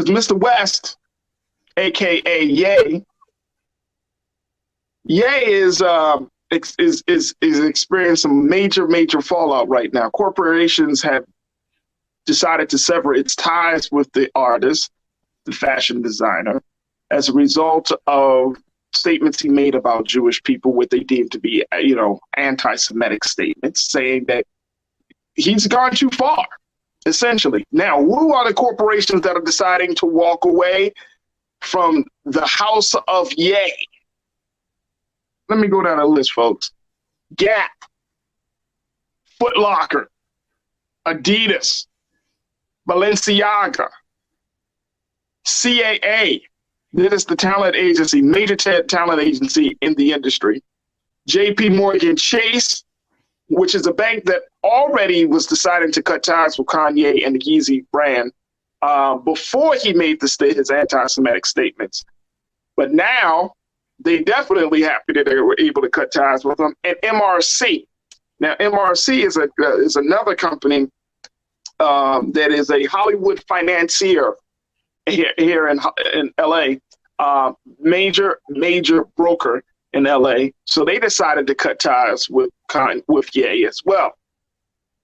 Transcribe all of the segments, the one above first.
because Mr. West, aka Ye is experiencing some major fallout right now. Corporations have decided to sever its ties with the artist, the fashion designer, as a result of statements he made about Jewish people, what they deem to be, anti-Semitic statements, saying that he's gone too far, essentially. Now, who are the corporations that are deciding to walk away from the house of Ye? Let me go down the list, folks. Gap, Foot Locker, Adidas, Balenciaga, CAA, that is the talent agency, major talent agency in the industry. JP Morgan Chase, which is a bank that already was deciding to cut ties with Kanye and the Yeezy brand before he made his anti-Semitic statements. But now they definitely happy that they were able to cut ties with them. And MRC. Now, MRC is another company that is a Hollywood financier here in LA, major broker in LA. So they decided to cut ties with Ye as well.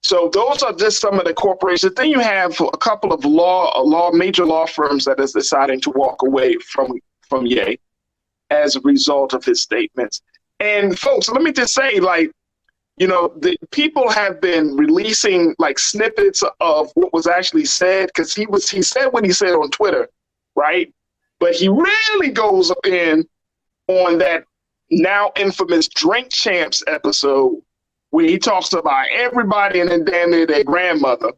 So those are just some of the corporations. Then you have a couple of major law firms that is deciding to walk away from Ye as a result of his statements. And folks, let me just say, the people have been releasing snippets of what was actually said, because he said what he said on Twitter, right? But he really goes in on that now infamous Drink Champs episode where he talks about everybody and then damn near their grandmother.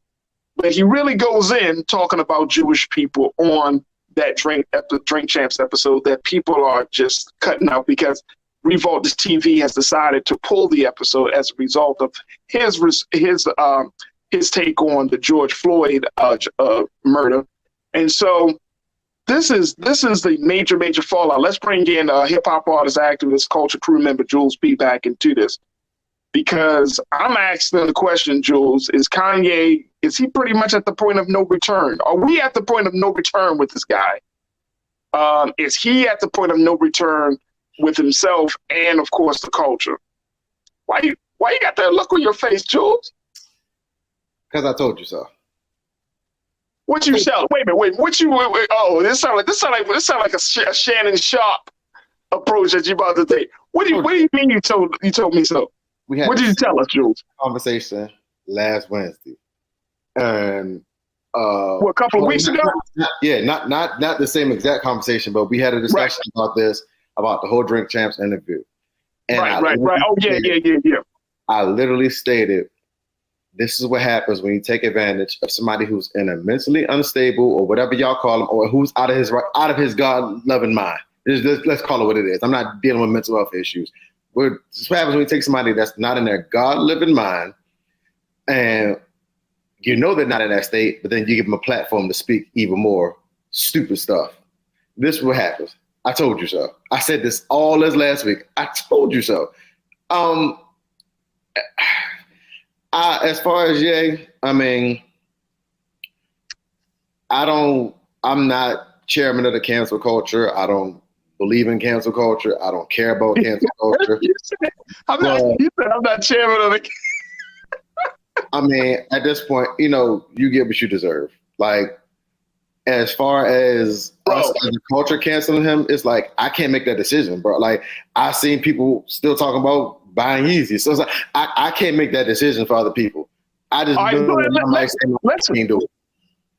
But he really goes in talking about Jewish people on that Drink Champs episode that people are just cutting out because Revolt TV has decided to pull the episode as a result of his take on the George Floyd murder. And so this is the major fallout. Let's bring in hip hop artist, activist, culture crew member Jules B back into this, because I'm asking the question, Jules, is he pretty much at the point of no return? Are we at the point of no return with this guy? Is he at the point of no return with himself and, of course, the culture? Why you got that look on your face, Jules? Because I told you so. What you sell? Wait a minute. Oh, this sound like a Shannon Sharp approach that you about to take. What do you mean you told me so? What did you tell us, Jules? Conversation last Wednesday, and a couple of weeks ago. Not the same exact conversation, but we had a discussion about this, about the whole Drink Champs interview. And right. Oh yeah. I literally stated, this is what happens when you take advantage of somebody who's in a mentally unstable or whatever y'all call him, or who's out of his God-loving mind. Let's call it what it is. I'm not dealing with mental health issues. This what happens when you take somebody that's not in their God-living mind, and you know they're not in that state, but then you give them a platform to speak even more stupid stuff. This is what happens. I told you so. I said this all as last week. I told you so. As far as Ye, I mean, I'm not chairman of the cancel culture. I don't believe in cancel culture. I don't care about cancel culture. I'm not chairman of the. I mean, at this point, you get what you deserve. As far as us as a culture canceling him, it's I can't make that decision, bro. I've seen people still talking about buying Yeezy. So it's I can't make that decision for other people. I just can't do it.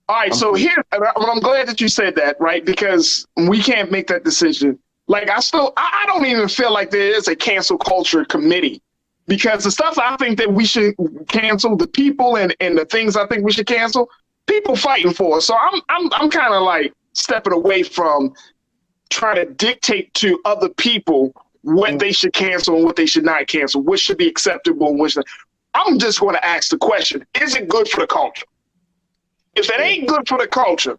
All right, so here, I'm glad that you said that, right? Because we can't make that decision. I don't even feel like there is a cancel culture committee, because the stuff I think that we should cancel, the people and the things I think we should cancel, people fighting for. So I'm kind of stepping away from trying to dictate to other people what they should cancel and what they should not cancel, what should be acceptable and what should. I'm just going to ask the question: is it good for the culture? If it ain't good for the culture,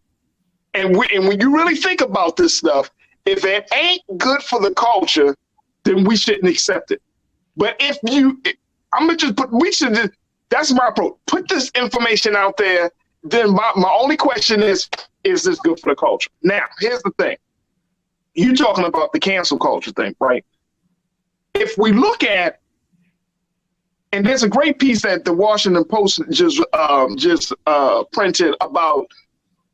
and when you really think about this stuff, if it ain't good for the culture, then we shouldn't accept it. But that's my approach. Put this information out there then my only question is this good for the culture? Now, here's the thing. You're talking about the cancel culture thing, right? If we look at, and there's a great piece that the Washington Post just printed about,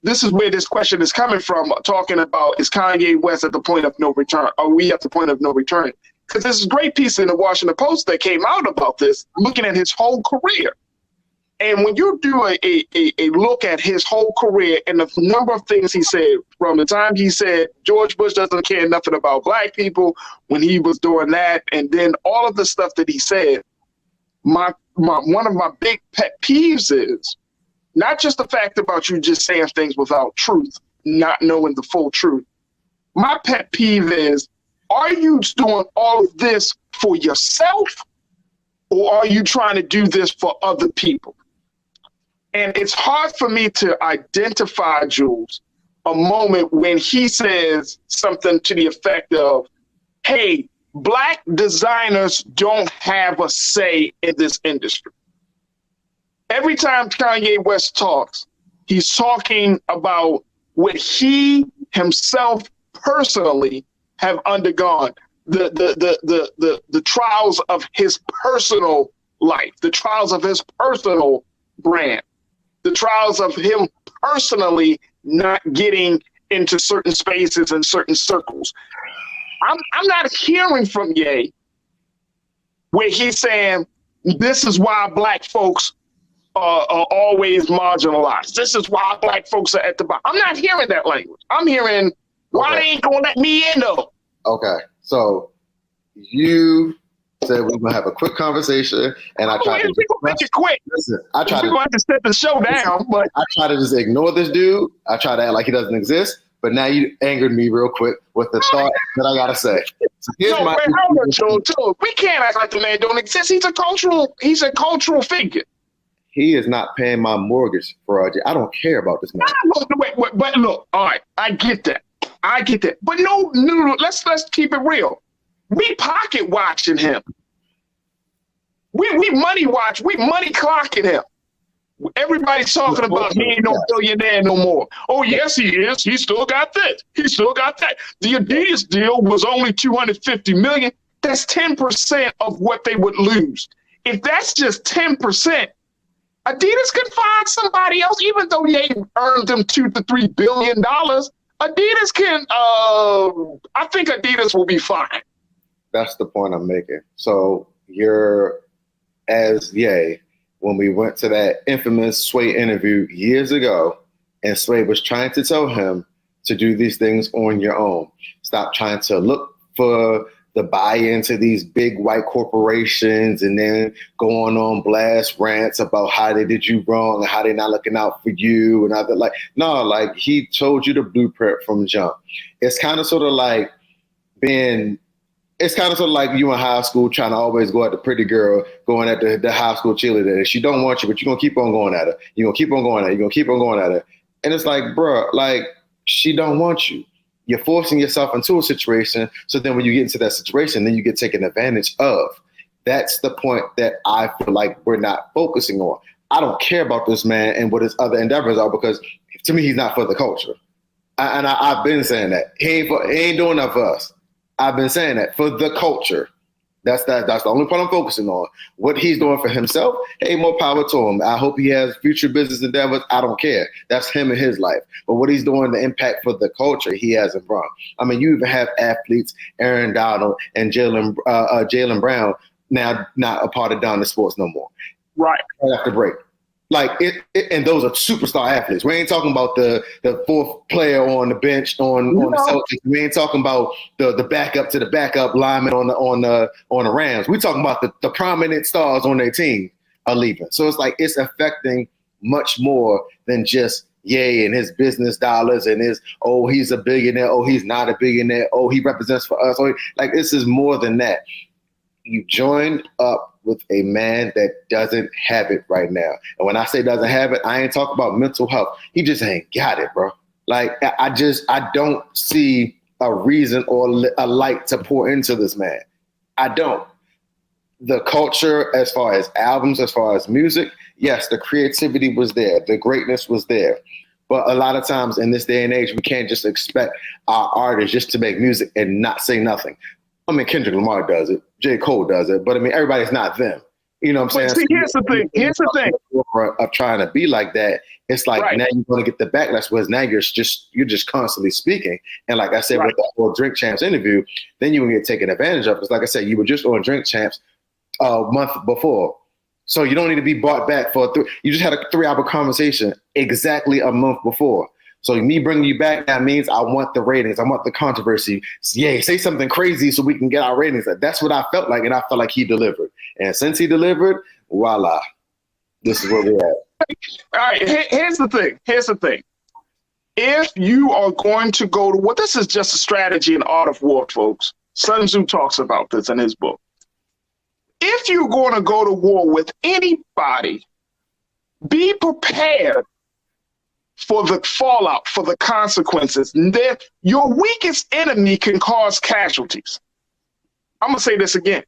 this is where this question is coming from, talking about, is Kanye West at the point of no return? Are we at the point of no return? Because there's a great piece in the Washington Post that came out about this, looking at his whole career. And when you do a look at his whole career and the number of things he said, from the time he said George Bush doesn't care nothing about black people when he was doing that, and then all of the stuff that he said, one of my big pet peeves is not just the fact about you just saying things without truth, not knowing the full truth. My pet peeve is, are you doing all of this for yourself, or are you trying to do this for other people? And it's hard for me to identify, Jules, a moment when he says something to the effect of, hey, black designers don't have a say in this industry. Every time Kanye West talks, he's talking about what he himself personally have undergone, the trials of his personal life, the trials of his personal brand, the trials of him personally not getting into certain spaces and certain circles. I'm not hearing from Ye where he's saying, this is why black folks are always marginalized. This is why black folks are at the bottom. I'm not hearing that language. I'm hearing, why they ain't gonna let me in though? Okay, so you said we're gonna have a quick conversation, and I tried to make it quick. Listen, I tried we're going to set the show down, but I try to just ignore this dude. I try to act like he doesn't exist, but now you angered me real quick with the thought that I gotta say. So here's my Joe, we can't act like the man don't exist. He's a cultural figure. He is not paying my mortgage, Roger. I don't care about this man. Wait, but look, all right, I get that. But no, let's keep it real. We pocket watching him. We money watch. We money clocking him. Everybody's talking about he ain't no billionaire no more. Oh yes, he is. He still got this. He still got that. The Adidas deal was only $250 million. That's 10% of what they would lose. If that's just 10%, Adidas could find somebody else, even though they earned them $2 to $3 billion. Adidas can. I think Adidas will be fine. That's the point I'm making. So you're, as Ye, when we went to that infamous Sway interview years ago, and Sway was trying to tell him to do these things on your own. Stop trying to look for the buy-in to these big white corporations and then going on blast rants about how they did you wrong and how they're not looking out for you and other like he told you the blueprint from jump. It's kind of sort of like you in high school trying to always go at the pretty girl, going at the high school cheerleader. She don't want you, but you're going to keep on going at her. You're going to keep on going at her. You're going to keep on going at her. And it's like, bro, like, she don't want you. You're forcing yourself into a situation. So then when you get into that situation, then you get taken advantage of. That's the point that I feel like we're not focusing on. I don't care about this man and what his other endeavors are, because to me, he's not for the culture. I've been saying that. He ain't doing that for us. I've been saying that for the culture. That's the only part I'm focusing on. What he's doing for himself, hey, more power to him. I hope he has future business endeavors. I don't care. That's him and his life. But what he's doing, the impact for the culture, he hasn't brought. I mean, you even have athletes, Aaron Donald and Jaylen Brown, now not a part of Down to Sports no more. Right. Right after break. Like and those are superstar athletes. We ain't talking about the fourth player on the bench on the Celtics. We ain't talking about the backup to the backup lineman on the Rams. We talking about the prominent stars on their team are leaving. So it's like it's affecting much more than just Ye and his business dollars and his he's a billionaire, he's not a billionaire, he represents for us. Like this is more than that. You joined up with a man that doesn't have it right now. And when I say doesn't have it, I ain't talking about mental health. He just ain't got it, bro. Like, I don't see a reason or a light to pour into this man. I don't. the culture, as far as albums, as far as music, yes, the creativity was there, the greatness was there. But a lot of times in this day and age, we can't just expect our artists just to make music and not say nothing. I mean, Kendrick Lamar does it, J. Cole does it, but I mean, everybody's not them. You know what I'm saying? See, here's the thing. Of trying to be like that, it's like now you're going to get the backlash, whereas now you're just constantly speaking. And like I said with the whole Drink Champs interview, then you will get taken advantage of. Because like I said, you were just on Drink Champs a month before. So you don't need to be brought back for you just had a 3-hour conversation exactly a month before. So me bringing you back, that means I want the ratings. I want the controversy. Yay, say something crazy so we can get our ratings. That's what I felt like, and I felt like he delivered. And since he delivered, voila, this is where we're at. All right, here's the thing. If you are going to go to this is just a strategy in art of war, folks. Sun Tzu talks about this in his book. If you're going to go to war with anybody, be prepared for the fallout, for the consequences. That your weakest enemy can cause casualties. I'm going to say this again.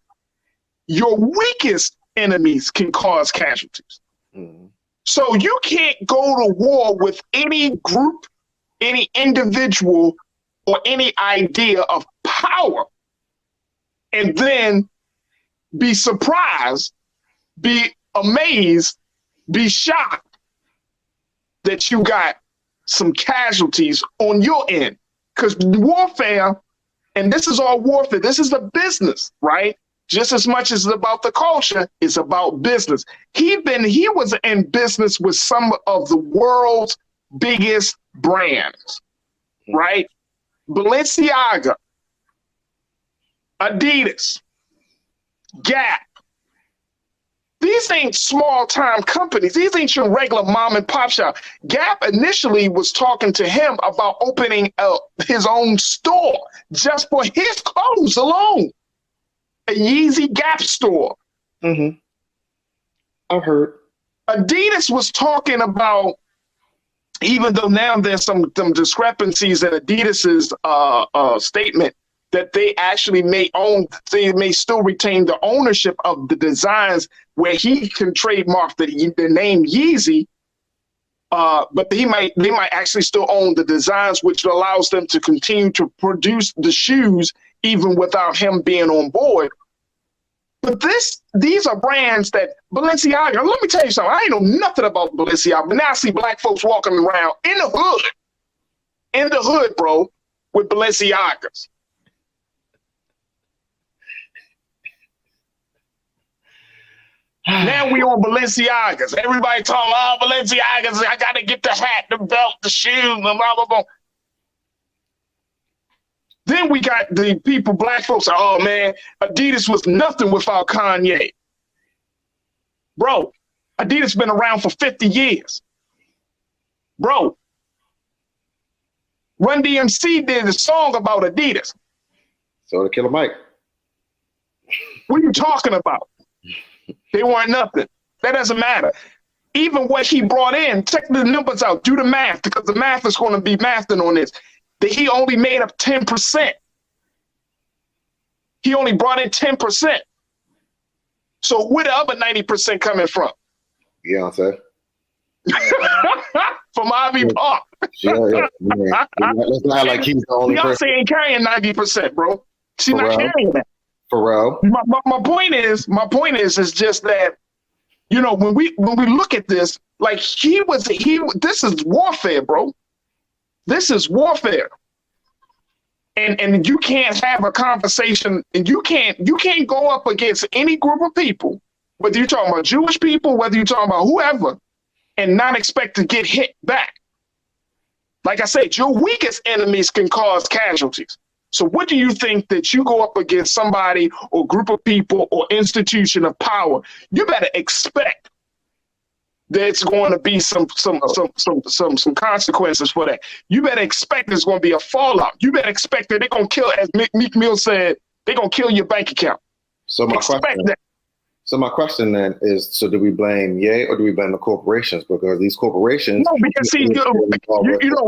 Your weakest enemies can cause casualties. Mm-hmm. So you can't go to war with any group, any individual, or any idea of power and then be surprised, be amazed, be shocked that you got some casualties on your end. Because warfare, and this is all warfare, this is the business, right? Just as much as it's about the culture, it's about business. He was in business with some of the world's biggest brands, right? Balenciaga, Adidas, Gap. These ain't small time companies. These ain't your regular mom and pop shop. Gap initially was talking to him about opening his own store just for his clothes alone. A Yeezy Gap store. Mm-hmm. I've heard. Adidas was talking about, even though now there's some discrepancies in Adidas's statement, that they actually they may still retain the ownership of the designs where he can trademark the name Yeezy, but they might actually still own the designs, which allows them to continue to produce the shoes even without him being on board. But these are brands that Balenciaga, let me tell you something, I ain't know nothing about Balenciaga, but now I see black folks walking around in the hood, bro, with Balenciagas. Now we on Balenciagas. Everybody talking, Balenciagas, I got to get the hat, the belt, the shoes, and blah, blah, blah. Then we got the people, black folks, oh man, Adidas was nothing without Kanye. Bro, Adidas been around for 50 years. Bro, Run DMC did a song about Adidas. So did Killer Mike. What are you talking about? They weren't nothing. That doesn't matter. Even what he brought in, check the numbers out, do the math, because the math is going to be mathing on this. That he only made up 10%. He only brought in 10%. So where the other 90% coming from? Beyonce. From Ivy Park. Yeah. Let's not like he's the only Beyonce person. ain't carrying 90%, bro. She's not carrying that. Pharrell. My point is just that, you know, when we look at this, like this is warfare, bro. This is warfare. And you can't have a conversation, and you can't go up against any group of people, whether you're talking about Jewish people, whether you're talking about whoever, and not expect to get hit back. Like I said, your weakest enemies can cause casualties. So what do you think that you go up against somebody or group of people or institution of power? You better expect there's going to be some consequences for that. You better expect there's going to be a fallout. You better expect that they're going to kill, as Meek Mill said, they're going to kill your bank account. So my question then is, so do we blame Ye or do we blame the corporations? Because these corporations... No, because see, you know,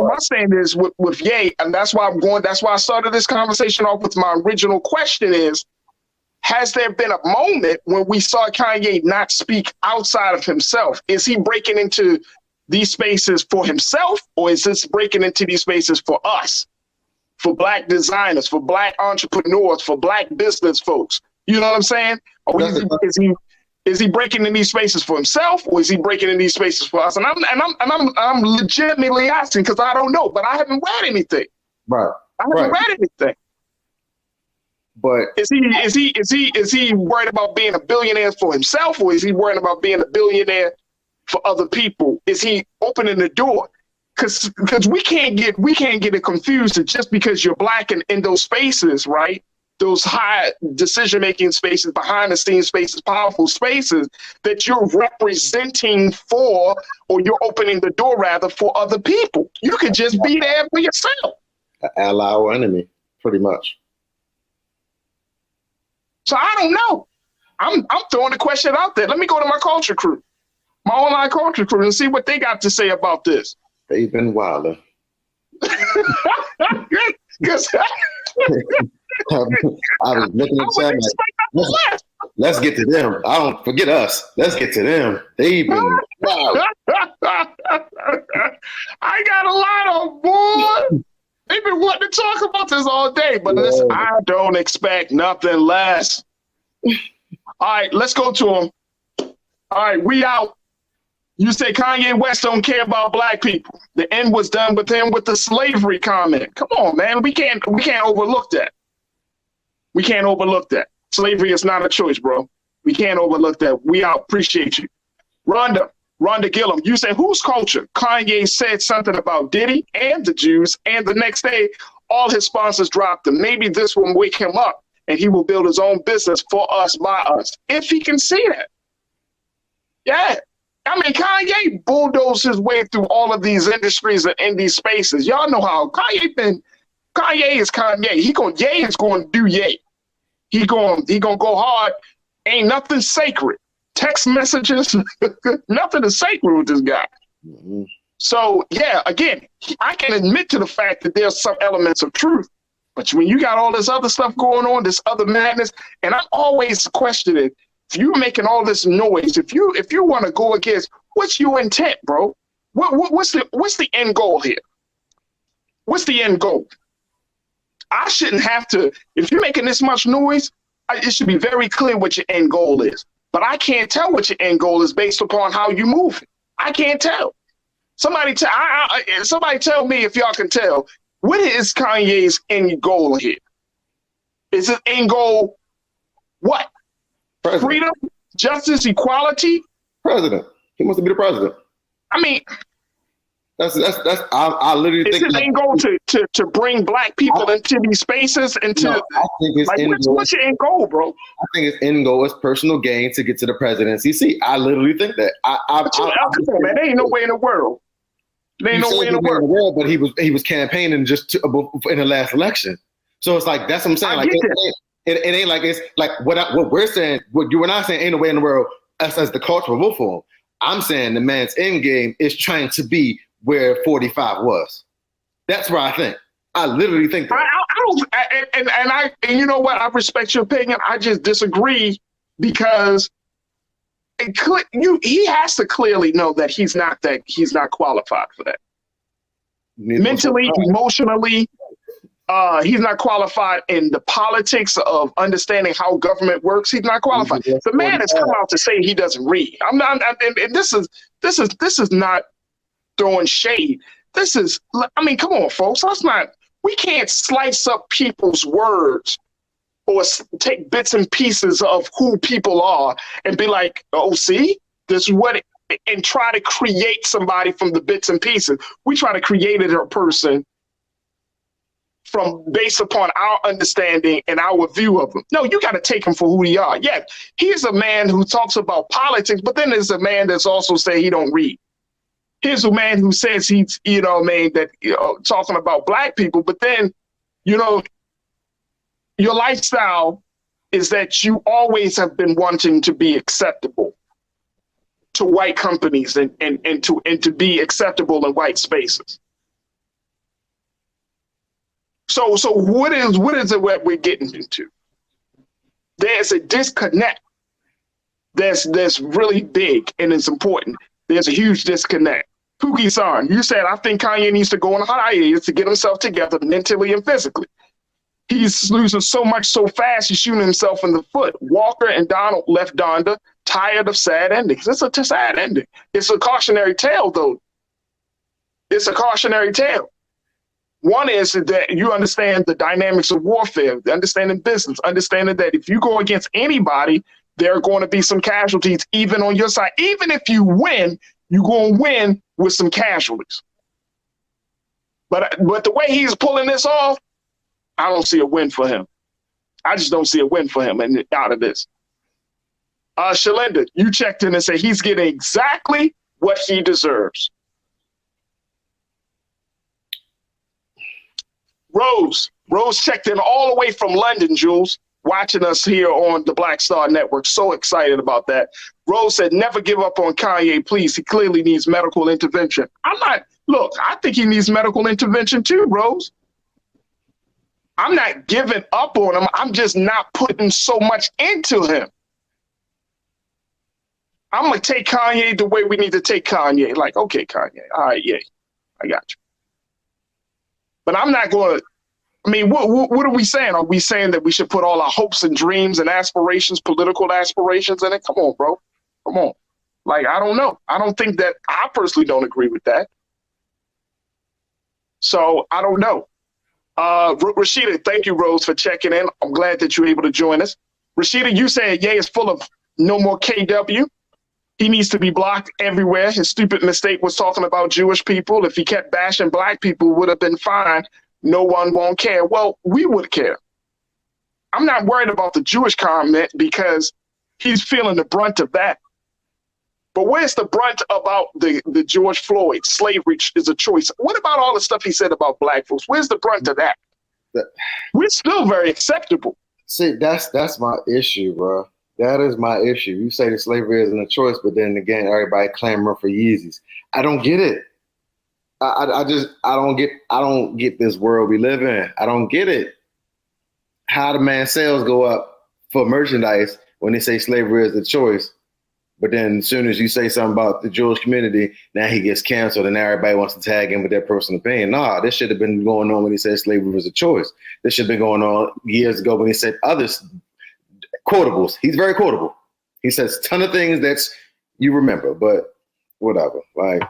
my stand is with Ye, and that's why I started this conversation off with my original question is, has there been a moment when we saw Kanye not speak outside of himself? Is he breaking into these spaces for himself, or is this breaking into these spaces for us, for Black designers, for Black entrepreneurs, for Black business folks? You know what I'm saying? Or is he breaking in these spaces for himself, or is he breaking in these spaces for us? And I'm legitimately asking because I don't know, but I haven't read anything. Right. I haven't read anything. But is he worried about being a billionaire for himself, or is he worried about being a billionaire for other people? Is he opening the door? Because we can't get it confused that just because you're Black and in those spaces, right? Those high decision-making spaces, behind the scenes spaces, powerful spaces, that you're representing for, or you're opening the door rather for other people. You could just be there for yourself. An ally or enemy, pretty much. So I don't know. I'm throwing the question out there. Let me go to my culture crew, my online culture crew, and see what they got to say about this. They've been wilder. Because I was looking at them like, let's get to them. I don't forget us. Let's get to them. They've been wild. I got a lot of boy. They've been wanting to talk about this all day, but listen, I don't expect nothing less. All right, let's go to them. All right, we out. You say Kanye West don't care about Black people. The end was done with him with the slavery comment. Come on, man. We can't overlook that. We can't overlook that. Slavery is not a choice, bro. We can't overlook that. We out. Appreciate you. Rhonda Gillum, you said, whose culture? Kanye said something about Diddy and the Jews, and the next day, all his sponsors dropped him. Maybe this will wake him up, and he will build his own business for us, by us, if he can see that. Yeah. I mean, Kanye bulldozed his way through all of these industries and in these spaces. Y'all know how Kanye is Kanye. Ye is going to do Ye. He going to go hard. Ain't nothing sacred. Text messages, nothing is sacred with this guy. Mm-hmm. So, yeah, again, I can admit to the fact that there's some elements of truth. But when you got all this other stuff going on, this other madness, and I'm always questioning, if you're making all this noise, if you want to go against, what's your intent, bro? What's the end goal here? What's the end goal? I shouldn't have to, if you're making this much noise, it should be very clear what your end goal is. But I can't tell what your end goal is based upon how you move. I can't tell. Somebody tell me if y'all can tell. What is Kanye's end goal here? Is his end goal what? President. Freedom, justice, equality? President. He wants to be the president. I mean, that's I literally think his end goal to bring Black people into these spaces I think his what's your end goal, bro? I think his end goal is personal gain to get to the presidency. See, I literally think that. Come on, man. There ain't no way in the world. There ain't no way in the world. But he was campaigning just in the last election. So it's like, that's what I'm saying. Like it ain't like, it's like what we're saying, what you and I saying ain't no way in the world as the cultural vote for him. I'm saying the man's end game is trying to be where 45 was. That's where I think. I literally think that. I don't, and you know what? I respect your opinion. I just disagree because he has to clearly know that he's not qualified for that. Mentally, emotionally, he's not qualified in the politics of understanding how government works. He's not qualified. The man has come out to say he doesn't read. I'm not, and this is not throwing shade. This is, I mean, come on, folks. We can't slice up people's words or take bits and pieces of who people are and be like, oh, see, this is what, and try to create somebody from the bits and pieces. We try to create a person based upon our understanding and our view of them. No, you got to take him for who he are. Yeah, he's a man who talks about politics, but then there's a man that's also saying he don't read. Here's a man who says he's, talking about Black people, but then, your lifestyle is that you always have been wanting to be acceptable to white companies and to be acceptable in white spaces. So what is it what we're getting into? there's a disconnect that's really big and it's important. There's a huge disconnect. Pookie-san, you said, I think Kanye needs to go on a hiatus to get himself together mentally and physically. He's losing so much so fast, he's shooting himself in the foot. Walker and Donald left Donda tired of sad endings. It's a sad ending. It's a cautionary tale, though. It's a cautionary tale. One is that you understand the dynamics of warfare, understanding business, understanding that if you go against anybody, there are going to be some casualties, even on your side. Even if you win, you're going to win with some casualties. But the way he's pulling this off, I don't see a win for him. I just don't see a win for him out of this. Shalinda, you checked in and said he's getting exactly what he deserves. Rose checked in all the way from London, Jules, watching us here on the Black Star Network. So excited about that. Rose said, never give up on Kanye, please. He clearly needs medical intervention. I think he needs medical intervention too, Rose. I'm not giving up on him. I'm just not putting so much into him. I'm going to take Kanye the way we need to take Kanye. Like, okay, Kanye. All right, yeah, I got you. But I'm not going to, I mean, what are we saying? Are we saying that we should put all our hopes and dreams and aspirations, political aspirations in it? Come on, bro. Come on. Like, I don't know. I don't think that, I personally don't agree with that. So I don't know. Rashida, thank you, Rose, for checking in. I'm glad that you're able to join us. Rashida, you said Ye is full of no more KW. He needs to be blocked everywhere. His stupid mistake was talking about Jewish people. If he kept bashing black people, would have been fine. No one won't care. Well, we would care. I'm not worried about the Jewish comment because he's feeling the brunt of that. But where's the brunt about the George Floyd? Slavery is a choice. What about all the stuff he said about black folks? Where's the brunt of that? We're still very acceptable. See, that's my issue, bro. That is my issue. You say that slavery isn't a choice, but then again, everybody clamoring for Yeezys. I don't get it. I don't get this world we live in. I don't get it. How the man sales go up for merchandise when they say slavery is the choice, but then as soon as you say something about the Jewish community, now he gets canceled and everybody wants to tag him with their personal opinion. Nah, this should have been going on when he said slavery was a choice. This should have been going on years ago when he said others quotables. He's very quotable. He says a ton of things that you remember, but whatever. Like,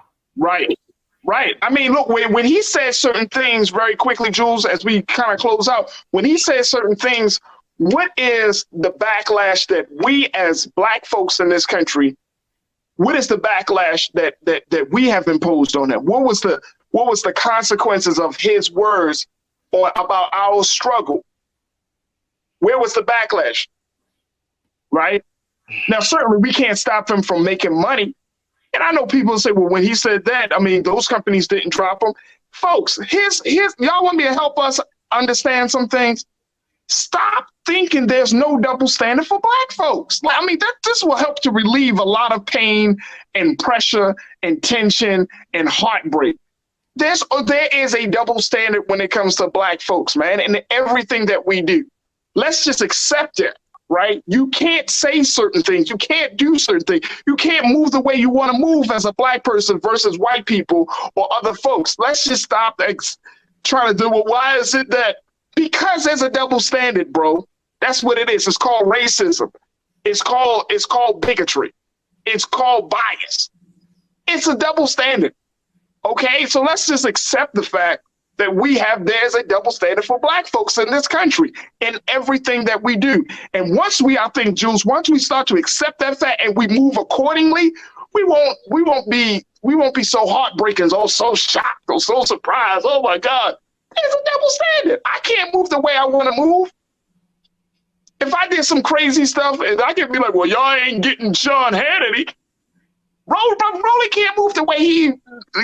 Right. I mean, look, when he says certain things very quickly, Jules, as we kind of close out, when he says certain things, what is the backlash that we as black folks in this country, what is the backlash that we have imposed on him? What was the consequences of his words about our struggle? Where was the backlash? Right? Now, certainly we can't stop him from making money. And I know people say, well, when he said that, I mean, those companies didn't drop him. Folks, y'all want me to help us understand some things? Stop thinking there's no double standard for black folks. I mean, this will help to relieve a lot of pain and pressure and tension and heartbreak. There is a double standard when it comes to black folks, man, and everything that we do. Let's just accept it. Right? You can't say certain things. You can't do certain things. You can't move the way you want to move as a black person versus white people or other folks. Let's just stop trying to do it. Why is it that? Because there's a double standard, bro. That's what it is. It's called racism. It's called bigotry. It's called bias. It's a double standard. Okay? So let's just accept the fact that there's a double standard for black folks in this country in everything that we do. And once we start to accept that fact and we move accordingly, we won't be so heartbreaking, so shocked, or so surprised. Oh my God, there's a double standard. I can't move the way I want to move. If I did some crazy stuff, and I could be like, well, y'all ain't getting Sean Hannity. Rolly can't move the way he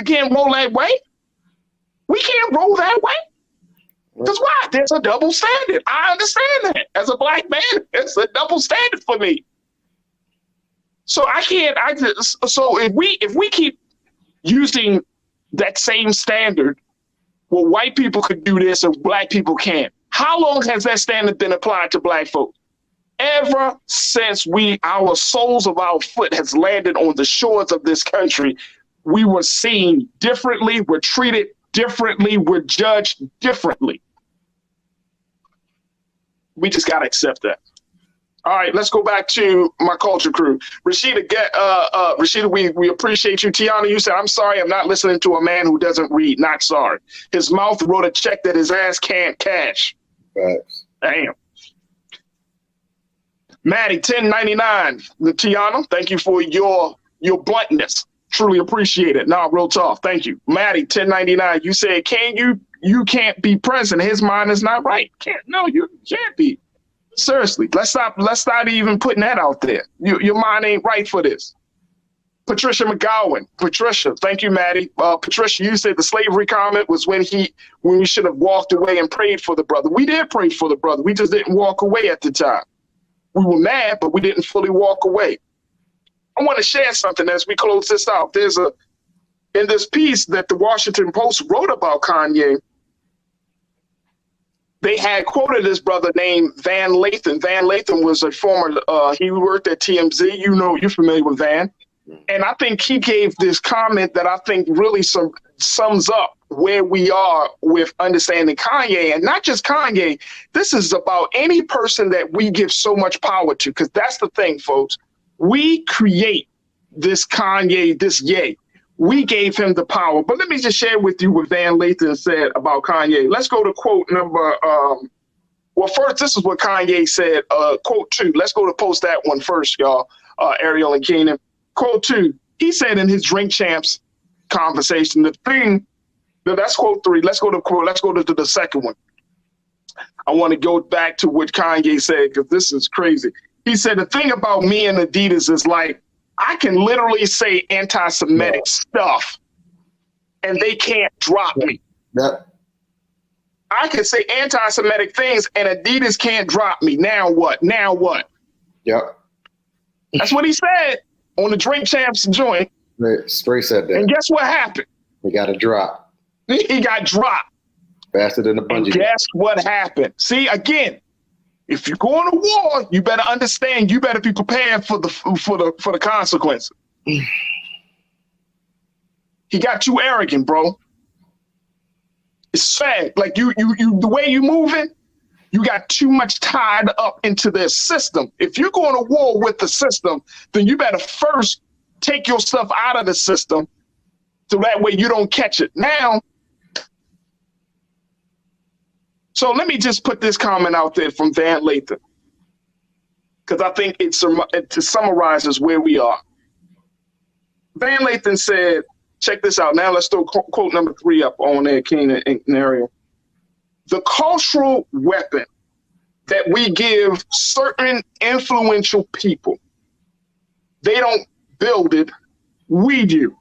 can't roll that way. We can't roll that way. Because why? There's a double standard. I understand that. As a black man, it's a double standard for me. So so if we keep using that same standard, well, white people could do this and black people can't. How long has that standard been applied to black folks? ever since our soles of our foot has landed on the shores of this country, we were seen differently, we're treated differently, we're judged differently. We just got to accept that. All right, let's go back to my culture crew. Rashida, we appreciate you. Tiana, you said, I'm sorry, I'm not listening to a man who doesn't read. Not sorry. His mouth wrote a check that his ass can't cash. Facts. Damn. Maddie, 1099. Tiana, thank you for your bluntness. Truly appreciate it. Nah, real talk. Thank you. Maddie, 1099. You said, you can't be president. His mind is not right. No, you can't be. Seriously, let's not even putting that out there. Your mind ain't right for this. Patricia McGowan. Patricia, thank you, Maddie. Patricia, you said the slavery comment was when we should have walked away and prayed for the brother. We did pray for the brother. We just didn't walk away at the time. We were mad, but we didn't fully walk away. I want to share something as we close this out. In this piece that the Washington Post wrote about Kanye, they had quoted this brother named Van Lathan. Van Lathan was a former, he worked at TMZ. You're familiar with Van. And I think he gave this comment that I think really sums up where we are with understanding Kanye. And not just Kanye, this is about any person that we give so much power to, because that's the thing, folks. We create this Kanye, this Ye. We gave him the power. But let me just share with you what Van Lathan said about Kanye. Let's go to quote number, well, first, this is what Kanye said, quote 2. Let's go to post that one first, y'all, Ariel and Keenan. Quote 2, he said in his Drink Champs conversation, that's quote 3. Let's go to the second one. I want to go back to what Kanye said, because this is crazy. He said, the thing about me and Adidas is like, I can literally say anti-Semitic stuff and they can't drop me. Yep. I can say anti-Semitic things and Adidas can't drop me. Now what? Yep. That's what he said on the Drink Champs joint. Straight said that. And guess what happened? He got a drop. He got dropped. Faster than a bungee. And guess what happened? See, again, if you're going to war, you better understand. You better be prepared for the consequences. He got too arrogant, bro. It's sad. Like you, the way you moving, you got too much tied up into this system. If you're going to war with the system, then you better first take your stuff out of the system, so that way you don't catch it. Now. So let me just put this comment out there from Van Lathan, because I think it summarizes where we are. Van Lathan said, check this out. Now let's throw quote number 3 up on there, Keenan and Ariel. The cultural weapon that we give certain influential people, they don't build it, we do.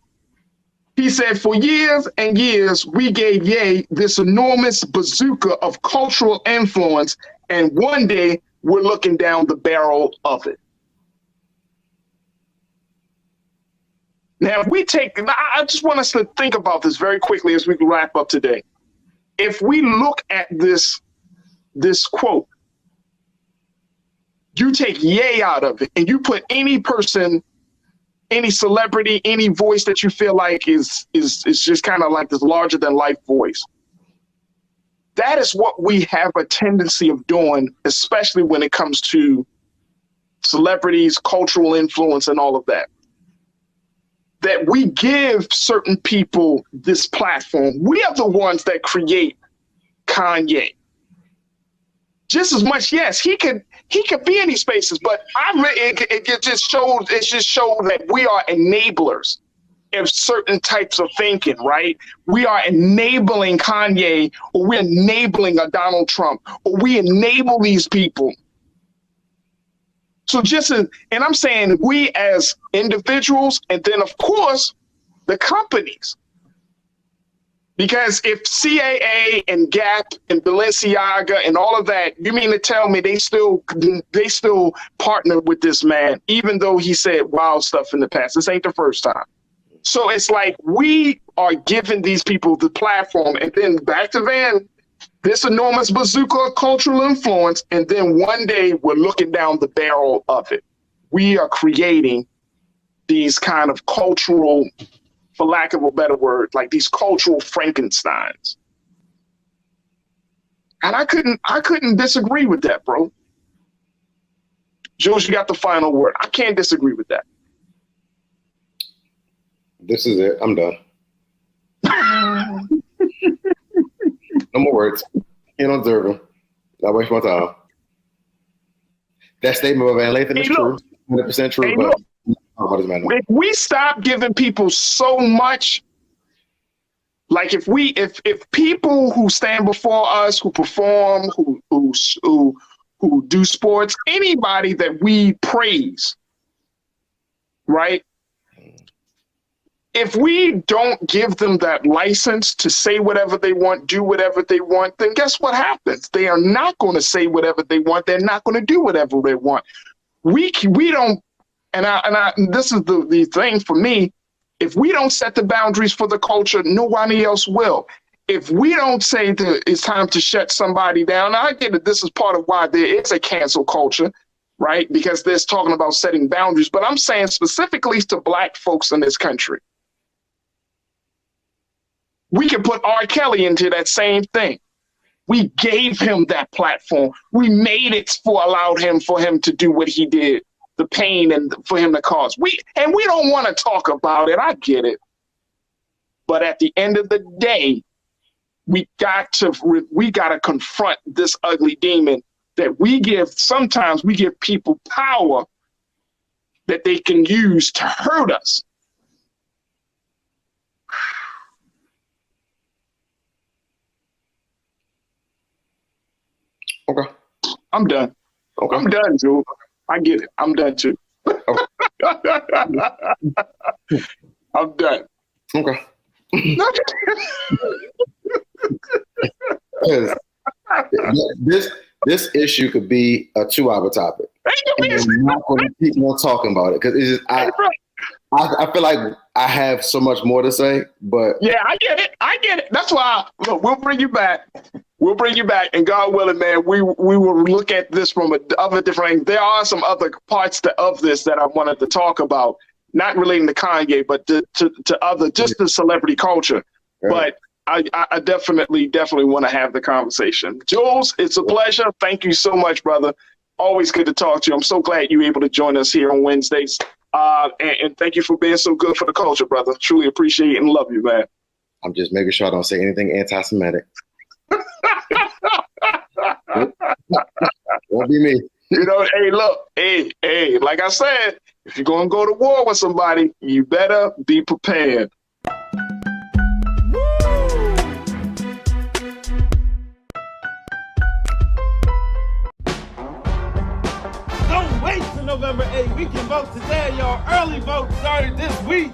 He said, for years and years, we gave Ye this enormous bazooka of cultural influence, and one day we're looking down the barrel of it. Now, I just want us to think about this very quickly as we wrap up today. If we look at this quote, you take Ye out of it, and you put any person, any celebrity, any voice that you feel like is just kind of like this larger than life voice. That is what we have a tendency of doing, especially when it comes to celebrities, cultural influence, and all of that. That we give certain people this platform. We are the ones that create Kanye. Just as much, yes, he could be in these spaces, but it just showed that we are enablers of certain types of thinking, right? We are enabling Kanye, or we're enabling a Donald Trump, or we enable these people. So and I'm saying we as individuals, and then of course the companies. Because if CAA and Gap and Balenciaga and all of that, you mean to tell me they still partner with this man, even though he said wild stuff in the past? This ain't the first time. So it's like we are giving these people the platform. And then back to Van, this enormous bazooka of cultural influence, and then one day we're looking down the barrel of it. We are creating these kind of cultural, for lack of a better word, like these cultural Frankensteins. And I couldn't disagree with that, bro. Jules, you got the final word. I can't disagree with that. This is it. I'm done. No more words. You don't deserve them. Not waste my time. That statement of Van Lathan is true. 100% true, but if we stop giving people so much, like if people who stand before us, who perform, who do sports, anybody that we praise, right? If we don't give them that license to say whatever they want, do whatever they want, then guess what happens? They are not going to say whatever they want. They're not going to do whatever they want. We don't, and this is the thing for me. If we don't set the boundaries for the culture, nobody else will. If we don't say that it's time to shut somebody down, I get that this is part of why there is a cancel culture, right? Because there's talking about setting boundaries, but I'm saying specifically to Black folks in this country. We can put R. Kelly into that same thing. We gave him that platform. We made it allowed him for him to do what he did, the pain and for him to cause. We don't want to talk about it. I get it. But at the end of the day, we got to confront this ugly demon that sometimes we give people power that they can use to hurt us. Okay. I'm done. Okay. I'm done, Joe. I get it. I'm done too. Okay. I'm done. Okay. This issue could be a 2-hour topic. I'm not going to keep on talking about it because I feel like I have so much more to say, but yeah, I get it. That's why look, we'll bring you back. And God willing, man, we will look at this from other different. There are some other parts of this that I wanted to talk about, not relating to Kanye, but to other, just the celebrity culture. Yeah. But I definitely want to have the conversation. Jules, it's a pleasure. Thank you so much, brother. Always good to talk to you. I'm so glad you were able to join us here on Wednesdays. And thank you for being so good for the culture, brother. Truly appreciate it and love you, man. I'm just making sure I don't say anything anti-Semitic. Won't be me. You know, hey, look, hey, like I said, if you're going to go to war with somebody, you better be prepared. Don't wait till November 8th. We can vote today, y'all. Early vote started this week.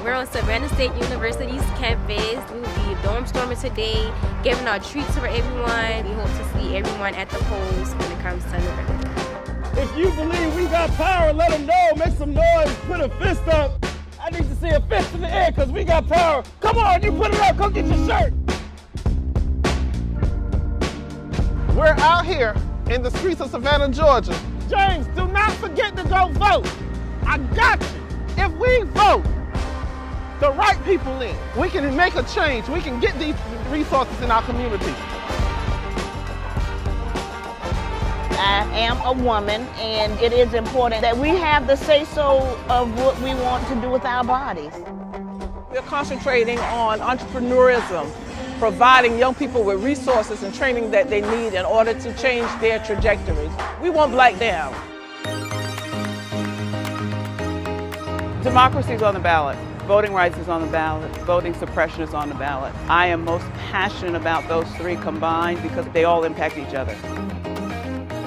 We're on Savannah State University's campus. We will be dorm storming today, giving out treats for everyone. We hope to see everyone at the polls when it comes to November. If you believe we got power, let them know. Make some noise. Put a fist up. I need to see a fist in the air because we got power. Come on, you put it up. Go get your shirt. We're out here in the streets of Savannah, Georgia. James, do not forget to go vote. I got you. If we vote the right people in, we can make a change. We can get these resources in our community. I am a woman, and it is important that we have the say-so of what we want to do with our bodies. We're concentrating on entrepreneurism, providing young people with resources and training that they need in order to change their trajectories. We want Black down. Democracy is on the ballot. Voting rights is on the ballot. Voting suppression is on the ballot. I am most passionate about those three combined because they all impact each other.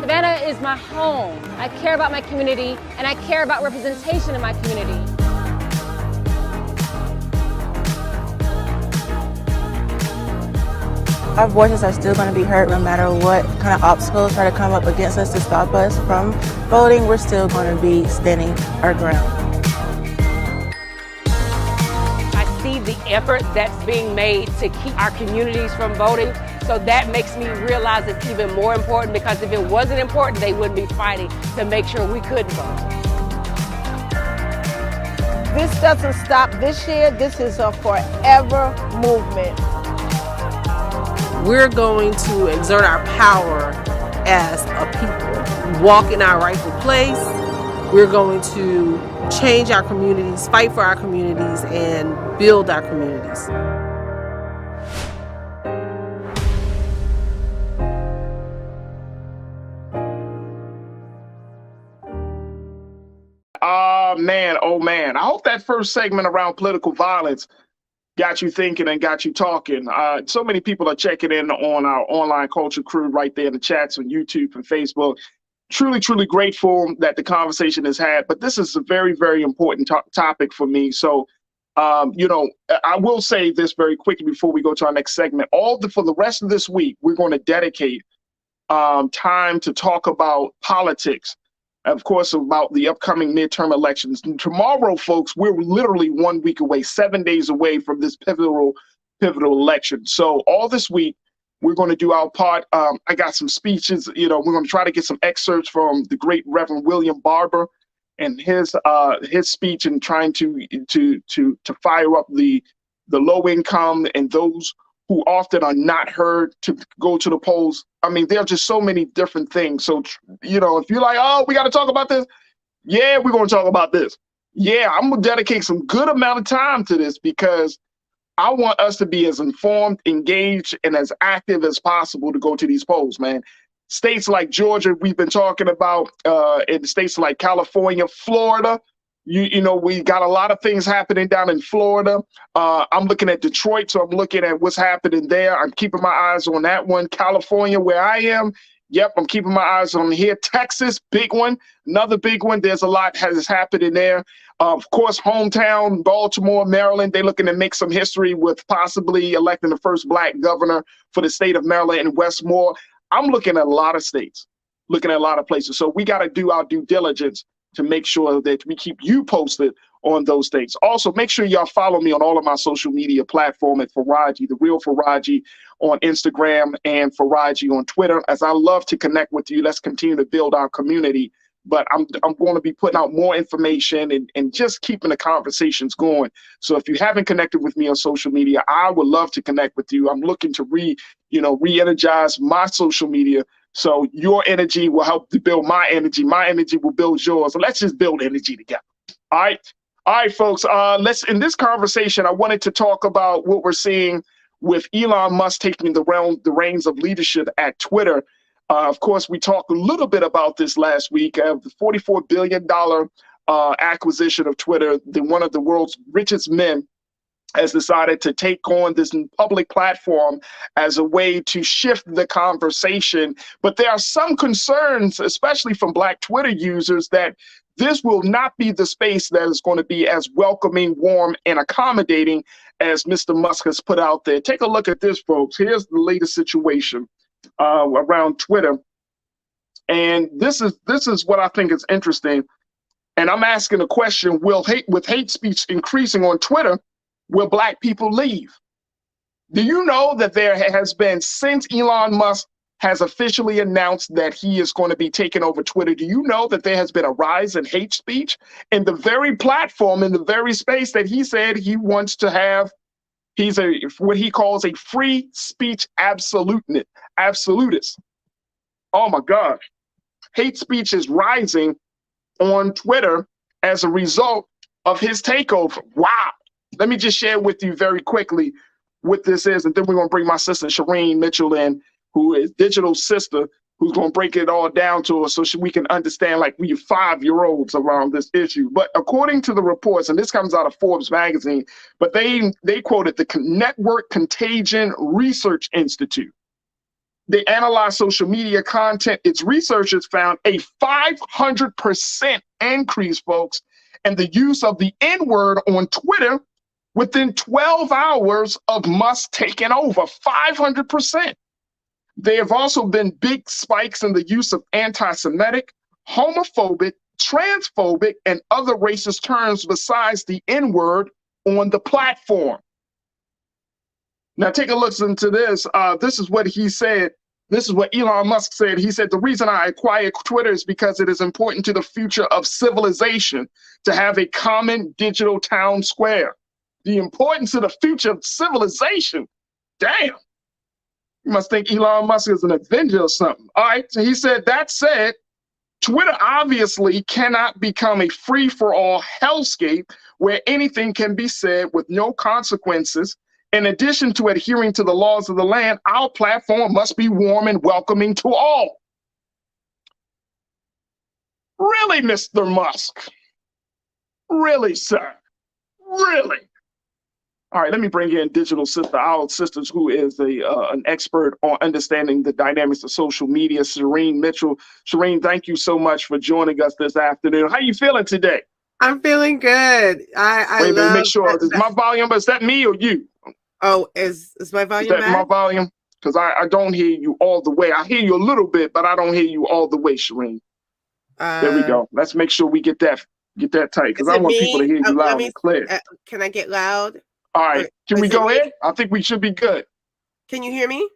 Savannah is my home. I care about my community, and I care about representation in my community. Our voices are still going to be heard no matter what kind of obstacles try to come up against us to stop us from voting. We're still going to be standing our ground. I see the effort that's being made to keep our communities from voting. So that makes me realize it's even more important, because if it wasn't important, they wouldn't be fighting to make sure we couldn't vote. This doesn't stop this year. This is a forever movement. We're going to exert our power as a people, walk in our rightful place. We're going to change our communities, fight for our communities, and build our communities. Oh man. I hope that first segment around political violence got you thinking and got you talking. So many people are checking in on our online culture crew right there in the chats on YouTube and Facebook. Truly, truly grateful that the conversation is had. But this is a very, very important topic for me. So, I will say this very quickly before we go to our next segment. For the rest of this week, we're going to dedicate time to talk about politics. Of course, about the upcoming midterm elections. And tomorrow, folks, we're literally 1 week away, 7 days away from this pivotal election. So all this week, we're going to do our part. I got some speeches. We're going to try to get some excerpts from the great Reverend William Barber and his speech, and trying to fire up the low income and those who often are not heard to go to the polls. I mean, there are just so many different things. So, if you're like, oh, we got to talk about this. Yeah, we're going to talk about this. Yeah, I'm going to dedicate some good amount of time to this, because I want us to be as informed, engaged, and as active as possible to go to these polls, man. States like Georgia, we've been talking about, in states like California, Florida, we got a lot of things happening down in Florida. I'm looking at Detroit, so I'm looking at what's happening there. I'm keeping my eyes on that one. California, where I am, yep, I'm keeping my eyes on here. Texas, big one, another big one. There's a lot has happened in there. Of course, hometown, Baltimore, Maryland, they're looking to make some history with possibly electing the first Black governor for the state of Maryland and Westmore. I'm looking at a lot of states, looking at a lot of places. So we got to do our due diligence to make sure that we keep you posted on those things. Also, make sure y'all follow me on all of my social media platforms at Faraji, The Real Faraji on Instagram, and Faraji on Twitter. As I love to connect with you, let's continue to build our community. But I'm going to be putting out more information and just keeping the conversations going. So if you haven't connected with me on social media, I would love to connect with you. I'm looking to re-energize my social media. So your energy will help to build my energy. My energy will build yours. So let's just build energy together. All right, folks. In this conversation, I wanted to talk about what we're seeing with Elon Musk taking the reins of leadership at Twitter. Of course, we talked a little bit about this last week. The $44 billion acquisition of Twitter. One of the world's richest men has decided to take on this public platform as a way to shift the conversation. But there are some concerns, especially from Black Twitter users, that this will not be the space that is going to be as welcoming, warm, and accommodating as Mr. Musk has put out there. Take a look at this, folks. Here's the latest situation around Twitter. And this is what I think is interesting. And I'm asking the question, with hate speech increasing on Twitter, will Black people leave? Do you know that there has been, since Elon Musk has officially announced that he is going to be taking over Twitter, do you know that there has been a rise in hate speech in the very platform, in the very space that he said he wants to have? He's what he calls a free speech absolutist. Oh my God. Hate speech is rising on Twitter as a result of his takeover. Wow. Let me just share with you very quickly what this is, and then we're going to bring my sister Shireen Mitchell in, who is digital sister, who's going to break it all down to us so we can understand, like we 5-year-olds around this issue. But according to the reports, and this comes out of Forbes magazine, but they quoted the Network Contagion Research Institute. They analyzed social media content. Its researchers found a 500% increase, folks, in the use of the N-word on Twitter within 12 hours of Musk taking over. 500%. There have also been big spikes in the use of anti-Semitic, homophobic, transphobic, and other racist terms besides the N-word on the platform. Now take a look into this. This is what he said. This is what Elon Musk said. He said, the reason I acquired Twitter is because it is important to the future of civilization to have a common digital town square. The importance of the future of civilization. Damn. You must think Elon Musk is an avenger or something. All right. So he said, that said, Twitter obviously cannot become a free-for-all hellscape where anything can be said with no consequences. In addition to adhering to the laws of the land, our platform must be warm and welcoming to all. Really, Mr. Musk? Really, sir? Really? All right, let me bring in Digital Sister, our sisters, who is an expert on understanding the dynamics of social media, Shireen Mitchell. Shireen, thank you so much for joining us this afternoon. How you feeling today? I'm feeling good. I Wait, love make sure, is my volume, is that me or you? Oh, is my volume Is that my bad? volume? Because I don't hear you all the way. I hear you a little bit, but I don't hear you all the way, Shireen. There we go. Let's make sure we get that tight, because I want people to hear you loud and clear. Can I get loud? All right, can we go ahead? I think we should be good. Can you hear me?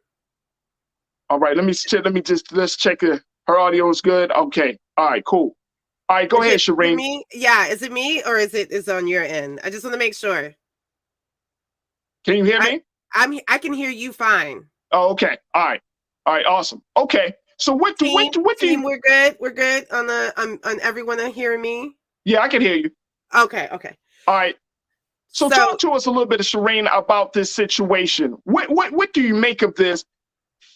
All right, let's check her audio is good. Okay, all right, cool. All right, go ahead, Shireen. Yeah, is it me or is it on your end? I just want to make sure. Can you hear me? I can hear you fine. Oh, okay. All right, awesome. Okay, so what do you? We're good. We're good on everyone hearing me. Yeah, I can hear you. Okay. All right. So talk to us a little bit, Shireen, about this situation. What do you make of this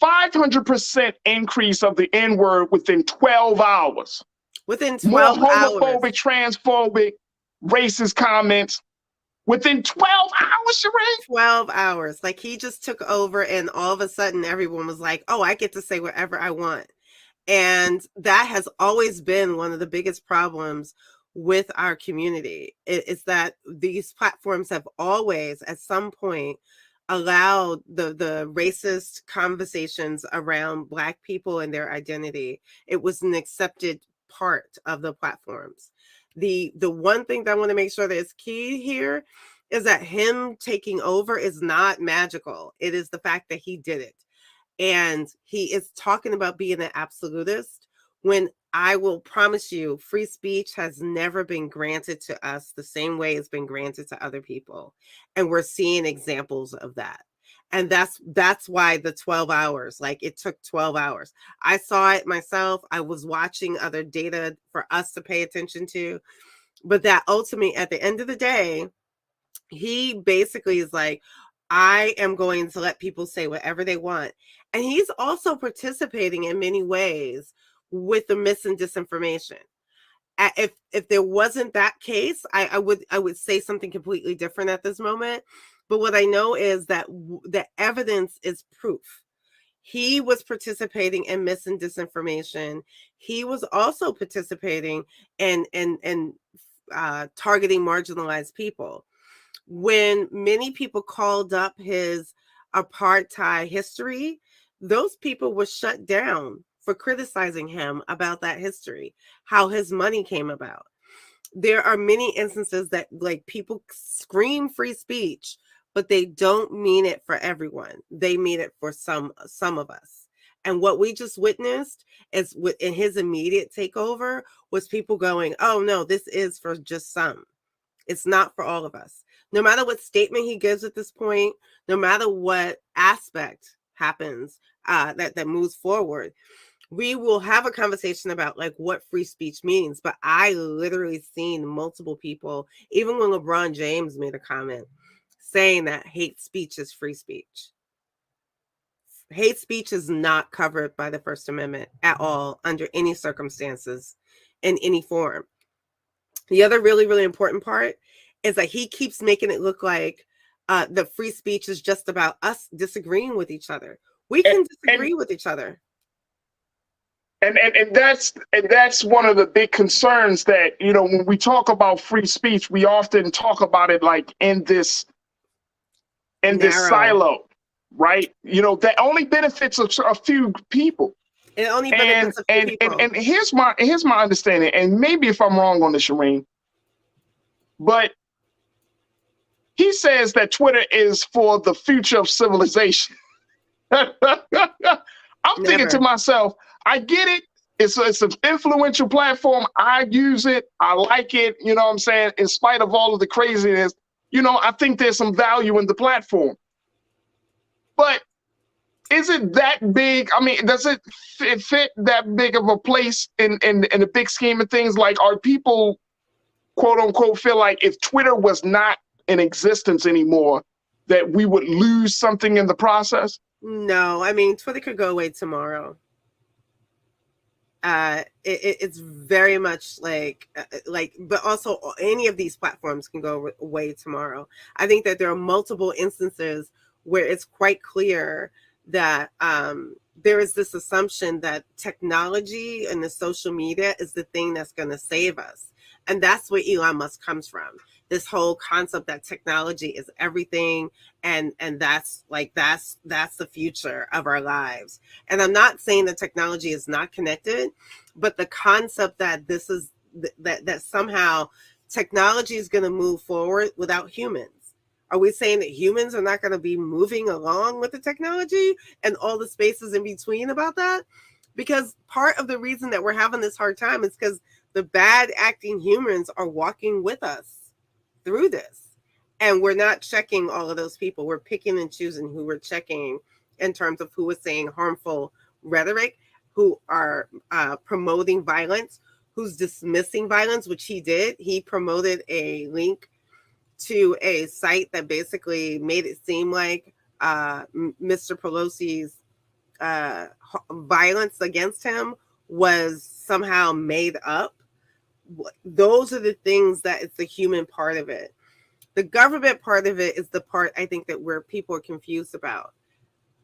500% increase of the N-word within 12 hours? Within 12 More hours. homophobic, transphobic, racist comments. Within 12 hours, Shireen? 12 hours. Like, he just took over and all of a sudden everyone was like, oh, I get to say whatever I want. And that has always been one of the biggest problems with our community. It's that these platforms have always, at some point, allowed the racist conversations around Black people and their identity. It was an accepted part of the platforms. The one thing that I want to make sure that is key here is that him taking over is not magical. It is the fact that he did it. And he is talking about being an absolutist when I will promise you, free speech has never been granted to us the same way it's been granted to other people. And we're seeing examples of that. And that's why the 12 hours, like it took 12 hours. I saw it myself. I was watching other data for us to pay attention to. But that ultimately, at the end of the day, he basically is like, I am going to let people say whatever they want. And he's also participating in many ways with the mis and disinformation. If there wasn't that case, I would say something completely different at this moment. But what I know is that the evidence is proof. He was participating in mis and disinformation. He was also participating in targeting marginalized people. When many people called up his apartheid history, those people were shut down for criticizing him about that history, how his money came about. There are many instances that, like, people scream free speech, but they don't mean it for everyone. They mean it for some of us. And what we just witnessed is in his immediate takeover was people going, oh no, this is for just some. It's not for all of us. No matter what statement he gives at this point, no matter what aspect happens that moves forward, we will have a conversation about like what free speech means. But I literally seen multiple people, even when LeBron James made a comment saying that hate speech is free speech. Hate speech is not covered by the First Amendment at all, under any circumstances, in any form. The other really, really important part is that he keeps making it look like the free speech is just about us disagreeing with each other. We can disagree with each other. And that's one of the big concerns that, you know, when we talk about free speech, we often talk about it like in this silo, right? You know, that only benefits a few people. It only benefits a few people. And here's my understanding, and maybe if I'm wrong on this, Shireen, but He says that Twitter is for the future of civilization. I'm thinking to myself, I get it. It's an influential platform. I use it. I like it. You know what I'm saying? In spite of all of the craziness, I think there's some value in the platform. But is it that big? I mean, does it fit that big of a place in the big scheme of things? Like, are people, quote unquote, feel like if Twitter was not in existence anymore, that we would lose something in the process? No, I mean, Twitter could go away tomorrow. It's very much like, but also any of these platforms can go away tomorrow. I think that there are multiple instances where it's quite clear that there is this assumption that technology and the social media is the thing that's going to save us. And that's where Elon Musk comes from. This whole concept that technology is everything, and that's the future of our lives. And I'm not saying that technology is not connected, but the concept that this is that somehow technology is going to move forward without humans. Are we saying that humans are not going to be moving along with the technology and all the spaces in between about that? Because part of the reason that we're having this hard time is because the bad acting humans are walking with us through this. And we're not checking all of those people. We're picking and choosing who we're checking in terms of who is saying harmful rhetoric, who are promoting violence, who's dismissing violence, which he did. He promoted a link to a site that basically made it seem like Mr. Pelosi's violence against him was somehow made up. Those are the things that it's the human part of it. The government part of it is the part I think that where people are confused about.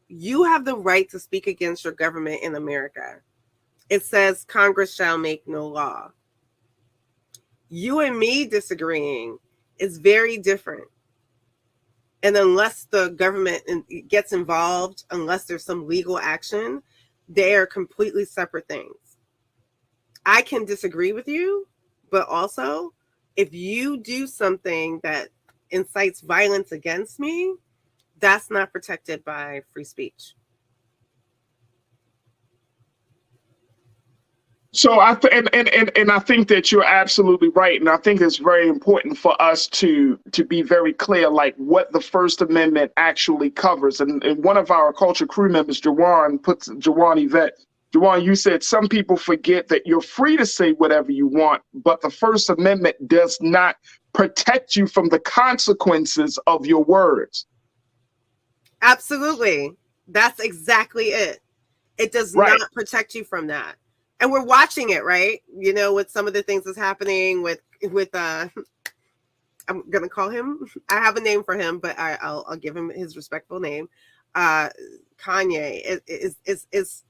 You have the right to speak against your government in America. It says Congress shall make no law. You and me disagreeing is very different. And unless the government gets involved, unless there's some legal action, they are completely separate things. I can disagree with you, but also if you do something that incites violence against me, that's not protected by free speech. So I think that you're absolutely right, and I think it's very important for us to be very clear, like what the First Amendment actually covers. And one of our culture crew members, Jawan Yvette, Jawan, you said some people forget that you're free to say whatever you want, but the First Amendment does not protect you from the consequences of your words. Absolutely, that's exactly it. It does not protect you from that. And we're watching it, right? You know, with some of the things that's happening with I'm gonna call him. I have a name for him, but I'll give him his respectful name. Kanye is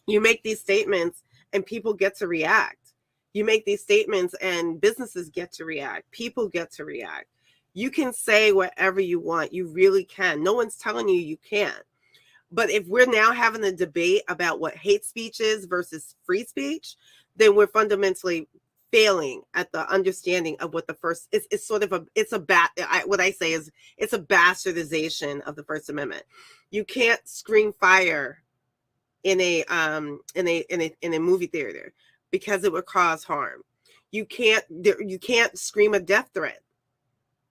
you make these statements and people get to react. You make these statements and businesses get to react. People get to react. You can say whatever you want. You really can. No one's telling you you can't. But if we're now having a debate about what hate speech is versus free speech, then we're fundamentally failing at the understanding of what the first is. It's sort of what I say is it's a bastardization of the First Amendment. You can't scream fire in a movie theater because it would cause harm. You can't scream a death threat.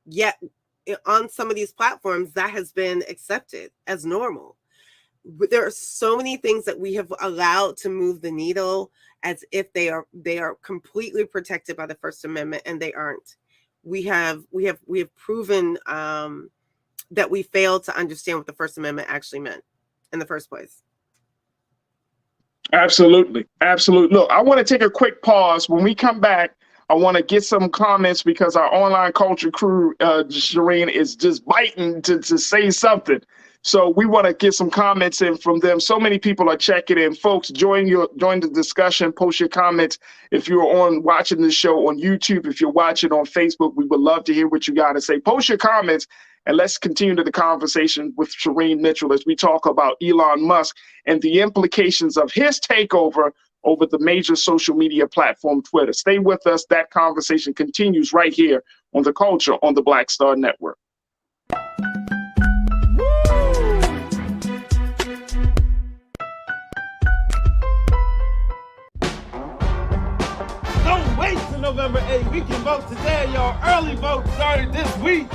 Yet on some of these platforms that has been accepted as normal. There are so many things that we have allowed to move the needle as if they are completely protected by the First Amendment, and they aren't. We have proven that we failed to understand what the First Amendment actually meant in the first place. Absolutely. Look, I want to take a quick pause. When we come back, I want to get some comments because our online culture crew, Shireen, is just biting to say something. So we want to get some comments in from them. So many people are checking in. Folks, join the discussion. Post your comments. If you're watching this show on YouTube, if you're watching on Facebook, we would love to hear what you got to say. Post your comments, and let's continue the conversation with Shireen Mitchell as we talk about Elon Musk and the implications of his takeover over the major social media platform, Twitter. Stay with us. That conversation continues right here on The Culture on the Black Star Network. November 8th. We can vote today, y'all. Early vote started this week.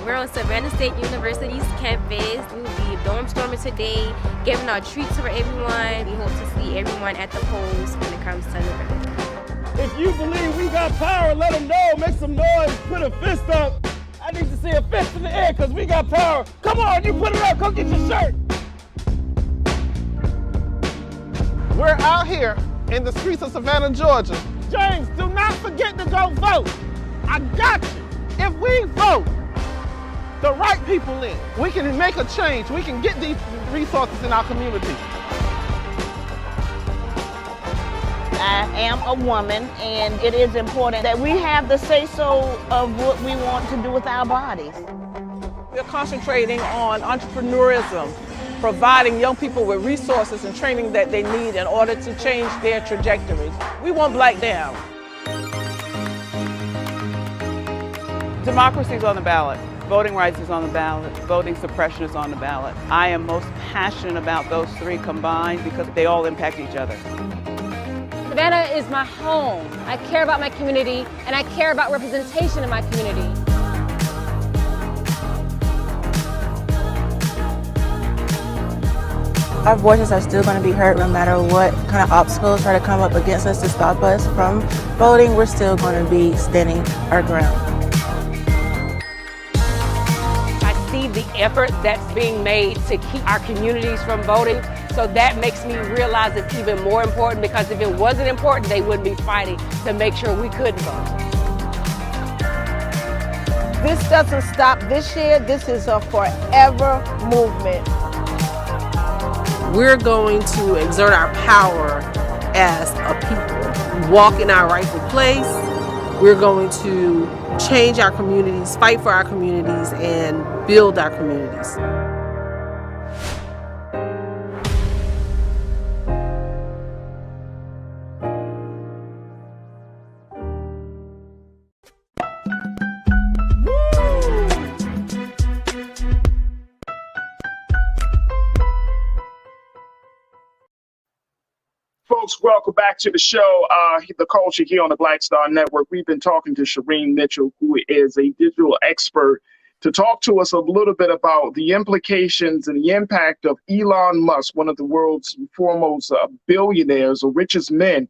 We're on Savannah State University's campus. We will be dorm storming today, giving out treats for everyone. We hope to see everyone at the polls when it comes to November. If you believe we got power, let them know. Make some noise. Put a fist up. I need to see a fist in the air because we got power. Come on, you put it up. Come get your shirt. We're out here in the streets of Savannah, Georgia. James, do not forget to go vote. I got you. If we vote the right people in, we can make a change. We can get these resources in our community. I am a woman, and it is important that we have the say-so of what we want to do with our bodies. We're concentrating on entrepreneurism, providing young people with resources and training that they need in order to change their trajectories. We want Black down. Democracy is on the ballot. Voting rights is on the ballot. Voting suppression is on the ballot. I am most passionate about those three combined because they all impact each other. Savannah is my home. I care about my community, and I care about representation in my community. Our voices are still going to be heard no matter what kind of obstacles try to come up against us to stop us from voting. We're still going to be standing our ground. I see the effort that's being made to keep our communities from voting. So that makes me realize it's even more important, because if it wasn't important, they wouldn't be fighting to make sure we couldn't vote. This doesn't stop this year. This is a forever movement. We're going to exert our power as a people, walk in our rightful place. We're going to change our communities, fight for our communities, and build our communities. Folks, welcome back to the show, The Culture, here on the Black Star Network. We've been talking to Shireen Mitchell, who is a digital expert, to talk to us a little bit about the implications and the impact of Elon Musk, one of the world's foremost billionaires or richest men,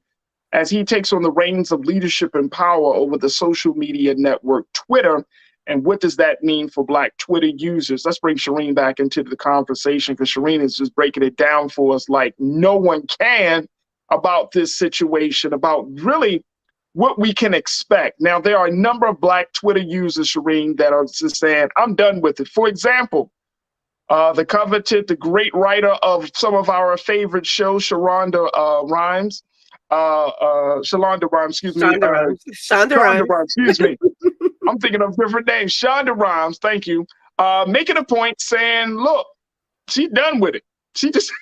as he takes on the reins of leadership and power over the social media network Twitter. And what does that mean for Black Twitter users? Let's bring Shireen back into the conversation, because Shireen is just breaking it down for us like no one can, about this situation, about really what we can expect. Now, there are a number of Black Twitter users, Shireen, that are just saying, I'm done with it. For example, the coveted, the great writer of some of our favorite shows, Shonda Rhimes, excuse me. I'm thinking of different names. Shonda Rhimes, thank you. Making a point saying, look, she's done with it. She just...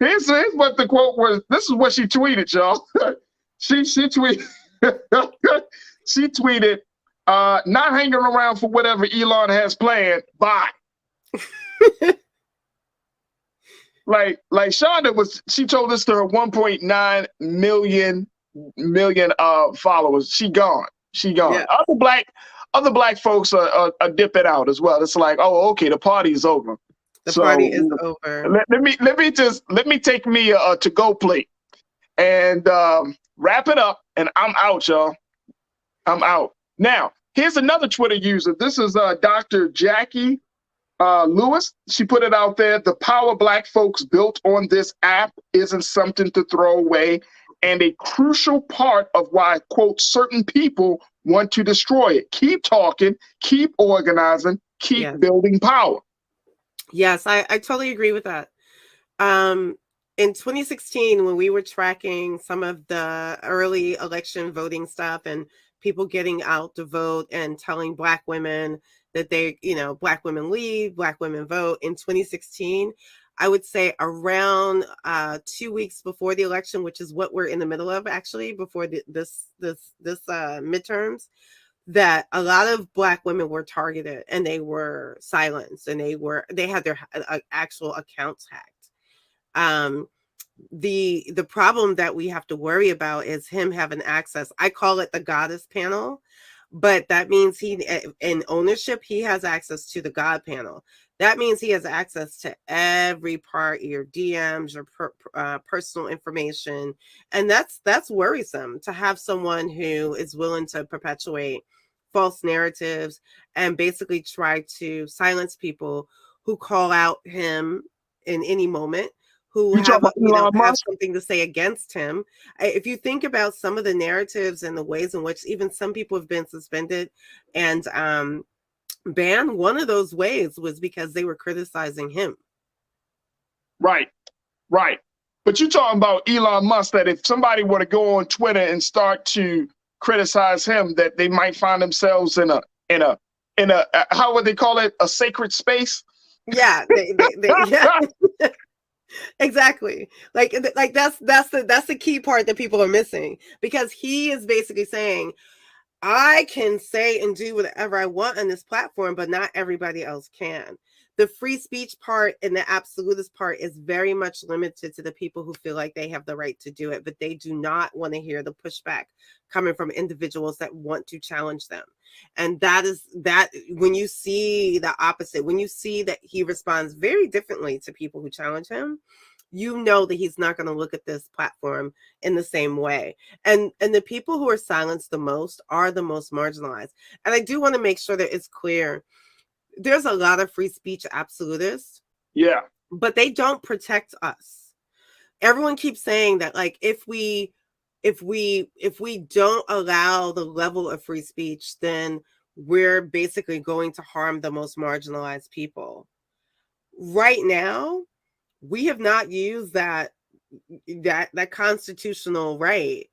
here's what the quote was. This is what she tweeted, y'all. she tweeted she tweeted, not hanging around for whatever Elon has planned. Bye. like Shonda she told us to her 1.9 million followers. She gone. Yeah. Other black folks are dipping out as well. It's like, oh, okay, the party is over. The party is over. Let me take me a to-go plate and wrap it up, and I'm out, y'all. I'm out. Now, here's another Twitter user. This is Dr. Jackie Lewis. She put it out there. The power Black folks built on this app isn't something to throw away, and a crucial part of why, quote, certain people want to destroy it. Keep talking, keep organizing, keep building power. Yes, I totally agree with that. In 2016, when we were tracking some of the early election voting stuff and people getting out to vote and telling Black women that Black women lead, Black women vote, in 2016, I would say around 2 weeks before the election, which is what we're in the middle of actually, before this midterms, that a lot of Black women were targeted and they were silenced and they had their actual accounts hacked. The problem that we have to worry about is him having access. I call it the goddess panel, but that means he, in ownership, he has access to the God panel. That means he has access to every part of your DMs, your personal information. And that's worrisome, to have someone who is willing to perpetuate false narratives and basically try to silence people who call out him in any moment, who You talking have, about Elon have Musk? something to say against him. If you think about some of the narratives and the ways in which even some people have been suspended and banned, one of those ways was because they were criticizing him. Right, right. But you're talking about Elon Musk, that if somebody were to go on Twitter and start to criticize him, that they might find themselves in a how would they call it, a sacred space? Yeah, yeah. Exactly. Like that's the key part that people are missing, because he is basically saying, I can say and do whatever I want on this platform, but not everybody else can. The free speech part and the absolutist part is very much limited to the people who feel like they have the right to do it, but they do not want to hear the pushback coming from individuals that want to challenge them. And that when you see the opposite, when you see that he responds very differently to people who challenge him, you know that he's not going to look at this platform in the same way. And the people who are silenced the most are the most marginalized. And I do want to make sure that it's clear, there's a lot of free speech absolutists. Yeah. But they don't protect us. Everyone keeps saying that, like, if we don't allow the level of free speech, then we're basically going to harm the most marginalized people. Right now, we have not used that constitutional right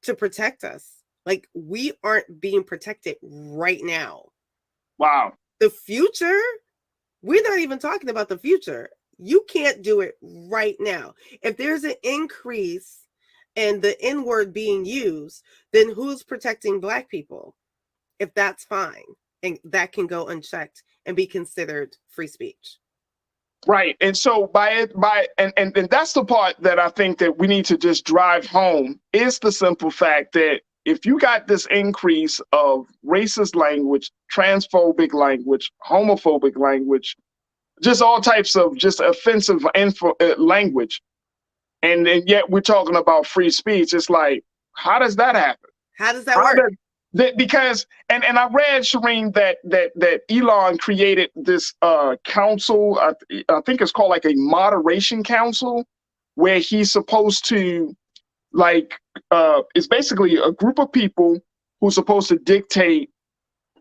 to protect us. Like, we aren't being protected right now. Wow. The future, we're not even talking about the future. You can't do it right now. If there's an increase in the N word being used, then who's protecting Black people? If that's fine, and that can go unchecked and be considered free speech. Right. And so and that's the part that I think that we need to just drive home, is the simple fact that if you got this increase of racist language, transphobic language, homophobic language, just all types of just offensive language, and yet we're talking about free speech, it's like, how does that happen? How does that work? Because and I read, Shireen, that Elon created this council. I think it's called like a moderation council, where he's supposed to, like, it's basically a group of people who's supposed to dictate,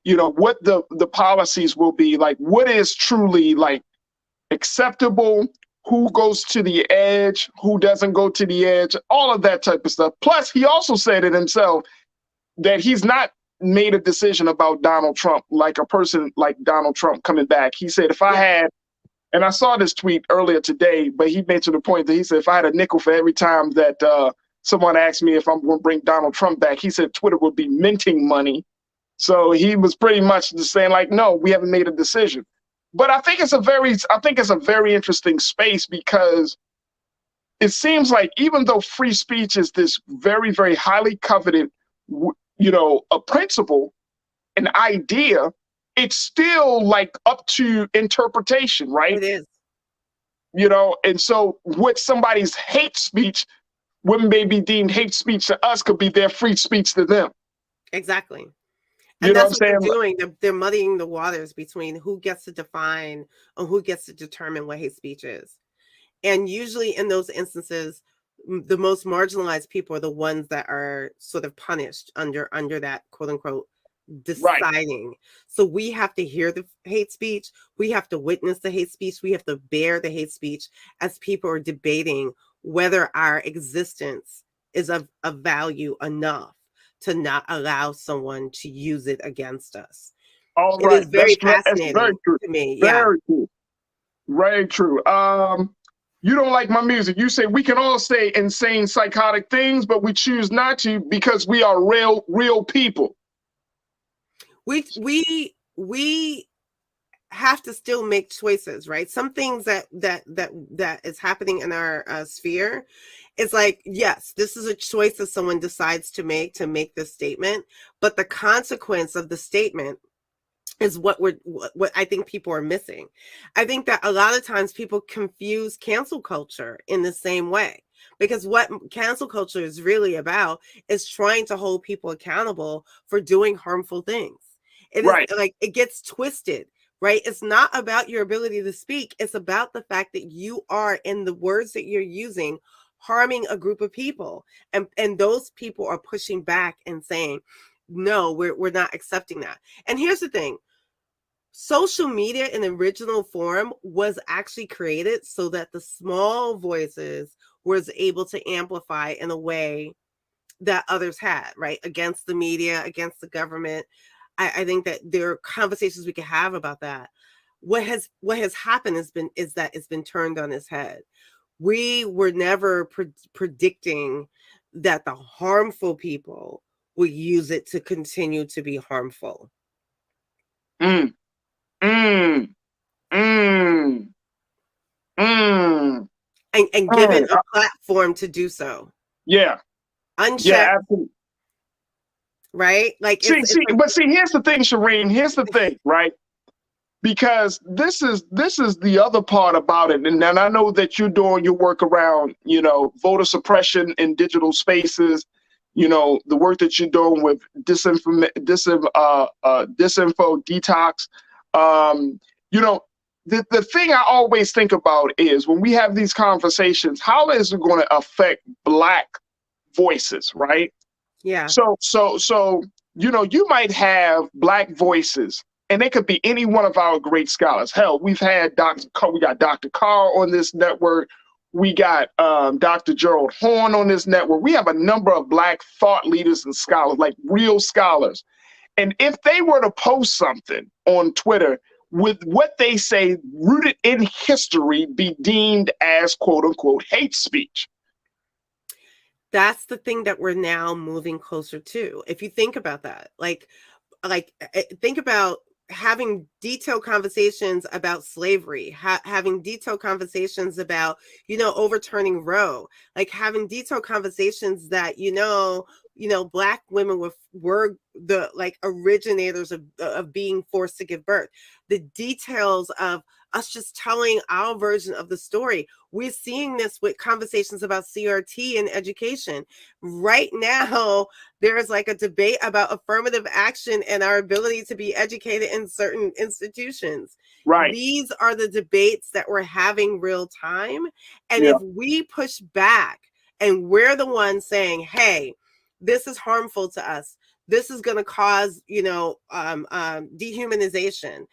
what the policies will be, like what is truly like acceptable, who goes to the edge, who doesn't go to the edge, all of that type of stuff. Plus, he also said it himself that he's not made a decision about Donald Trump, like a person like Donald Trump coming back. He said, if I had, and I saw this tweet earlier today, but he made to the point that he said, if I had a nickel for every time that someone asked me if I'm going to bring Donald Trump back, he said Twitter would be minting money. So he was pretty much just saying, like, no, we haven't made a decision. But I think it's a very interesting space, because it seems like even though free speech is this very, very highly coveted, a principle, an idea, it's still like up to interpretation, right? It is. And so what somebody's hate speech, what may be deemed hate speech to us, could be their free speech to them. Exactly. And that's what they're doing. They're muddying the waters between who gets to define or who gets to determine what hate speech is. And usually in those instances, the most marginalized people are the ones that are sort of punished under that quote unquote deciding. Right. So we have to hear the hate speech. We have to witness the hate speech. We have to bear the hate speech as people are debating whether our existence is of value enough to not allow someone to use it against us. All it right. is very That's fascinating very true. To me. Very true. Very true. You don't like my music. You say we can all say insane, psychotic things, but we choose not to because we are real people. We have to still make choices, right? Some things that is happening in our sphere is like, yes, this is a choice that someone decides to make this statement, but the consequence of the statement is what I think people are missing. I think that a lot of times people confuse cancel culture in the same way, because what cancel culture is really about is trying to hold people accountable for doing harmful things. It is like, it gets twisted, right? It's not about your ability to speak. It's about the fact that you are, in the words that you're using, harming a group of people. And those people are pushing back and saying, no, we're not accepting that. And here's the thing. Social media in original form was actually created so that the small voices was able to amplify in a way that others had, right? Against the media, against the government. I think that there are conversations we can have about that. What has happened is that it's been turned on its head. We were never predicting that the harmful people would use it to continue to be harmful. And give it a platform to do so. Yeah. Unchecked. Yeah, absolutely. Right? Like, see, here's the thing, Shireen. Here's the thing, right? Because this is the other part about it. And I know that you're doing your work around, voter suppression in digital spaces, the work that you're doing with disinfo detox. The thing I always think about is, when we have these conversations, how is it going to affect Black voices, right? Yeah. So you might have Black voices, and they could be any one of our great scholars. Hell, we've had we got Dr. Carr on this network. We got Dr. Gerald Horn on this network. We have a number of Black thought leaders and scholars, like real scholars. And if they were to post something on Twitter with what they say rooted in history, be deemed as quote unquote hate speech. That's the thing that we're now moving closer to. If you think about that, like think about having detailed conversations about slavery, having detailed conversations about, overturning Roe, like having detailed conversations that, Black women were the originators of being forced to give birth. The details of us just telling our version of the story. We're seeing this with conversations about CRT and education. Right now, there's a debate about affirmative action and our ability to be educated in certain institutions. Right. These are the debates that we're having real time. And if we push back and we're the ones saying, hey, this is harmful to us, this is going to cause, dehumanization.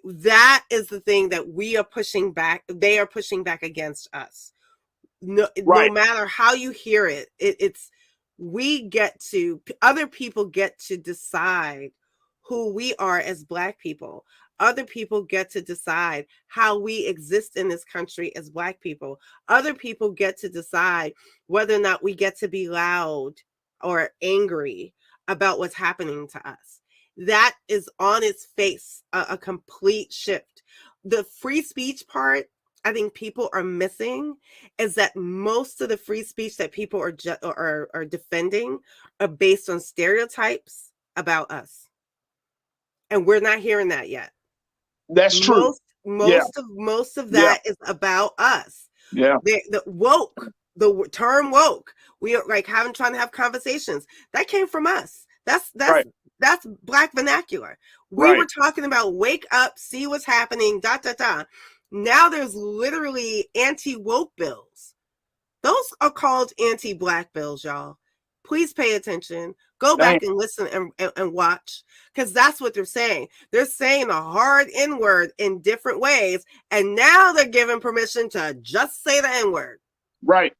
That is the thing that we are pushing back. They are pushing back against us. No matter how you hear it, other people get to decide who we are as Black people. Other people get to decide how we exist in this country as Black people. Other people get to decide whether or not we get to be loud or angry about what's happening to us. That is on its face a complete shift. The free speech part, I think people are missing, is that most of the free speech that people are defending are based on stereotypes about us, and we're not hearing that yet. That's true. Most of that is about us. Yeah. The term woke. We are trying to have conversations that came from us. That's Black vernacular. We were talking about wake up, see what's happening, ... Now there's literally anti-woke bills. Those are called anti-Black bills, y'all. Please pay attention. Go back and listen and watch, because that's what they're saying. They're saying a hard N-word in different ways, and now they're giving permission to just say the N-word. Right.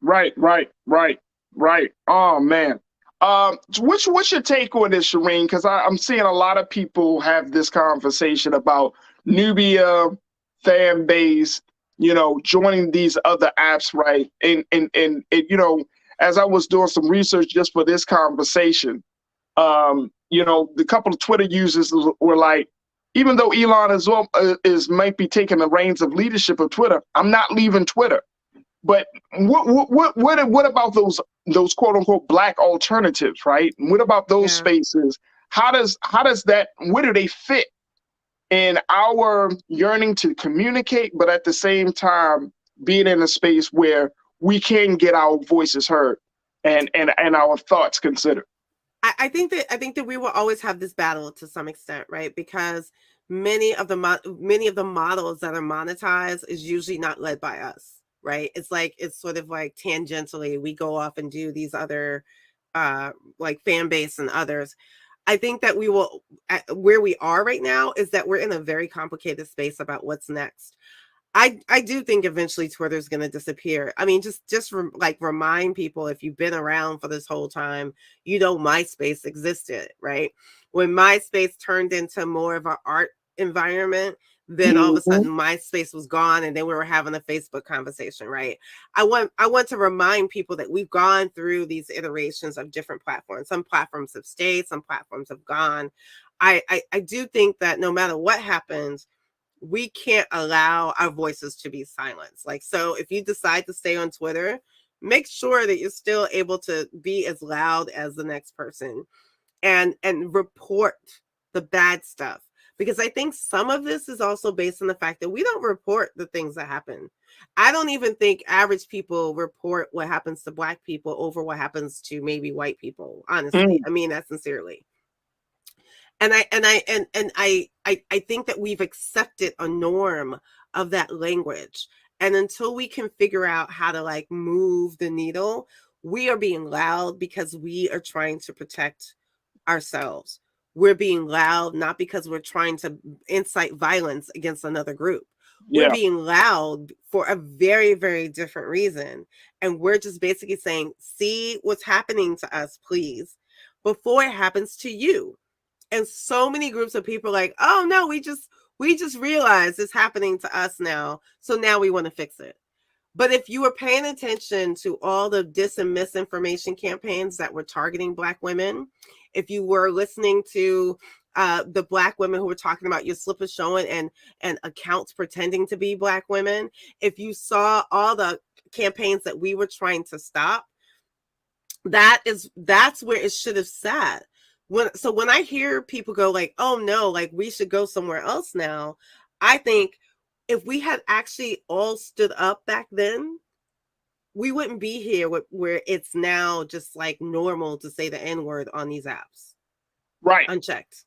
Oh, man. What's your take on this, Shireen? Because I'm seeing a lot of people have this conversation about Nubia fan base, joining these other apps, right? And as I was doing some research just for this conversation, the couple of Twitter users were like, even though Elon might be taking the reins of leadership of Twitter, I'm not leaving Twitter. But what about those quote unquote black alternatives, right? What about those spaces? How does that, where do they fit in our yearning to communicate, but at the same time being in a space where we can get our voices heard and our thoughts considered? I think that we will always have this battle to some extent, right? Because many of the models that are monetized is usually not led by us. Right. It's sort of like tangentially we go off and do these other like fan base and others. I think that we will, where we are right now is that we're in a very complicated space about what's next. I do think eventually Twitter is going to disappear. I mean, just remind people, if you've been around for this whole time, you know, MySpace existed, right? When MySpace turned into more of an art environment, then all of a sudden MySpace was gone, and then we were having a Facebook conversation, right? I want to remind people that we've gone through these iterations of different platforms. Some platforms have stayed, some platforms have gone. I do think that no matter what happens, we can't allow our voices to be silenced. Like, so if you decide to stay on Twitter, make sure that you're still able to be as loud as the next person and report the bad stuff. Because I think some of this is also based on the fact that we don't report the things that happen. I don't even think average people report what happens to Black people over what happens to maybe white people, honestly. I mean that sincerely. And I think that we've accepted a norm of that language. And until we can figure out how to like move the needle, we are being loud because we are trying to protect ourselves. We're being loud not because we're trying to incite violence against another group. We're being loud for a very, very different reason. And we're just basically saying, see what's happening to us, please, before it happens to you. And so many groups of people are like, oh no, we just realized it's happening to us now. So now we want to fix it. But if you were paying attention to all the dis and misinformation campaigns that were targeting Black women, if you were listening to the Black women who were talking about your slip is showing and accounts pretending to be Black women, if you saw all the campaigns that we were trying to stop, that's where it should have sat. When I hear people go like, oh no, like we should go somewhere else now, I think if we had actually all stood up back then, we wouldn't be here where it's now just like normal to say the N-word on these apps. Right. Unchecked.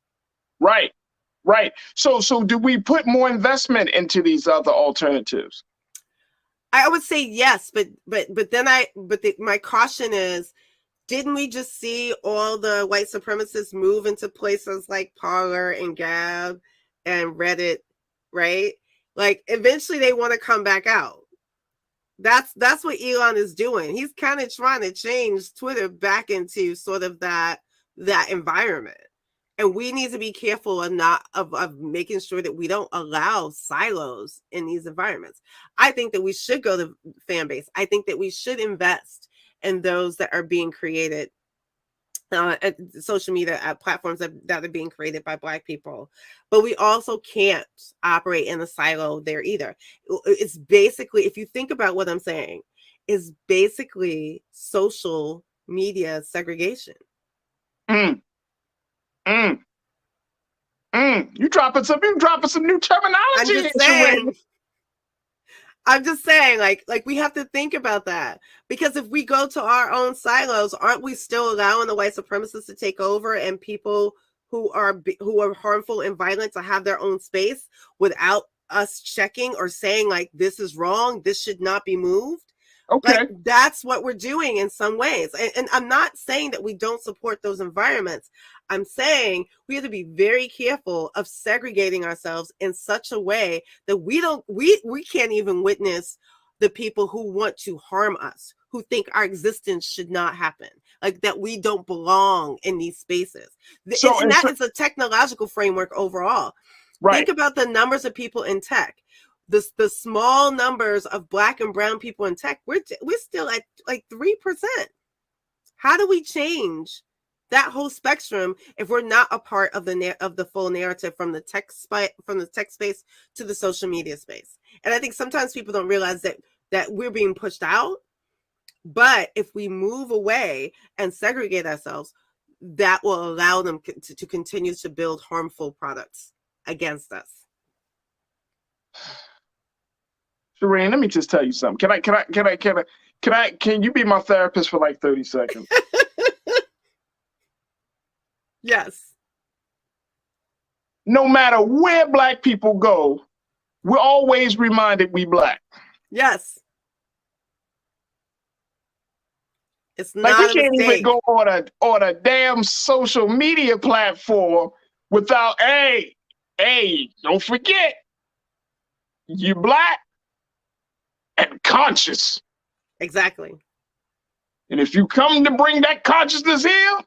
Right. So do we put more investment into these other alternatives? I would say yes, but my caution is, didn't we just see all the white supremacists move into places like Parler and Gab and Reddit, right? Like eventually they want to come back out. That's what Elon is doing. He's kind of trying to change Twitter back into sort of that environment. And we need to be careful of making sure that we don't allow silos in these environments. I think that we should go to fan base. I think that we should invest in those that are being created at social media platforms that are being created by Black people. But we also can't operate in a silo there either. It's basically, if you think about what I'm saying, is basically social media segregation. You dropping some new terminology. I'm just saying, like we have to think about that, because if we go to our own silos, aren't we still allowing the white supremacists to take over and people who are harmful and violent to have their own space without us checking or saying like, this is wrong, this should not be moved? Okay. Like, that's what we're doing in some ways. And I'm not saying that we don't support those environments. I'm saying we have to be very careful of segregating ourselves in such a way that we can't even witness the people who want to harm us, who think our existence should not happen, like that we don't belong in these spaces. That is a technological framework overall. Right. Think about the numbers of people in tech. The small numbers of Black and brown people in tech, we're still at like 3%. How do we change that whole spectrum if we're not a part of the full narrative from the tech space to the social media space. And I think sometimes people don't realize that we're being pushed out. But if we move away and segregate ourselves, that will allow them to continue to build harmful products against us. Shireen, let me just tell you something. Can you be my therapist for like 30 seconds? Yes. No matter where Black people go, we're always reminded we Black. Yes. It's like not we can't even go on a damn social media platform without, hey, don't forget, you Black and conscious. Exactly. And if you come to bring that consciousness here,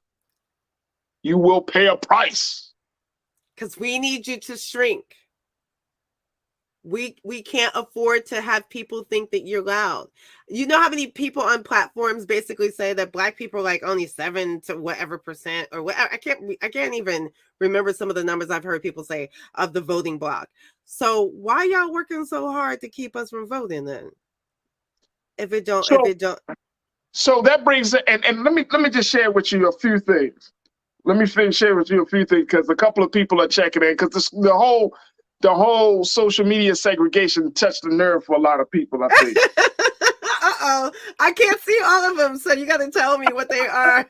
you will pay a price. Because we need you to shrink. We can't afford to have people think that you're loud. You know how many people on platforms basically say that Black people are like only 7 to whatever percent or whatever. I can't even remember some of the numbers I've heard people say of the voting bloc. So why y'all working so hard to keep us from voting then? If it don't. So that brings it, and let me just share with you a few things. Let me share with you a few things because a couple of people are checking in because the whole social media segregation touched the nerve for a lot of people, I think. Uh-oh. I can't see all of them, so you got to tell me what they are.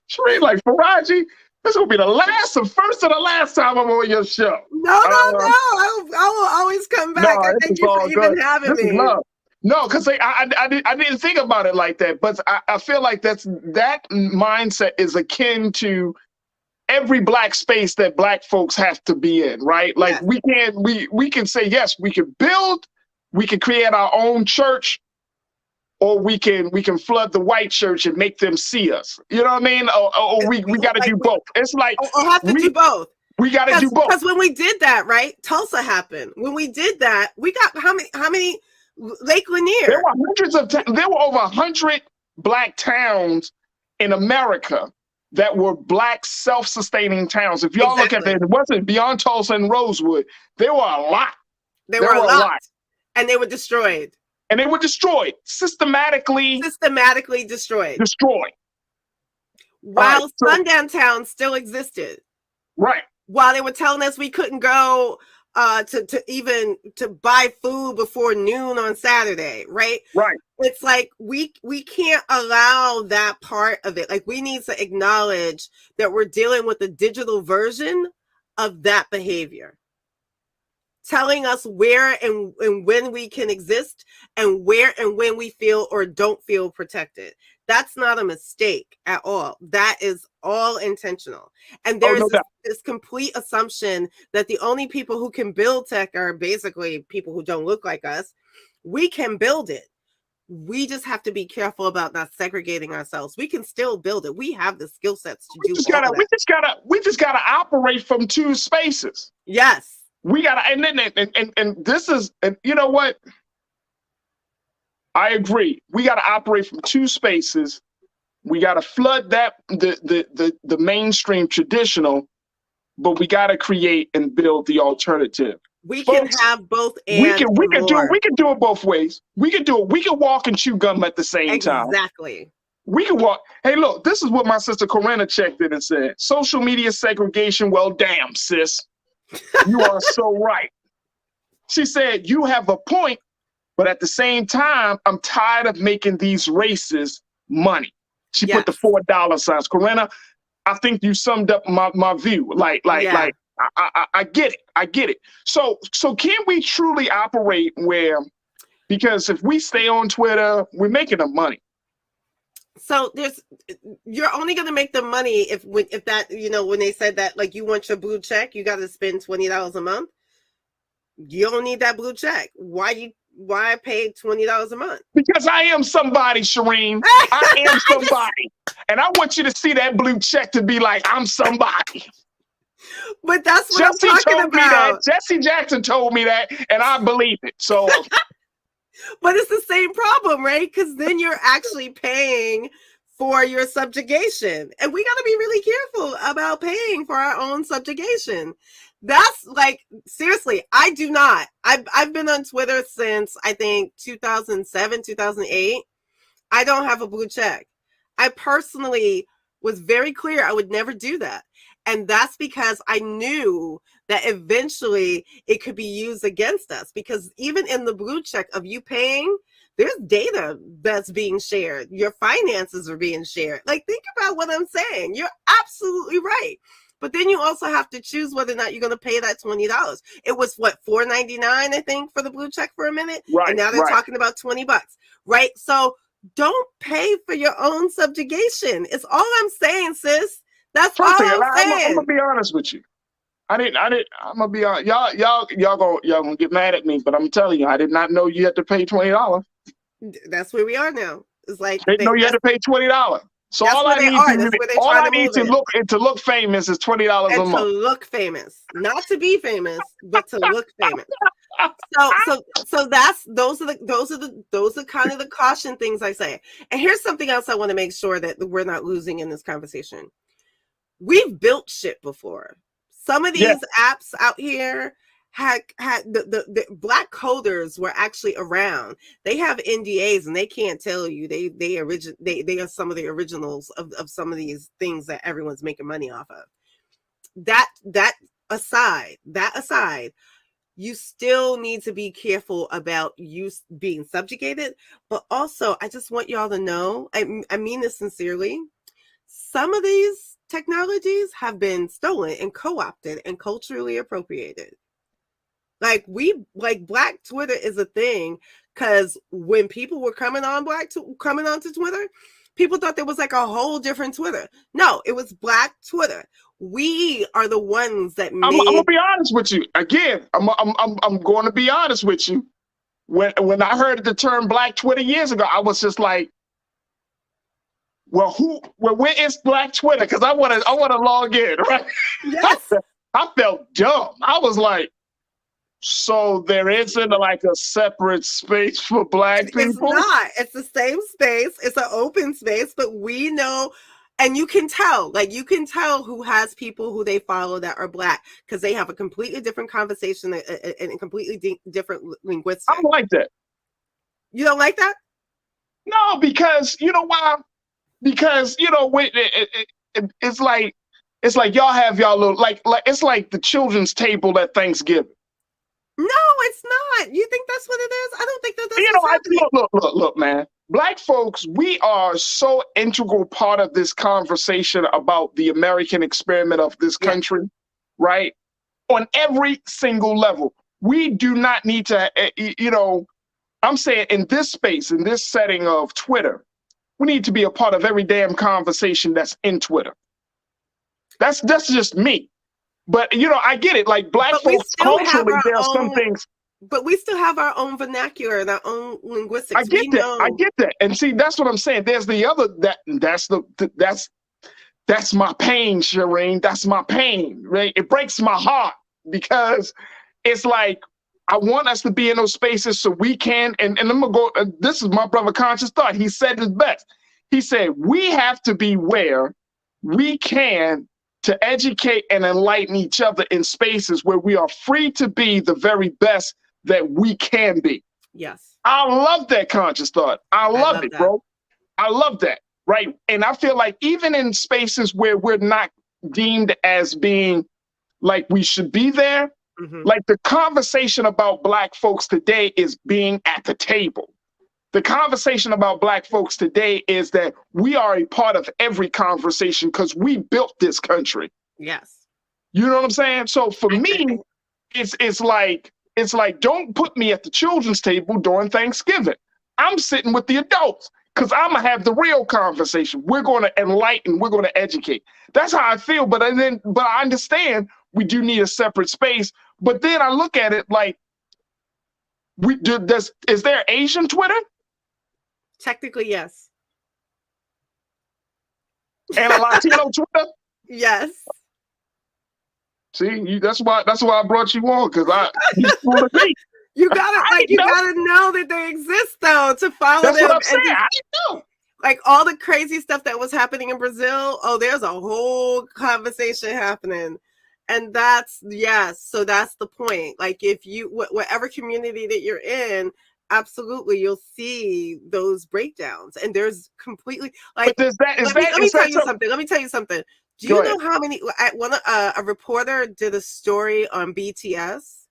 Shereen, like, Faraji, this will be the first and the last time I'm on your show. No. I will always come back. No, Thank you for even having me. Is love. No, because I didn't think about it like that, but I feel like that mindset is akin to every Black space that Black folks have to be in, right? Like yes. we can say, yes, we can build, we can create our own church, or we can flood the white church and make them see us. You know what I mean? Or we got to do both. It's like or have to do both. We got to do both. Because when we did that, right? Tulsa happened. When we did that, we got how many Lake Lanier? There were over 100 Black towns in America that were Black self-sustaining towns. If y'all look at that, it wasn't beyond Tulsa and Rosewood. There were a lot. There were a lot. And they were destroyed. And they were destroyed. Systematically destroyed. Right, While so, sundown towns still existed. Right. While they were telling us we couldn't go to buy food before noon on Saturday, right? Right. It's like we can't allow that part of it. Like we need to acknowledge that we're dealing with a digital version of that behavior. Telling us where and when we can exist and where and when we feel or don't feel protected. That's not a mistake at all. That is all intentional. And there's this complete assumption that the only people who can build tech are basically people who don't look like us. We can build it. We just have to be careful about not segregating ourselves. We can still build it. We have the skill sets to do it. We just gotta operate from two spaces. Yes. We gotta, and this is, and you know what? I agree. We gotta operate from two spaces. We gotta flood the mainstream traditional, but we gotta create and build the alternative. We can have both and we can do it both ways. We can do it. We can walk and chew gum at the same time. Exactly. We can walk. Hey, look, this is what my sister Corinna checked in and said. Social media segregation. Well, damn, sis. You are so right. She said, you have a point, but at the same time, I'm tired of making these races money. She put the $4 signs. Corinna, I think you summed up my view. I get it. I get it. So can we truly operate where, because if we stay on Twitter, we're making the money. So you're only going to make the money if that, when they said that, like, you want your blue check, you got to spend $20 a month. You don't need that blue check. Why pay $20 a month? Because I am somebody, Shireen. I am somebody. And I want you to see that blue check to be like, I'm somebody. But that's what I'm talking about. Jesse Jackson told me that, and I believe it. So But it's the same problem, right? Because then you're actually paying for your subjugation. And we got to be really careful about paying for our own subjugation. That's like, seriously, I do not. I've been on Twitter since, I think, 2007, 2008. I don't have a blue check. I personally was very clear I would never do that. And that's because I knew that eventually it could be used against us, because even in the blue check of you paying, there's data that's being shared. Your finances are being shared. Like, think about what I'm saying. You're absolutely right. But then you also have to choose whether or not you're going to pay that $20. It was what, $4.99, I think, for the blue check for a minute. Right. And now they're talking about $20, right? So don't pay for your own subjugation. It's all I'm saying, sis. That's all I'm saying. I'm gonna be honest with you. I'm gonna be honest. Y'all gonna get mad at me, but I'm telling you, I did not know you had to pay $20. That's where we are now. It's like they know you had to pay $20. So all I need to look famous is $20 a month. To look famous, not to be famous, but to look famous. So those are kind of the caution things I say. And here's something else I want to make sure that we're not losing in this conversation. We've built shit before. Some of these apps out here had the black coders were actually around. They have NDAs and they can't tell you they are some of the originals of some of these things that everyone's making money off of. That aside, you still need to be careful about you being subjugated. But also, I just want y'all to know, I mean this sincerely, some of these technologies have been stolen and co-opted and culturally appropriated. Like Black Twitter is a thing, because when people were coming onto Twitter, people thought there was like a whole different Twitter. No, it was Black Twitter. We are the ones that made. I'm gonna be honest with you. Again, I'm going to be honest with you. When I heard the term Black Twitter years ago, I was just like, well, where is Black Twitter? Because I want to log in, right? Yes. I felt dumb. I was like, so there isn't like a separate space for Black people? It's not. It's the same space. It's an open space, but we know, and you can tell who has people who they follow that are Black, because they have a completely different conversation and a completely different linguistics. I don't like that. You don't like that? No, because you know why? Because it's like y'all have y'all little like it's like the children's table at Thanksgiving. No, it's not. You think that's what it is? I don't think that's look, man. Black folks, we are so integral part of this conversation about the American experiment of this country, right? On every single level. We do not need to, I'm saying in this space, in this setting of Twitter, we need to be a part of every damn conversation that's in Twitter. That's just me. But, I get it. Like, Black folks, culturally, there are some things. But we still have our own vernacular and our own linguistics. I get that. And see, that's what I'm saying. There's the other, that's my pain, Shireen. That's my pain, right? It breaks my heart, because it's like, I want us to be in those spaces so we can, and I'm going to go, this is my brother Conscious Thought. He said it best. He said, we have to be where we can to educate and enlighten each other in spaces where we are free to be the very best that we can be. Yes. I love that, Conscious Thought. I love it, bro. I love that, right? And I feel like even in spaces where we're not deemed as being like we should be there, like the conversation about Black folks today is being at the table. The conversation about Black folks today is that we are a part of every conversation because we built this country. Yes. You know what I'm saying? So for me, it's like, don't put me at the children's table during Thanksgiving. I'm sitting with the adults because I'm going to have the real conversation. We're going to enlighten. We're going to educate. That's how I feel. But I understand we do need a separate space. But then I look at it like, is there Asian Twitter? Technically, yes. And a Latino Twitter? Yes. See, that's why I brought you on, because you full of me. You gotta you gotta know that they exist though to follow That's them. what I'm saying. And I didn't know. like all the crazy stuff that was happening in Brazil. Oh, there's a whole conversation happening. And that's, yes. So that's the point. Like if you, whatever community that you're in, absolutely, you'll see those breakdowns. And there's completely like, But let me tell you something. Let me tell you something. Do you know how many, a reporter did a story on BTS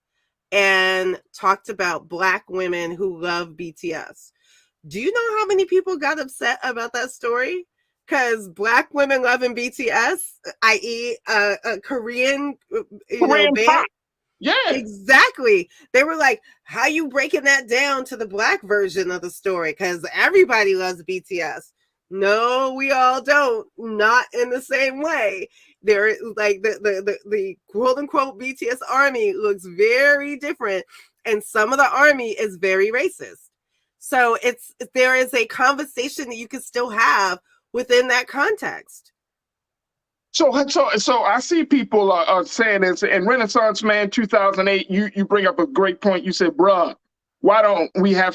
and talked about Black women who love BTS. Do you know how many people got upset about that story? Because Black women loving BTS, i.e., a Korean, band. Pop. Yeah, exactly. They were like, "How you breaking that down to the Black version of the story?" Because everybody loves BTS. No, we all don't. Not in the same way. They're like the quote unquote BTS army looks very different, and some of the army is very racist. So there is a conversation that you can still have within that context. So I see people are saying this, and Renaissance Man 2008, you bring up a great point. You said, bruh, you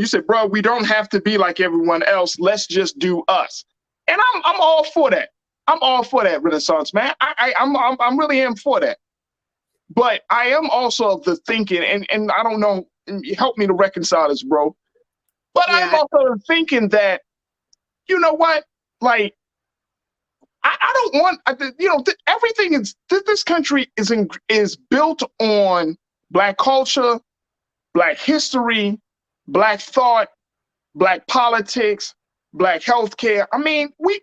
said, bruh, we don't have to be like everyone else. Let's just do us. And I'm all for that. I'm all for that, Renaissance Man. I'm really am for that. But I am also of the thinking, and I don't know, help me to reconcile this, bro. But yeah. I'm also thinking that, you know what, like, I don't want, everything is, this country is built on Black culture, Black history, Black thought, Black politics, Black healthcare. I mean, we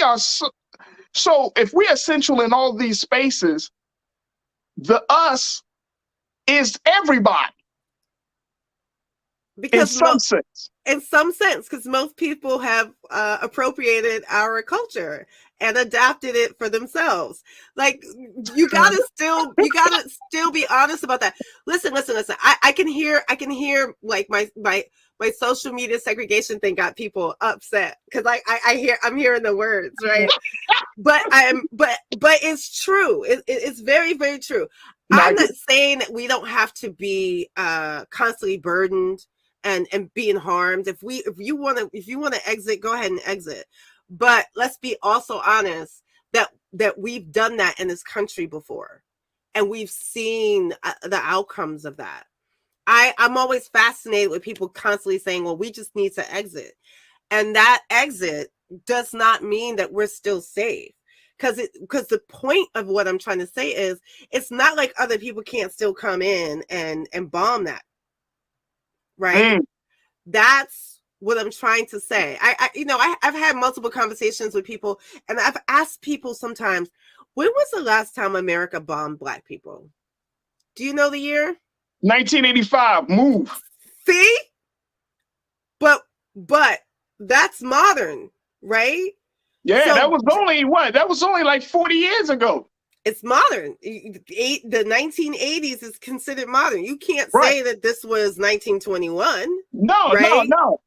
are so if we're essential in all these spaces, the us is everybody. Because in some sense, because most people have appropriated our culture and adapted it for themselves. Like you gotta still be honest about that. Listen. I can hear like my social media segregation thing got people upset because I'm hearing the words, right? but it's true. It's very, very true. I'm not saying that we don't have to be constantly burdened and being harmed. If you want to exit, go ahead and exit. But let's be also honest that we've done that in this country before, and we've seen the outcomes of that. I'm always fascinated with people constantly saying, well, we just need to exit. And that exit does not mean that we're still safe. Because the point of what I'm trying to say is it's not like other people can't still come in and bomb that. Right. That's what I'm trying to say. I've had multiple conversations with people, and I've asked people sometimes, when was the last time America bombed Black people? Do you know the year? 1985. Move. See? But that's modern, right? Yeah, so, that was only like 40 years ago. It's modern. The 1980s is considered modern. You can't say that this was 1921. No.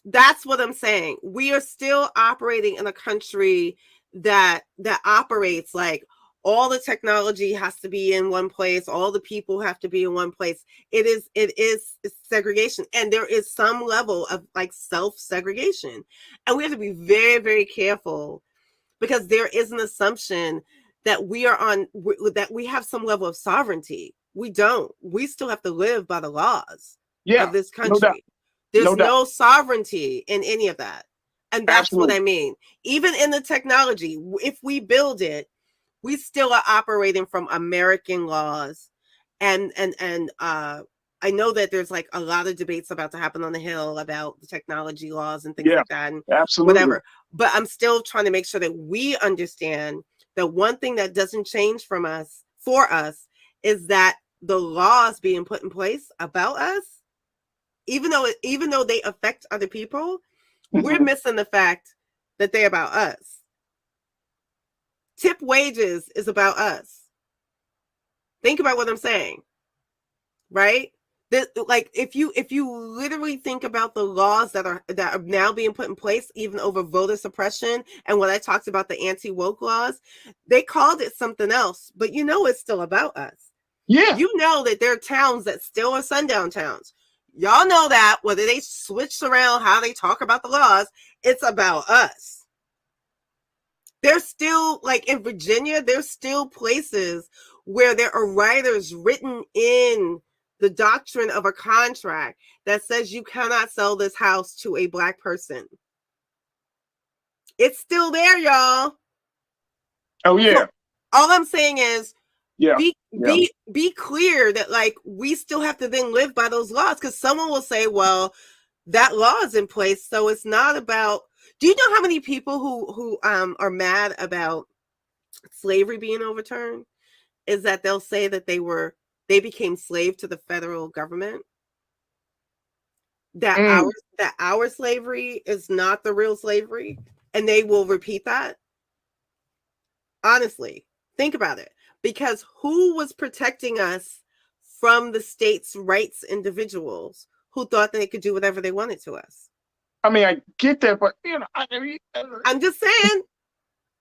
That's what I'm saying. We are still operating in a country that operates like all the technology has to be in one place. All the people have to be in one place. It is segregation. And there is some level of like self-segregation. And we have to be very, very careful because there is an assumption that we have some level of sovereignty. We don't. We still have to live by the laws of this country. There's no sovereignty in any of that. And that's what I mean. Even in the technology, if we build it, we still are operating from American laws. And I know that there's like a lot of debates about to happen on the Hill about the technology laws and things like that and whatever. But I'm still trying to make sure that we understand that one thing that doesn't change for us is that the laws being put in place about us, even though they affect other people, we're missing the fact that they're about us. Tip wages is about us. Think about what I'm saying, right? Like if you literally think about the laws that are now being put in place, even over voter suppression, and when I talked about the anti-woke laws, they called it something else, but it's still about us. Yeah. You know that there are towns that still are sundown towns. Y'all know that whether they switch around how they talk about the laws, it's about us. There's still, like in Virginia, there's still places where there are writers written in the doctrine of a contract that says you cannot sell this house to a Black person. It's still there, y'all. Oh yeah. So all I'm saying is, Yeah. be clear that like we still have to then live by those laws, because someone will say, well, that law is in place, so it's not about. Do you know how many people who are mad about slavery being overturned is that they'll say that they became slave to the federal government? That our slavery is not the real slavery, and they will repeat that. Honestly, think about it. Because who was protecting us from the state's rights individuals who thought they could do whatever they wanted to us? I mean, I get that, but I'm just saying,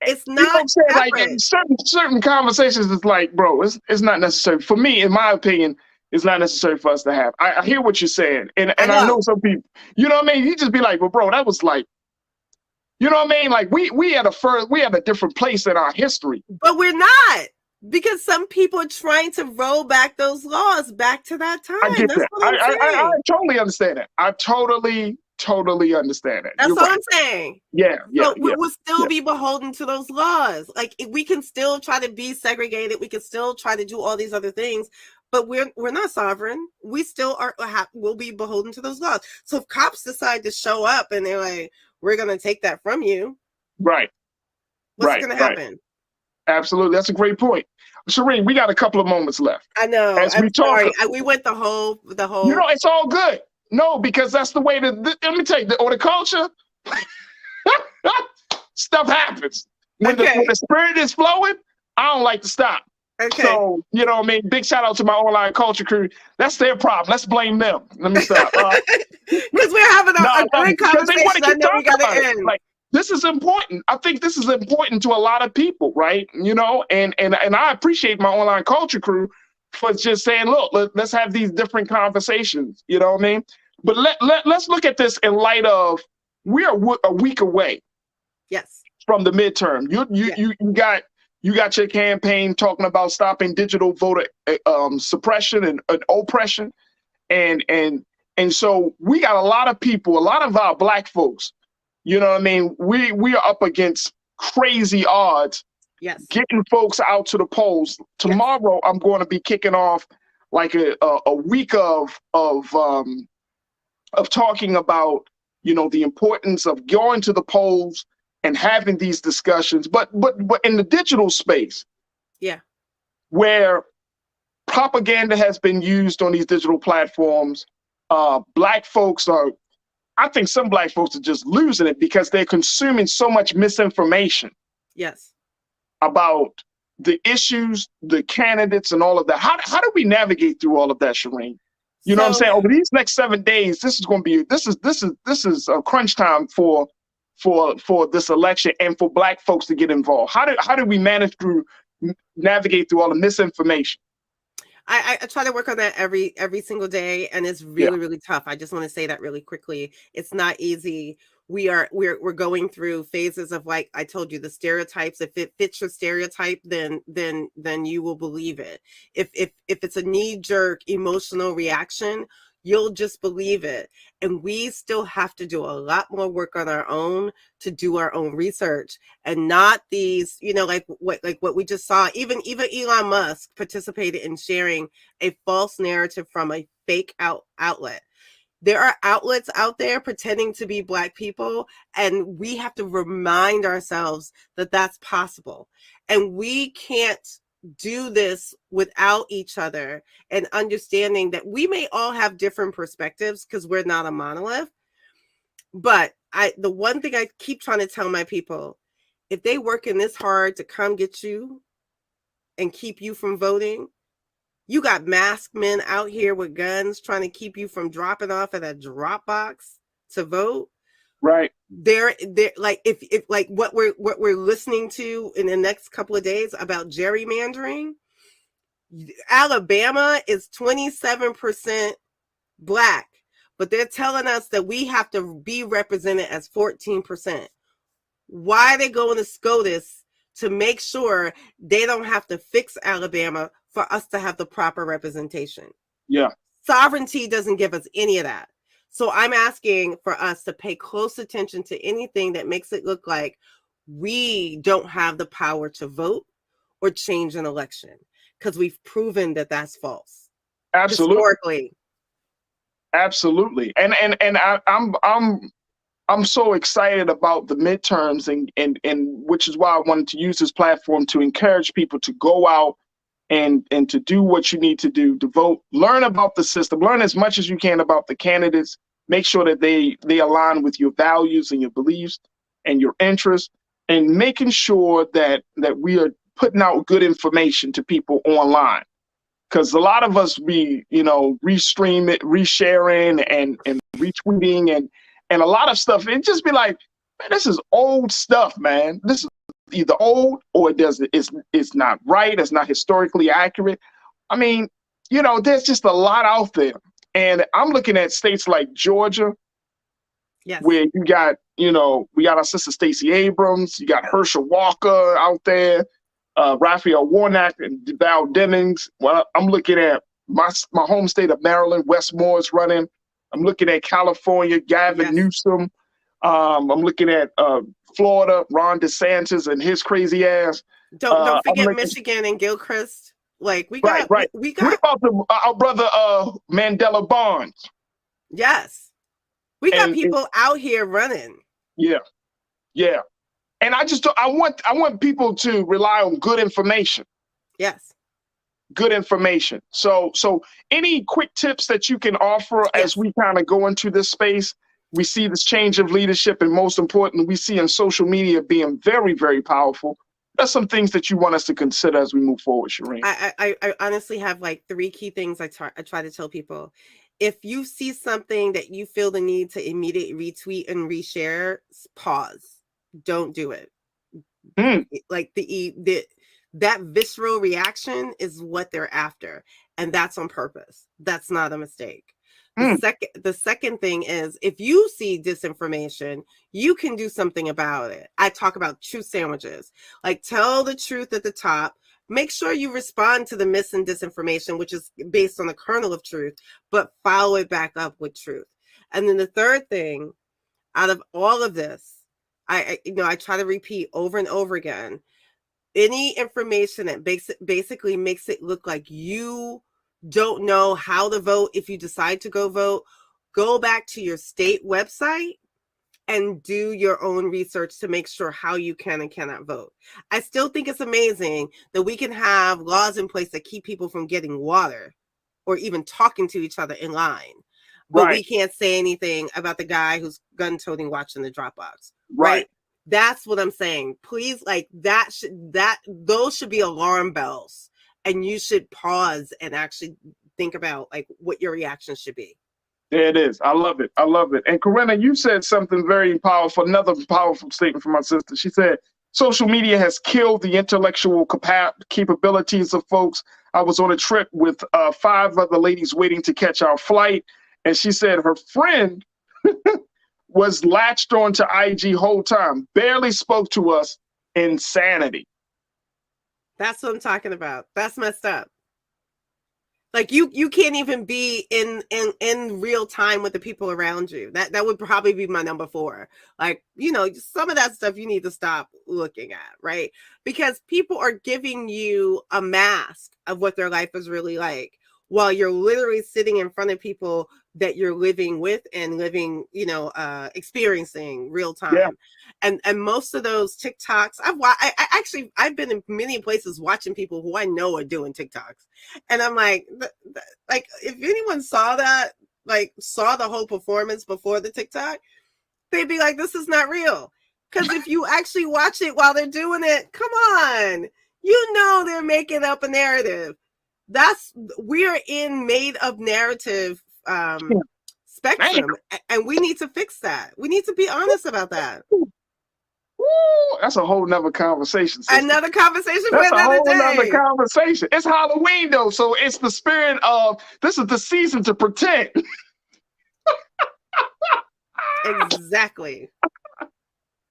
it's not. You know what I'm saying? Like in certain conversations, it's like, bro, it's not necessary for me. In my opinion, it's not necessary for us to have. I hear what you're saying, and I know some people. You know what I mean? You just be like, well, bro, that was like. You know what I mean? Like we had a different place in our history. But we're not, because some people are trying to roll back those laws back to that time. I get That's that. what I'm saying. I totally understand that. I totally understand that. That's You're what right. I'm saying. Yeah. So we'll still be beholden to those laws. Like we can still try to be segregated. We can still try to do all these other things, but we're not sovereign. We still will be beholden to those laws. So if cops decide to show up and they're like, we're going to take that from you. Right. What's going to happen? Right. Absolutely. That's a great point. Shireen, we got a couple of moments left. I know. I'm sorry. We went the whole. You know, it's all good. No, because that's the way let me tell you, the culture, stuff happens. When the spirit is flowing, I don't like to stop. Okay. So, you know what I mean? Big shout out to my online culture crew. That's their problem. Let's blame them. Let me stop. Because we're having a great conversation. I know we got to end. Like, this is important. I think this is important to a lot of people, right? You know, and I appreciate my online culture crew for just saying, look, let's have these different conversations. You know what I mean? But let's look at this in light of we're a week away. Yes. From the midterm. You got your campaign talking about stopping digital voter suppression and oppression, and so we got a lot of people, a lot of our Black folks. You know what I mean? We are up against crazy odds. Yes. Getting folks out to the polls. Tomorrow, I'm going to be kicking off like a week of talking about, you know, the importance of going to the polls and having these discussions, but in the digital space, where propaganda has been used on these digital platforms, Black folks I think some Black folks are just losing it because they're consuming so much misinformation. Yes. About the issues, the candidates, and all of that. How do we navigate through all of that, Shireen? You know what I'm saying? Over these next 7 days, this is a crunch time for this election and for Black folks to get involved. How do we navigate through all the misinformation? I try to work on that every single day, and it's really tough. I just want to say that really quickly. It's not easy. We're going through phases of, like I told you, the stereotypes. If it fits your stereotype, then you will believe it. If it's a knee-jerk emotional reaction, you'll just believe it. And we still have to do a lot more work on our own to do our own research, and not these, you know, like what we just saw. Even Elon Musk participated in sharing a false narrative from a fake outlet. There are outlets out there pretending to be Black people, and we have to remind ourselves that that's possible. And we can't do this without each other, and understanding that we may all have different perspectives because we're not a monolith. But the one thing I keep trying to tell my people, if they working this hard to come get you and keep you from voting, you got masked men out here with guns trying to keep you from dropping off at a drop box to vote. Right. They're like, if like what we're listening to in the next couple of days about gerrymandering, Alabama is 27% Black, but they're telling us that we have to be represented as 14%. Why are they going to SCOTUS to make sure they don't have to fix Alabama for us to have the proper representation? Yeah. Sovereignty doesn't give us any of that. So I'm asking for us to pay close attention to anything that makes it look like we don't have the power to vote or change an election, because we've proven that that's false. Absolutely. Historically. Absolutely. And I'm so excited about the midterms, and which is why I wanted to use this platform to encourage people to go out and to do what you need to do to vote, learn about the system, learn as much as you can about the candidates, make sure that they align with your values and your beliefs and your interests, and making sure that we are putting out good information to people online. Because a lot of us be, restream it, resharing and retweeting and a lot of stuff. It just be like, man, this is old stuff, man. This is either old or it's not right. It's not historically accurate. I mean, there's just a lot out there. And I'm looking at states like Georgia, yes, where you got, we got our sister Stacey Abrams, you got Herschel Walker out there, Raphael Warnock and Val Demings. Well, I'm looking at my home state of Maryland, Wes Moore's running. I'm looking at California, Gavin Newsom. I'm looking at Florida, Ron DeSantis and his crazy ass. Don't forget Michigan and Gilchrist. Like we got. Right. What about our brother Mandela Barnes? Yes, we got people out here running. Yeah. And I want people to rely on good information. Yes. Good information. So any quick tips that you can offer as we kind of go into this space? We see this change of leadership, and most important, we see in social media being very, very powerful. That's some things that you want us to consider as we move forward, Shireen. I honestly have like 3 key things I try to tell people. If you see something that you feel the need to immediately retweet and reshare, pause. Don't do it. Like that visceral reaction is what they're after, and that's on purpose. That's not a mistake. The second thing is, if you see disinformation, you can do something about it. I talk about truth sandwiches. Like, tell the truth at the top. Make sure you respond to the mis and disinformation, which is based on the kernel of truth, but follow it back up with truth. And then the third thing, out of all of this, I try to repeat over and over again, any information that basically makes it look like you don't know how to vote if you decide to go vote, go back to your state website and do your own research to make sure how you can and cannot vote. I still think it's amazing that we can have laws in place that keep people from getting water or even talking to each other in line. But we can't say anything about the guy who's gun-toting watching the Dropbox. Right? That's what I'm saying. Please, like, those should be alarm bells. And you should pause and actually think about like what your reaction should be. There it is. I love it. And Corinna, you said something very powerful, another powerful statement from my sister. She said, social media has killed the intellectual capabilities of folks. I was on a trip with 5 other ladies waiting to catch our flight. And she said her friend was latched onto IG whole time, barely spoke to us. Insanity. That's what I'm talking about. That's messed up. Like you can't even be in real time with the people around you. That would probably be my number 4. Like, some of that stuff you need to stop looking at, right? Because people are giving you a mask of what their life is really like, while you're literally sitting in front of people that you're living with and experiencing real time. Yeah. And most of those TikToks, I've been in many places watching people who I know are doing TikToks. And I'm like if anyone saw that, like saw the whole performance before the TikTok, they'd be like, this is not real. Because if you actually watch it while they're doing it, come on, they're making up a narrative. We're in made up narrative spectrum, and we need to fix that. We need to be honest about that. that's a whole nother conversation. Sister. Another conversation for That's a another whole nother day. conversation. It's Halloween though, so it's the spirit of this is the season to pretend. Exactly.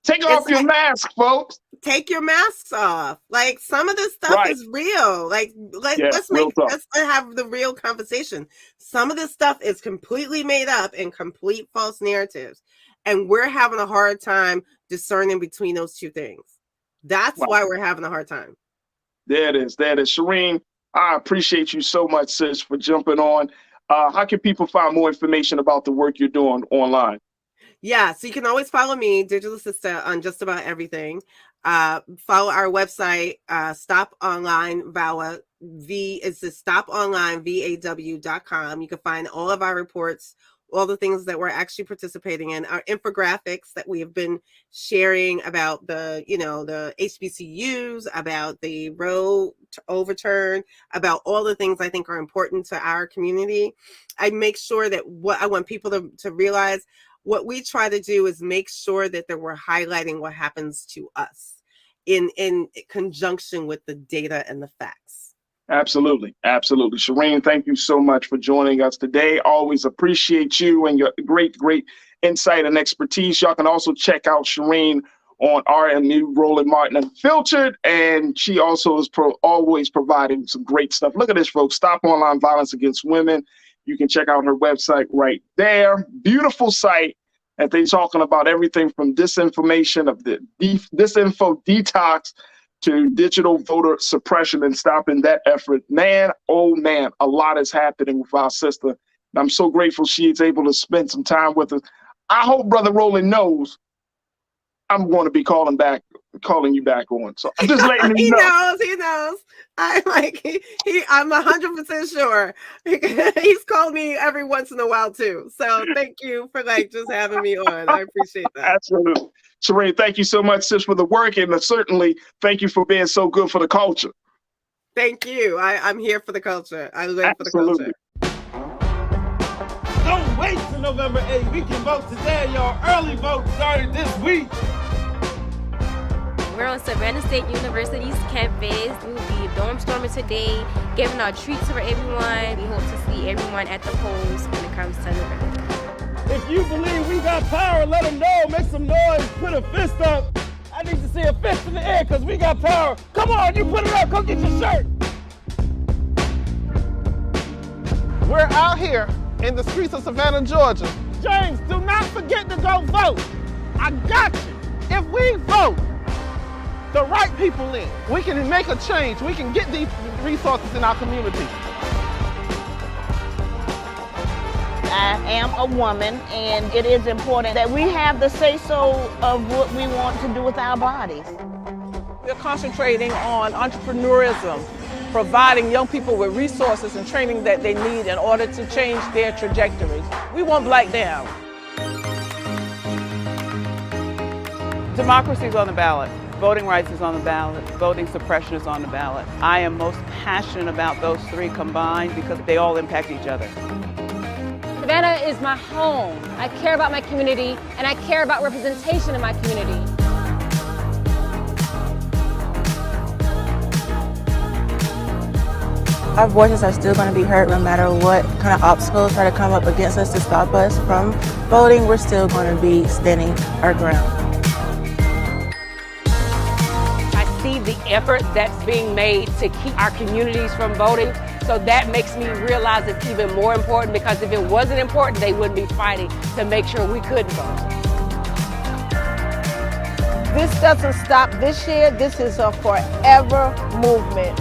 Take off your mask, folks. Take your masks off. Like, some of this stuff is real. Like, let's have the real conversation. Some of this stuff is completely made up and complete false narratives. And we're having a hard time discerning between those two things. That's why we're having a hard time. There it is. Shireen, I appreciate you so much, sis, for jumping on. How can people find more information about the work you're doing online? Yeah, so you can always follow me, Digital Sister, on just about everything. Follow our website, Stop Online VAWA. stoponlinevaw.com. You can find all of our reports, all the things that we're actually participating in, our infographics that we have been sharing about the HBCUs, about the Roe overturn, about all the things I think are important to our community. I make sure that what I want people to realize, what we try to do is make sure that we're highlighting what happens to us in conjunction with the data and the facts. Absolutely. Shireen, thank you so much for joining us today. Always appreciate you and your great insight and expertise. Y'all can also check out Shireen on RMU Roland Martin Unfiltered, and she also is always providing some great stuff. Look at this, folks. Stop Online Violence Against Women. You can check out her website right there. Beautiful site. And they're talking about everything from disinformation, of the disinfo detox, to digital voter suppression and stopping that effort. Man, oh man, a lot is happening with our sister. And I'm so grateful she's able to spend some time with us. I hope Brother Roland knows I'm going to be calling you back on. So I'm just letting you know. He knows. I'm 100% sure. He's called me every once in a while too. So thank you for just having me on. I appreciate that. Absolutely. Shireen, thank you so much, sis, for the work, and certainly thank you for being so good for the culture. Thank you. I'm here for the culture. I live for the culture. Don't wait till November 8th. We can vote today, y'all. Early vote started this week. We're on Savannah State University's campus. We will be dorm storming today, giving out treats for everyone. We hope to see everyone at the polls when it comes to November. If you believe we got power, let them know. Make some noise. Put a fist up. I need to see a fist in the air because we got power. Come on, you put it up. Come get your shirt. We're out here in the streets of Savannah, Georgia. James, do not forget to go vote. I got you. If we vote the right people in, we can make a change. We can get these resources in our community. I am a woman, and it is important that we have the say-so of what we want to do with our bodies. We're concentrating on entrepreneurism, providing young people with resources and training that they need in order to change their trajectories. We want Black down. Democracy is on the ballot. Voting rights is on the ballot. Voting suppression is on the ballot. I am most passionate about those three combined because they all impact each other. Savannah is my home. I care about my community, and I care about representation in my community. Our voices are still going to be heard no matter what kind of obstacles try to come up against us to stop us from voting. We're still going to be standing our ground. I see the effort that's being made to keep our communities from voting. So that makes me realize it's even more important, because if it wasn't important, they wouldn't be fighting to make sure we couldn't vote. This doesn't stop this year. This is a forever movement.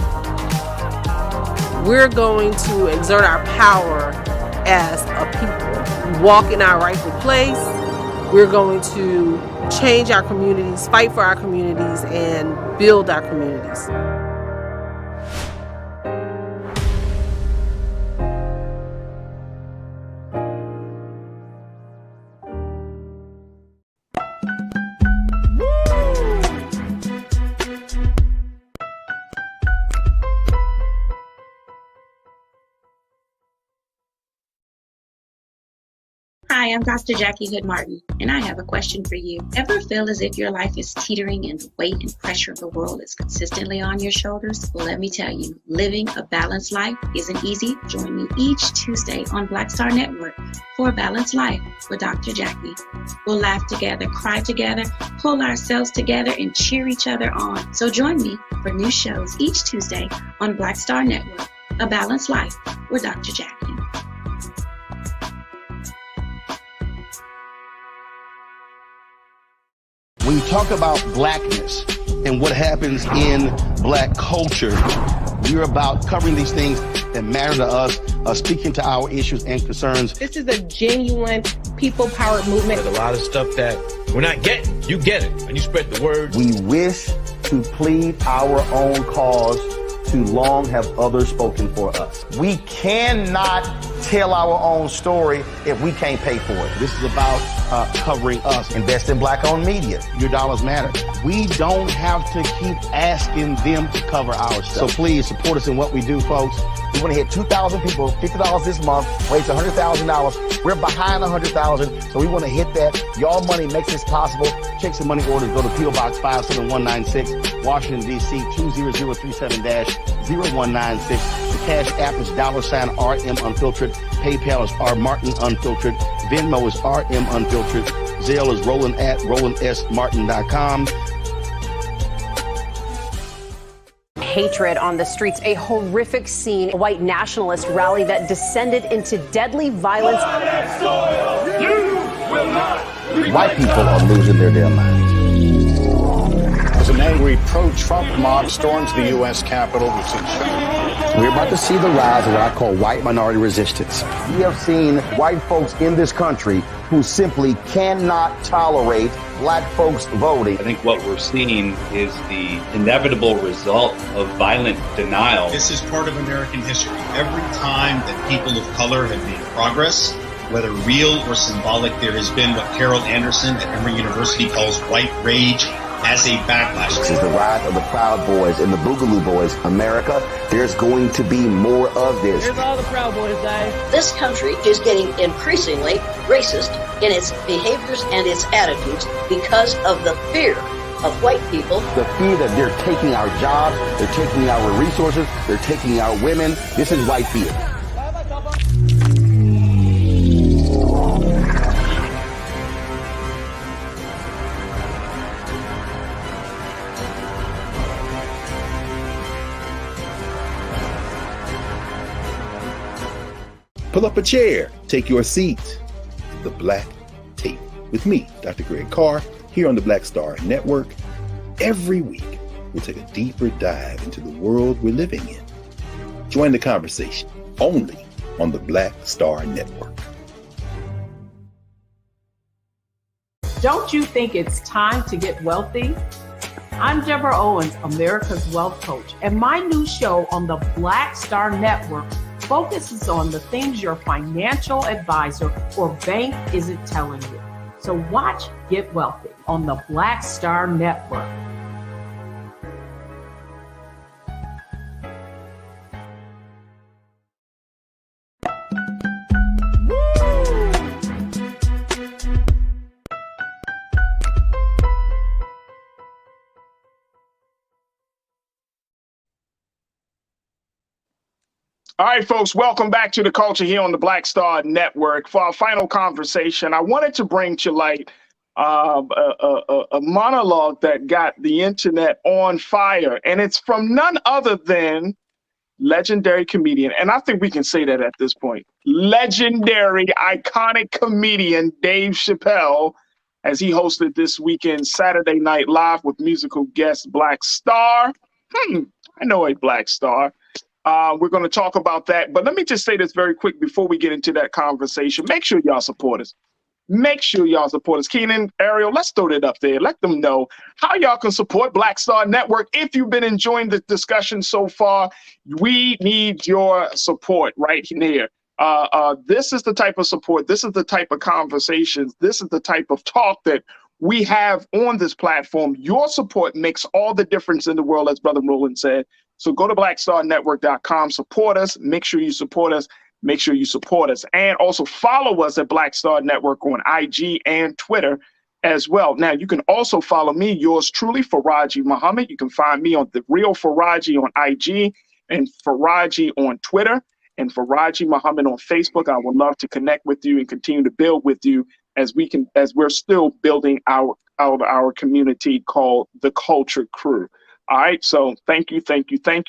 We're going to exert our power as a people, walk in our rightful place. We're going to change our communities, fight for our communities, and build our communities. Hi, I'm Dr. Jackie Hood Martin, and I have a question for you. Ever feel as if your life is teetering and the weight and pressure of the world is consistently on your shoulders? Well, let me tell you, living a balanced life isn't easy. Join me each Tuesday on Black Star Network for A Balanced Life with Dr. Jackie. We'll laugh together, cry together, pull ourselves together, and cheer each other on. So join me for new shows each Tuesday on Black Star Network, A Balanced Life with Dr. Jackie. When you talk about blackness and what happens in black culture, we're about covering these things that matter to us, speaking to our issues and concerns. This is a genuine people-powered movement. There's a lot of stuff that we're not getting. You get it, and you spread the word. We wish to plead our own cause. Too long have others spoken for us. We cannot tell our own story if we can't pay for it. This is about covering us. Invest in black-owned media. Your dollars matter. We don't have to keep asking them to cover our stuff. So please support us in what we do, folks. We want to hit 2,000 people, $50 this month, raise $100,000. We're behind 100,000, so we want to hit that. Y'all money makes this possible. Check some money orders. Go to P.O. Box 57196, Washington, D.C. 20037-0196. The Cash App is $RM Unfiltered. PayPal is R Martin Unfiltered. Venmo is RM Unfiltered. Zelle is Roland at RolandSMartin.com. Hatred on the streets, a horrific scene, a white nationalist rally that descended into deadly violence. White people are losing their damn minds. As an angry pro-Trump mob storms the U.S. Capitol, we're about to see the rise of what I call white minority resistance. We have seen white folks in this country who simply cannot tolerate black folks voting. I think what we're seeing is the inevitable result of violent denial. This is part of American history. Every time that people of color have made progress, whether real or symbolic, there has been what Carol Anderson at Emory University calls white rage as a backlash. This is the rise of the Proud Boys and the Boogaloo Boys. America, there's going to be more of this. Here's all the Proud Boys, guys. This country is getting increasingly racist in its behaviors and its attitudes because of the fear of white people. The fear that they're taking our jobs, they're taking our resources, they're taking our women. This is white fear. Pull up a chair, take your seat. The Black Tape with me, Dr. Greg Carr, here on the Black Star Network. Every week, we'll take a deeper dive into the world we're living in. Join the conversation only on the Black Star Network. Don't you think it's time to get wealthy? I'm Deborah Owens, America's Wealth Coach, and my new show on the Black Star Network focuses on the things your financial advisor or bank isn't telling you. So watch Get Wealthy on the Black Star Network. All right, folks, welcome back to The Culture here on the Black Star Network. For our final conversation, I wanted to bring to light a monologue that got the internet on fire, and it's from none other than legendary comedian, and I think we can say that at this point, legendary, iconic comedian Dave Chappelle, as he hosted this weekend Saturday Night Live with musical guest Black Star. I know a Black Star. We're going to talk about that. But let me just say this very quick before we get into that conversation. Make sure y'all support us. Make sure y'all support us. Keenan, Ariel, let's throw that up there. Let them know how y'all can support Black Star Network. If you've been enjoying the discussion so far, we need your support right here. This is the type of support. This is the type of conversations. This is the type of talk that we have on this platform. Your support makes all the difference in the world, as Brother Roland said. So go to blackstarnetwork.com, support us, make sure you support us. make sure you support us. And also follow us at Black Star Network on IG and Twitter as well. Now, you can also follow me, yours truly, Faraji Muhammad. You can find me on The Real Faraji on IG and Faraji on Twitter and Faraji Muhammad on Facebook. I would love to connect with you and continue to build with you as we're still building our community called the Culture Crew. All right. So thank you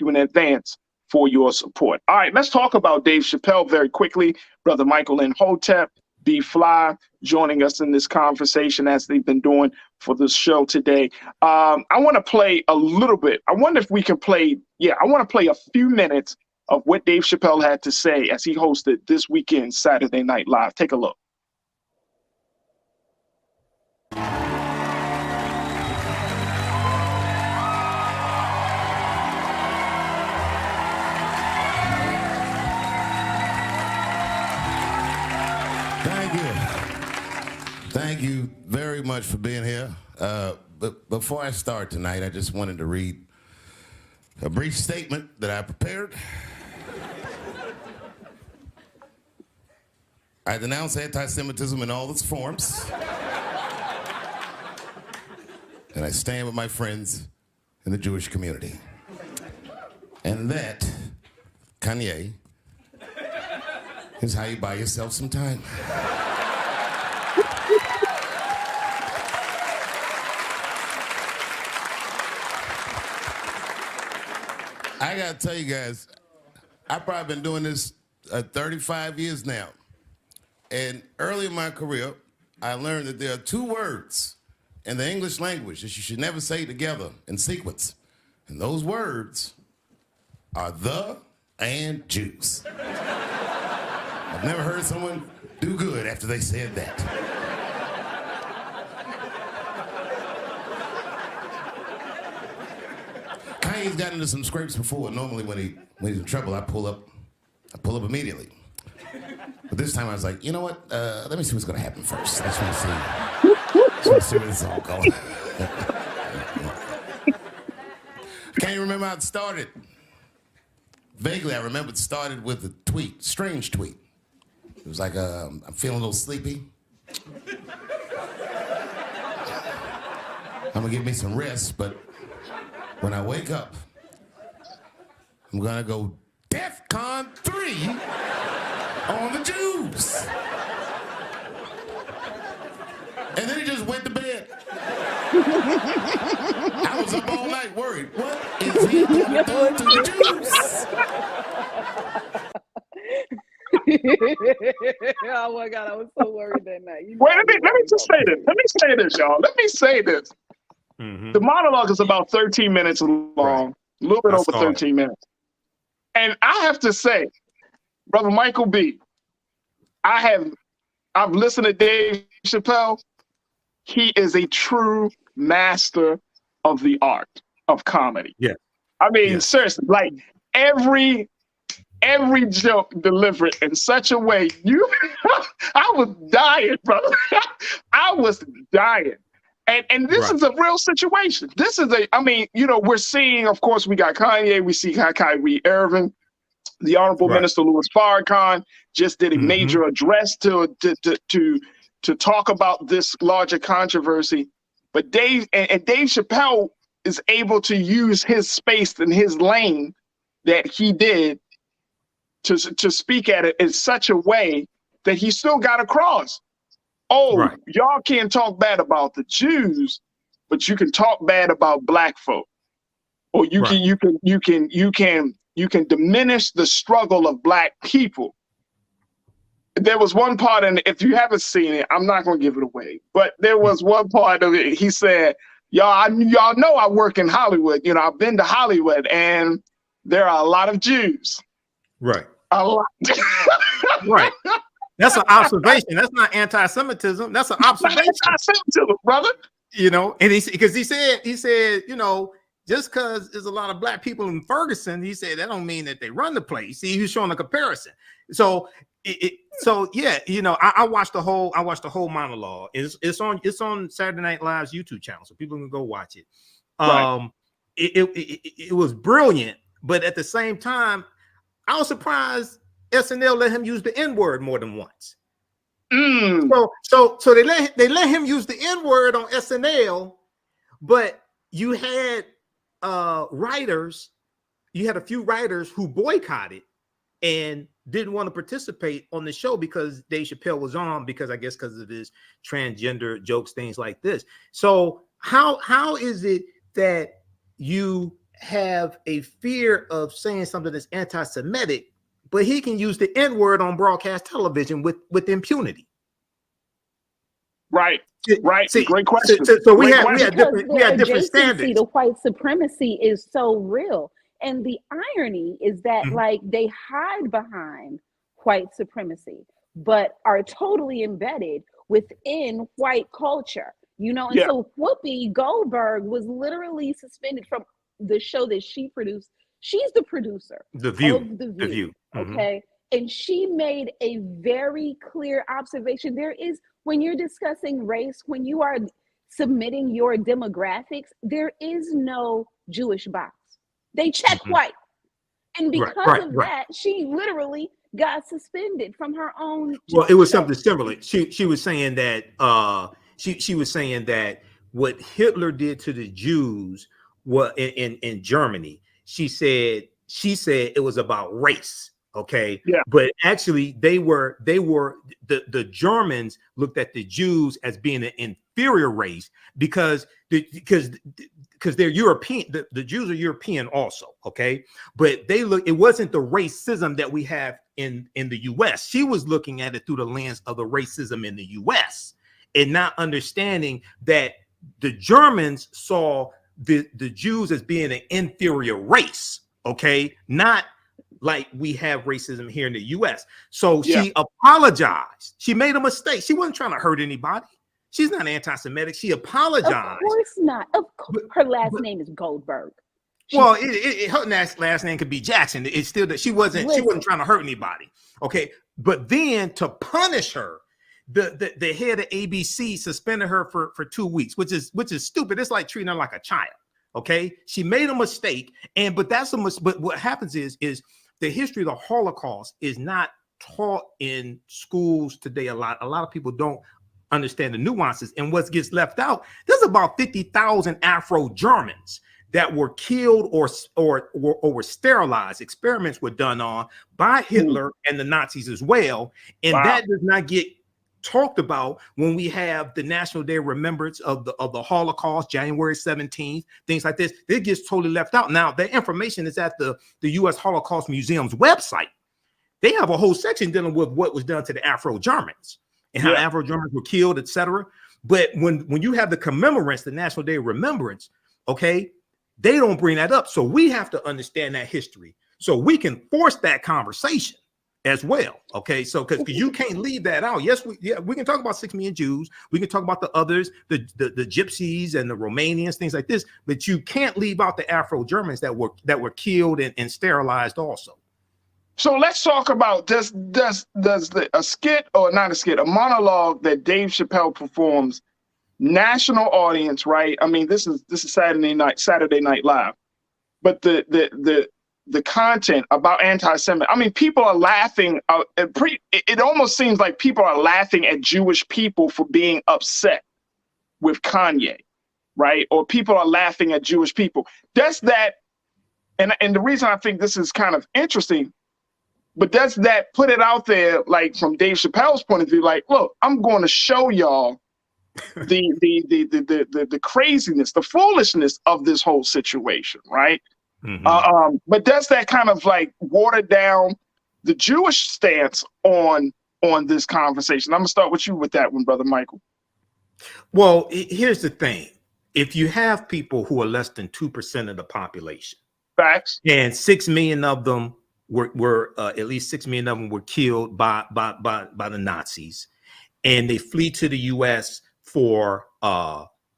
in advance for your support. All right, let's talk about Dave Chappelle very quickly. Brother Michael and Hotep, B Fly, joining us in this conversation as they've been doing for this show today. I want to play a little bit. I wonder if we can play. I want to play a few minutes of what Dave Chappelle had to say as he hosted this weekend Saturday Night Live. Take a look. Thank you very much for being here. But before I start tonight, I just wanted to read a brief statement that I prepared. I denounce anti-Semitism in all its forms. And I stand with my friends in the Jewish community. And that, Kanye, is how you buy yourself some time. I gotta tell you guys, I've probably been doing this 35 years now. And early in my career, I learned that there are two words in the English language that you should never say together in sequence. And those words are the and Jews. I've never heard someone do good after they said that. Kanye's gotten into some scrapes before. Normally when he's in trouble, I pull up immediately. But this time I was like, you know what? Let me see what's gonna happen first. I just want to see where this is all going. Can't remember how it started. Vaguely, I remember it started with a tweet, strange tweet. It was like, I'm feeling a little sleepy. I'm gonna give me some rest, but when I wake up, I'm gonna go DEFCON 3 on the Jews. And then he just went to bed. I was up all night worried. What is he gonna do to the Jews? Oh my God, I was so worried that night. Wait, let me just say this. Let me say this, y'all. Let me say this. The monologue is about 13 minutes long, a little bit over 13 minutes. And I have to say, Brother Michael B., I've listened to Dave Chappelle. He is a true master of the art of comedy. Yeah. I mean, seriously, like every joke delivered in such a way, I was dying, brother. I was dying. And this is a real situation. This is we're seeing, of course, we got Kanye, we see Kyrie Irving, the Honorable Minister Louis Farrakhan just did a major address to talk about this larger controversy. But Dave Chappelle is able to use his space and his lane that he did to speak at it in such a way that he still got across. Y'all can't talk bad about the Jews, but you can talk bad about black folk, or you can diminish the struggle of black people. There was one part, and if you haven't seen it, I'm not gonna give it away. But there was one part of it. He said, y'all know I work in Hollywood. I've been to Hollywood, and there are a lot of Jews. Right. A lot. Right. That's an observation. That's not anti-Semitism. That's an observation. That's anti-Semitism, brother. And he said, just because there's a lot of black people in Ferguson, he said that don't mean that they run the place. See, he was showing a comparison. So I watched the whole monologue. It's on Saturday Night Live's YouTube channel, so people can go watch it. It was brilliant, but at the same time, I was surprised SNL let him use the N-word more than once. Mm. So they let him use the N-word on SNL, but you had writers, you had a few writers who boycotted and didn't want to participate on the show because Dave Chappelle was on, because I guess because of his transgender jokes, things like this. So how is it that you have a fear of saying something that's anti-Semitic, but he can use the N-word on broadcast television with impunity? Right. See, great question. So we Great had question. different standards. The white supremacy is so real. And the irony is that like they hide behind white supremacy, but are totally embedded within white culture, you know? And so Whoopi Goldberg was literally suspended from the show that she produced. She's the producer of The View. Okay. And she made a very clear observation. There is, when you're discussing race, when you are submitting your demographics, there is no Jewish box. They check white. And because of that, she literally got suspended from her own. Well, it was something similar. She was saying that she was saying that what Hitler did to the Jews in Germany, she said it was about race. Okay. Yeah. But actually they were the Germans looked at the Jews as being an inferior race because they're European. The Jews are European also. Okay. But it wasn't the racism that we have in the US. She was looking at it through the lens of the racism in the US and not understanding that the Germans saw the Jews as being an inferior race. Okay. Not like we have racism here in the US. So she apologized. She made a mistake. She wasn't trying to hurt anybody. She's not anti-Semitic. She apologized. Of course not. Of course, her last name is Goldberg. Well, her last name could be Jackson. It's still that she wasn't trying to hurt anybody. Okay. But then to punish her, the head of ABC suspended her for 2 weeks, which is stupid. It's like treating her like a child. Okay. She made a mistake. But what happens is the history of the Holocaust is not taught in schools today. A lot of people don't understand the nuances, and what gets left out. There's about 50,000 Afro-Germans that were killed or were sterilized. Experiments were done on by Hitler and the Nazis as well, and that does not get talked about when we have the National Day of Remembrance of the Holocaust, January 17th, things like this. It gets totally left out. Now, the information is at the U.S. Holocaust Museum's website. They have a whole section dealing with what was done to the Afro-Germans and how Afro-Germans were killed, etc. But when you have the commemorance, the National Day of Remembrance, okay, they don't bring that up. So we have to understand that history so we can force that conversation as well. Okay, so because you can't leave that out. Yes, we can talk about 6 million Jews. We can talk about the others, the Gypsies and the Romanians, things like this. But you can't leave out the Afro-Germans that were killed and sterilized also. So let's talk about does a skit, or not a skit, a monologue that Dave Chappelle performs, national audience, right? I mean, this is Saturday Night Live, but the content about anti-Semitic, I mean, people are laughing. It almost seems like people are laughing at Jewish people for being upset with Kanye, right? Or people are laughing at Jewish people. Does that, and the reason I think this is kind of interesting, but does that put it out there, like from Dave Chappelle's point of view, like, look, I'm going to show y'all the craziness, the foolishness of this whole situation, right? But does that kind of like water down the Jewish stance on this conversation? I'm gonna start with you with that one, Brother Michael. Well, here's the thing. If you have people who are less than 2% of the population, facts, and 6 million of them were at least 6 million of them were killed by the Nazis, and they flee to the US for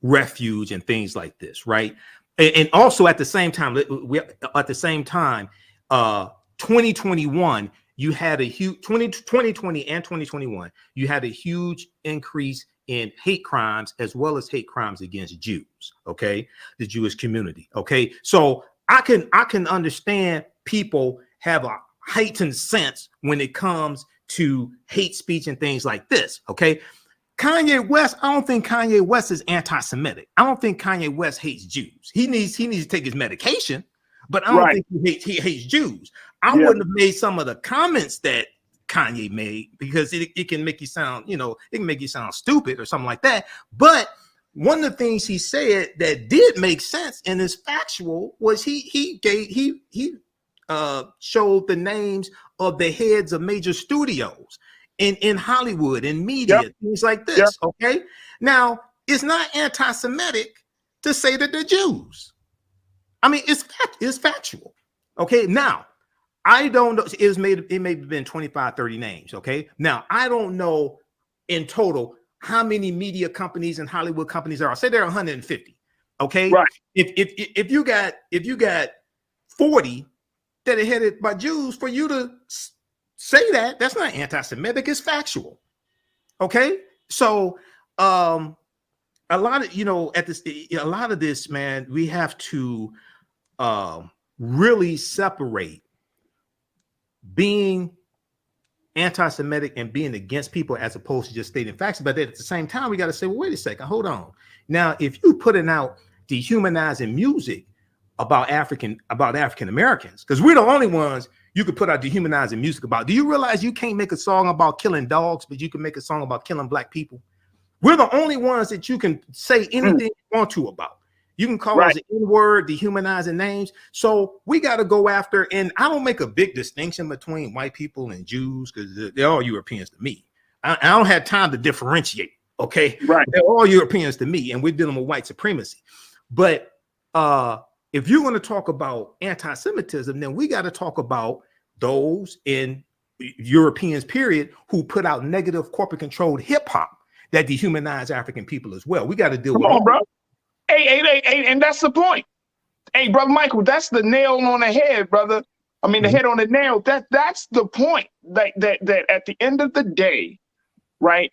refuge and things like this, right? And also at the same time, 2021, you had a huge 2020 and 2021, you had a huge increase in hate crimes as well as hate crimes against Jews. Okay, the Jewish community. Okay, so I can understand people have a heightened sense when it comes to hate speech and things like this. Okay. Kanye West, I don't think Kanye West is anti-Semitic. I don't think Kanye West hates Jews. He needs to take his medication, but I don't think he hates Jews. I wouldn't have made some of the comments that Kanye made because it can make you sound, it can make you sound stupid or something like that. But one of the things he said that did make sense and is factual was he showed the names of the heads of major studios in Hollywood, in media, things like this. Okay. Now, it's not anti-Semitic to say that they're Jews. I mean, it's factual. Okay. Now, I don't know. It may have been 25, 30 names. Okay. Now, I don't know in total how many media companies and Hollywood companies there are. Say there are 150. Okay. Right. If you got 40 that are headed by Jews, for you to say that's not anti-Semitic, it's factual. Okay. So a lot of this, man, we have to really separate being anti-Semitic and being against people as opposed to just stating facts. But then at the same time, we got to say, well, wait a second, hold on. Now, if you putting out dehumanizing music about African Americans, because we're the only ones you could put out dehumanizing music about. Do you realize you can't make a song about killing dogs, but you can make a song about killing black people? We're the only ones that you can say anything you want to about. You can call us an N-word, dehumanizing names. So we got to go after, and I don't make a big distinction between white people and Jews because they're all Europeans to me. I don't have time to differentiate, okay? Right. They're all Europeans to me, and we're dealing with white supremacy. But if you're going to talk about anti-Semitism, then we got to talk about those in Europeans, period, who put out negative corporate-controlled hip-hop that dehumanize African people as well. We got to deal with all, bro. Hey, and that's the point. Hey, brother Michael, that's the nail on the head, brother. I mean, the head on the nail. That's the point. That at the end of the day, right?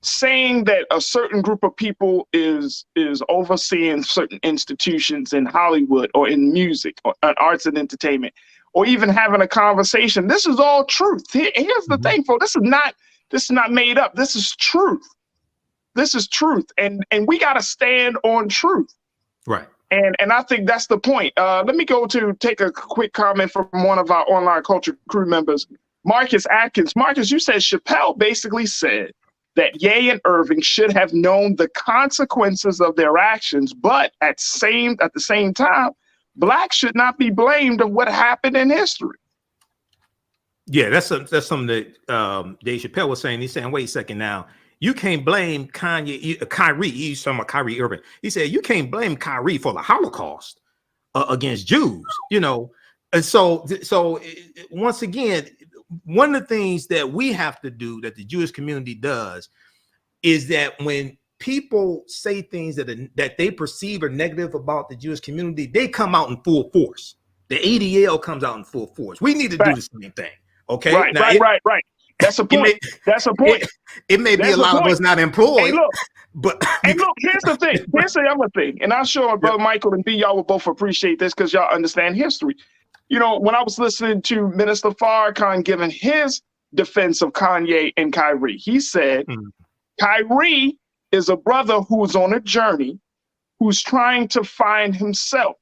Saying that a certain group of people is overseeing certain institutions in Hollywood or in music or arts and entertainment, or even having a conversation. This is all truth. Here's the thing, folks. This is not made up. This is truth. This is truth, and we got to stand on truth, right? And I think that's the point. Let me take a quick comment from one of our online culture crew members, Marcus Atkins. Marcus, you said Chappelle basically said that Ye and Irving should have known the consequences of their actions, but at the same time, blacks should not be blamed of what happened in history. Yeah, that's something that Dave Chappelle was saying. He's saying, wait a second now. You can't blame Kyrie. He's talking about Kyrie Irving. He said you can't blame Kyrie for the Holocaust against Jews. And so once again, one of the things that we have to do, that the Jewish community does, is that when people say things that they perceive are negative about the Jewish community, they come out in full force. The ADL comes out in full force. We need to do the same thing. Okay. Right. That's a point. That's a point. It may be a lot of us not employed. Hey, look, here's the thing. Here's the other thing. And I'm sure Brother Michael and B, y'all will both appreciate this because y'all understand history. When I was listening to Minister Farrakhan giving his defense of Kanye and Kyrie, he said, Kyrie is a brother who's on a journey, who's trying to find himself.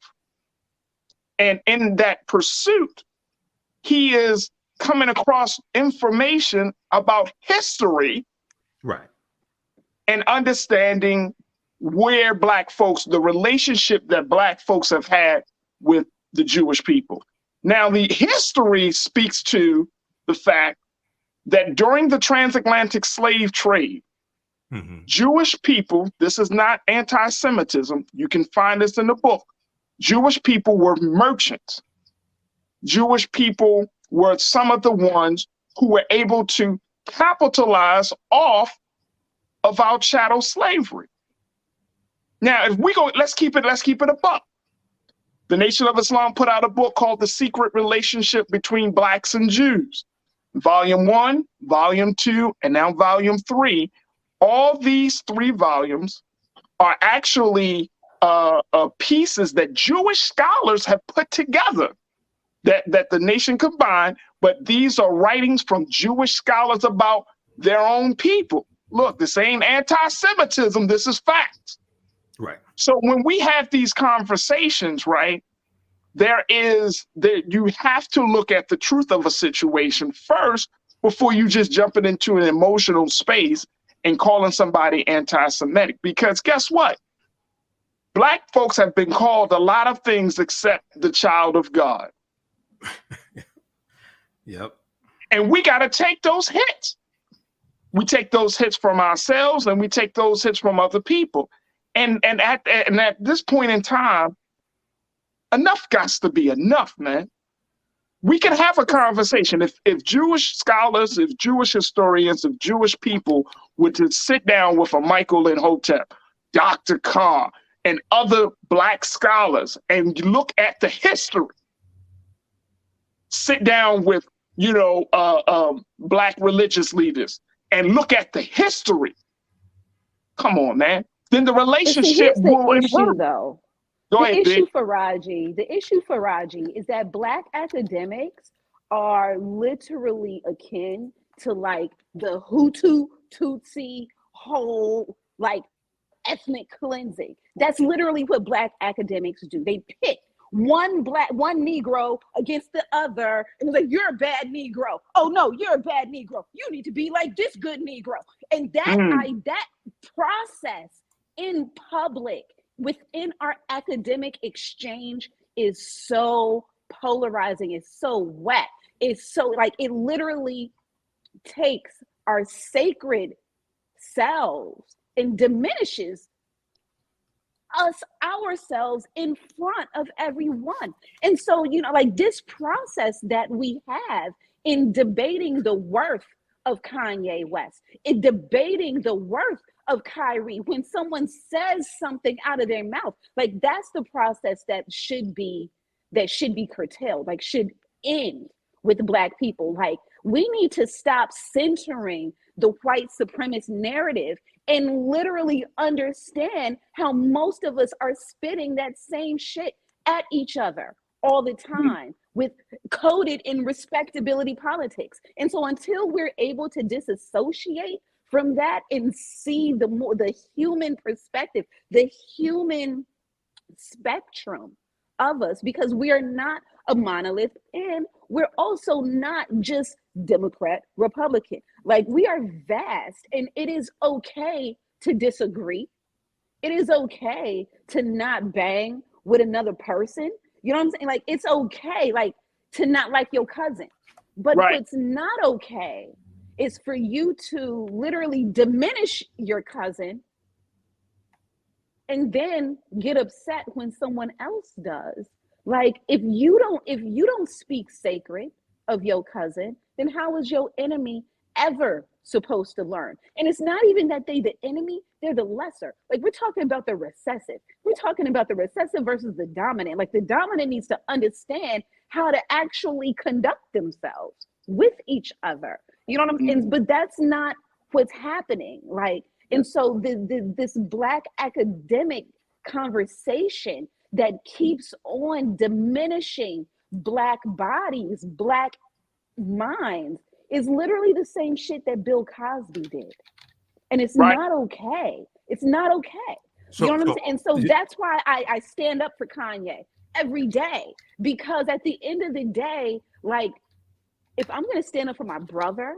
And in that pursuit, he is coming across information about history, right, and understanding where black folks, the relationship that black folks have had with the Jewish people. Now, the history speaks to the fact that during the transatlantic slave trade, Jewish people, this is not anti-Semitism, you can find this in the book, Jewish people were merchants. Jewish people were some of the ones who were able to capitalize off of our chattel slavery. Now, if we go, let's keep it a buck. The Nation of Islam put out a book called The Secret Relationship Between Blacks and Jews. Volume 1, Volume 2, and now Volume 3. All these 3 volumes are actually pieces that Jewish scholars have put together that the nation combined but these are writings from Jewish scholars about their own people. Look, this ain't anti-Semitism, this is facts. Right. So when we have these conversations, right, you have to look at the truth of a situation first before you just jumping into an emotional space and calling somebody anti-Semitic. Because guess what? Black folks have been called a lot of things except the child of God. Yep. And we got to take those hits. We take those hits from ourselves and we take those hits from other people. And at this point in time, enough got to be enough, man. We can have a conversation. If Jewish scholars, if Jewish historians, if Jewish people were to sit down with a Michael Imhotep, Dr. Carr, and other Black scholars and look at the history, sit down with, Black religious leaders and look at the history. Come on, man. Then the relationship will improve. Though. Go ahead, the issue for Raji is that Black academics are literally akin to like the Hutu, Tutsi whole like ethnic cleansing. That's literally what Black academics do. They pit one Negro against the other, and it's like, you're a bad Negro. Oh no, you're a bad Negro. You need to be like this good Negro. And that process in public within our academic exchange is so polarizing. It's so wet. It's so like it literally takes our sacred selves and diminishes ourselves in front of everyone. And so, like this process that we have in debating the worth of Kanye West, in debating the worth of Kyrie, when someone says something out of their mouth, like that's the process that should be curtailed, like should end with Black people. Like we need to stop centering the white supremacist narrative and literally understand how most of us are spitting that same shit at each other all the time, with coded in respectability politics. And so until we're able to disassociate from that and see the human perspective, the human spectrum of us, because we are not a monolith and we're also not just Democrat, Republican. Like we are vast, and it is okay to disagree. It is okay to not bang with another person. You know what I'm saying? Like it's okay, like to not like your cousin. But what's not okay is for you to literally diminish your cousin and then get upset when someone else does. Like if you don't speak sacred of your cousin, then how is your enemy ever supposed to learn? And it's not even that they the enemy, they're the lesser. Like we're talking about the recessive. We're talking about the recessive versus the dominant. Like the dominant needs to understand how to actually conduct themselves with each other. You know what I'm saying? But that's not what's happening. Like, and so this Black academic conversation that keeps on diminishing Black bodies, Black minds, is literally the same shit that Bill Cosby did. And it's not okay. It's not okay. You know what I'm saying? And so that's why I stand up for Kanye every day, because at the end of the day, like, if I'm going to stand up for my brother,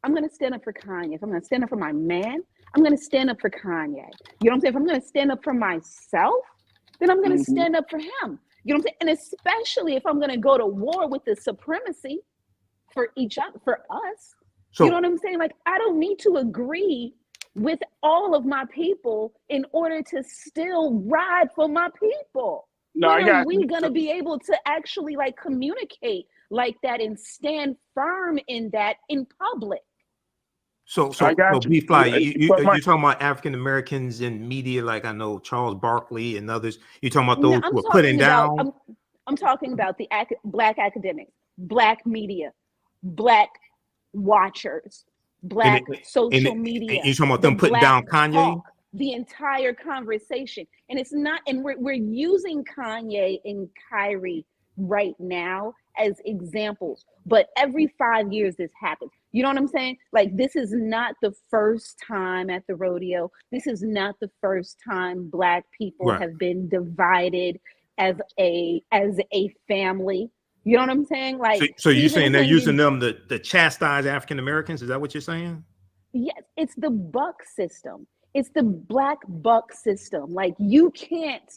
I'm going to stand up for Kanye. If I'm going to stand up for my man, I'm going to stand up for Kanye. You know what I'm saying? If I'm going to stand up for myself, then I'm going to stand up for him. You know what I'm saying? And especially if I'm going to go to war with the supremacy for each other, for us. So, you know what I'm saying? Like, I don't need to agree with all of my people in order to still ride for my people. No, when are we going to be able to actually like communicate like that and stand firm in that in public? So B-Fly, you're talking about African Americans in media, like I know Charles Barkley and others. You're talking about those who are putting down. I'm talking about the Black academics, Black media, Black watchers, Black social media. You're talking about them putting down Kanye? Talk, the entire conversation. And it's not, and we're using Kanye and Kyrie right now as examples, but every 5 years this happens. You know what I'm saying? Like, this is not the first time at the rodeo. This is not the first time Black people Right. have been divided as a family. You know what I'm saying? Like, So you're even saying they're when using you, them to chastise African Americans? Is that what you're saying? yes, it's the buck system. It's the Black buck system. Like, you can't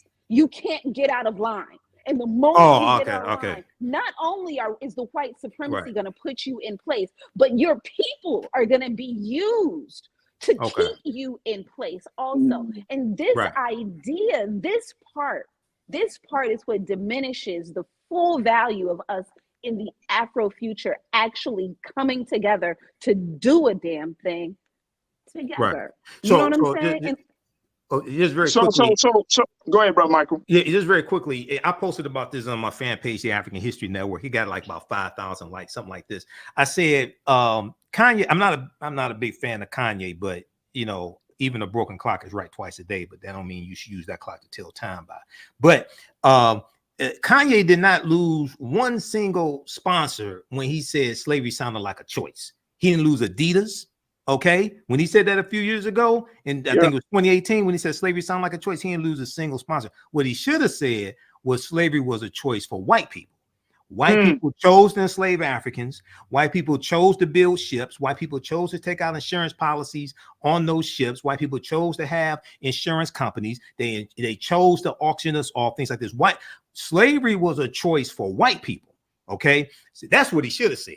get out of line. And the moment Oh, you get okay, out of okay. line, not only is the white supremacy Right. going to put you in place, but your people are going to be used to Okay. keep you in place also. And this Right. idea, this part is what diminishes the full value of us in the Afro future actually coming together to do a damn thing together. You know what I'm saying? Just very So quickly. go ahead, bro, Michael. Yeah, just very quickly. I posted about this on my fan page, the African History Network. He got like about 5,000 likes, something like this. I said, Kanye. I'm not a big fan of Kanye, but you know, even a broken clock is right twice a day. But that don't mean you should use that clock to tell time by. But Kanye did not lose one single sponsor when he said slavery sounded like a choice. He didn't lose Adidas. Okay, when he said that a few years ago, and I think it was 2018, when he said slavery sounded like a choice, he didn't lose a single sponsor. What he should have said was slavery was a choice for white people. White people chose to enslave Africans. White people chose to build ships. White people chose to take out insurance policies on those ships. White people chose to have insurance companies. They chose to auction us off, things like this. Slavery was a choice for white people. Okay, so that's what he should have said.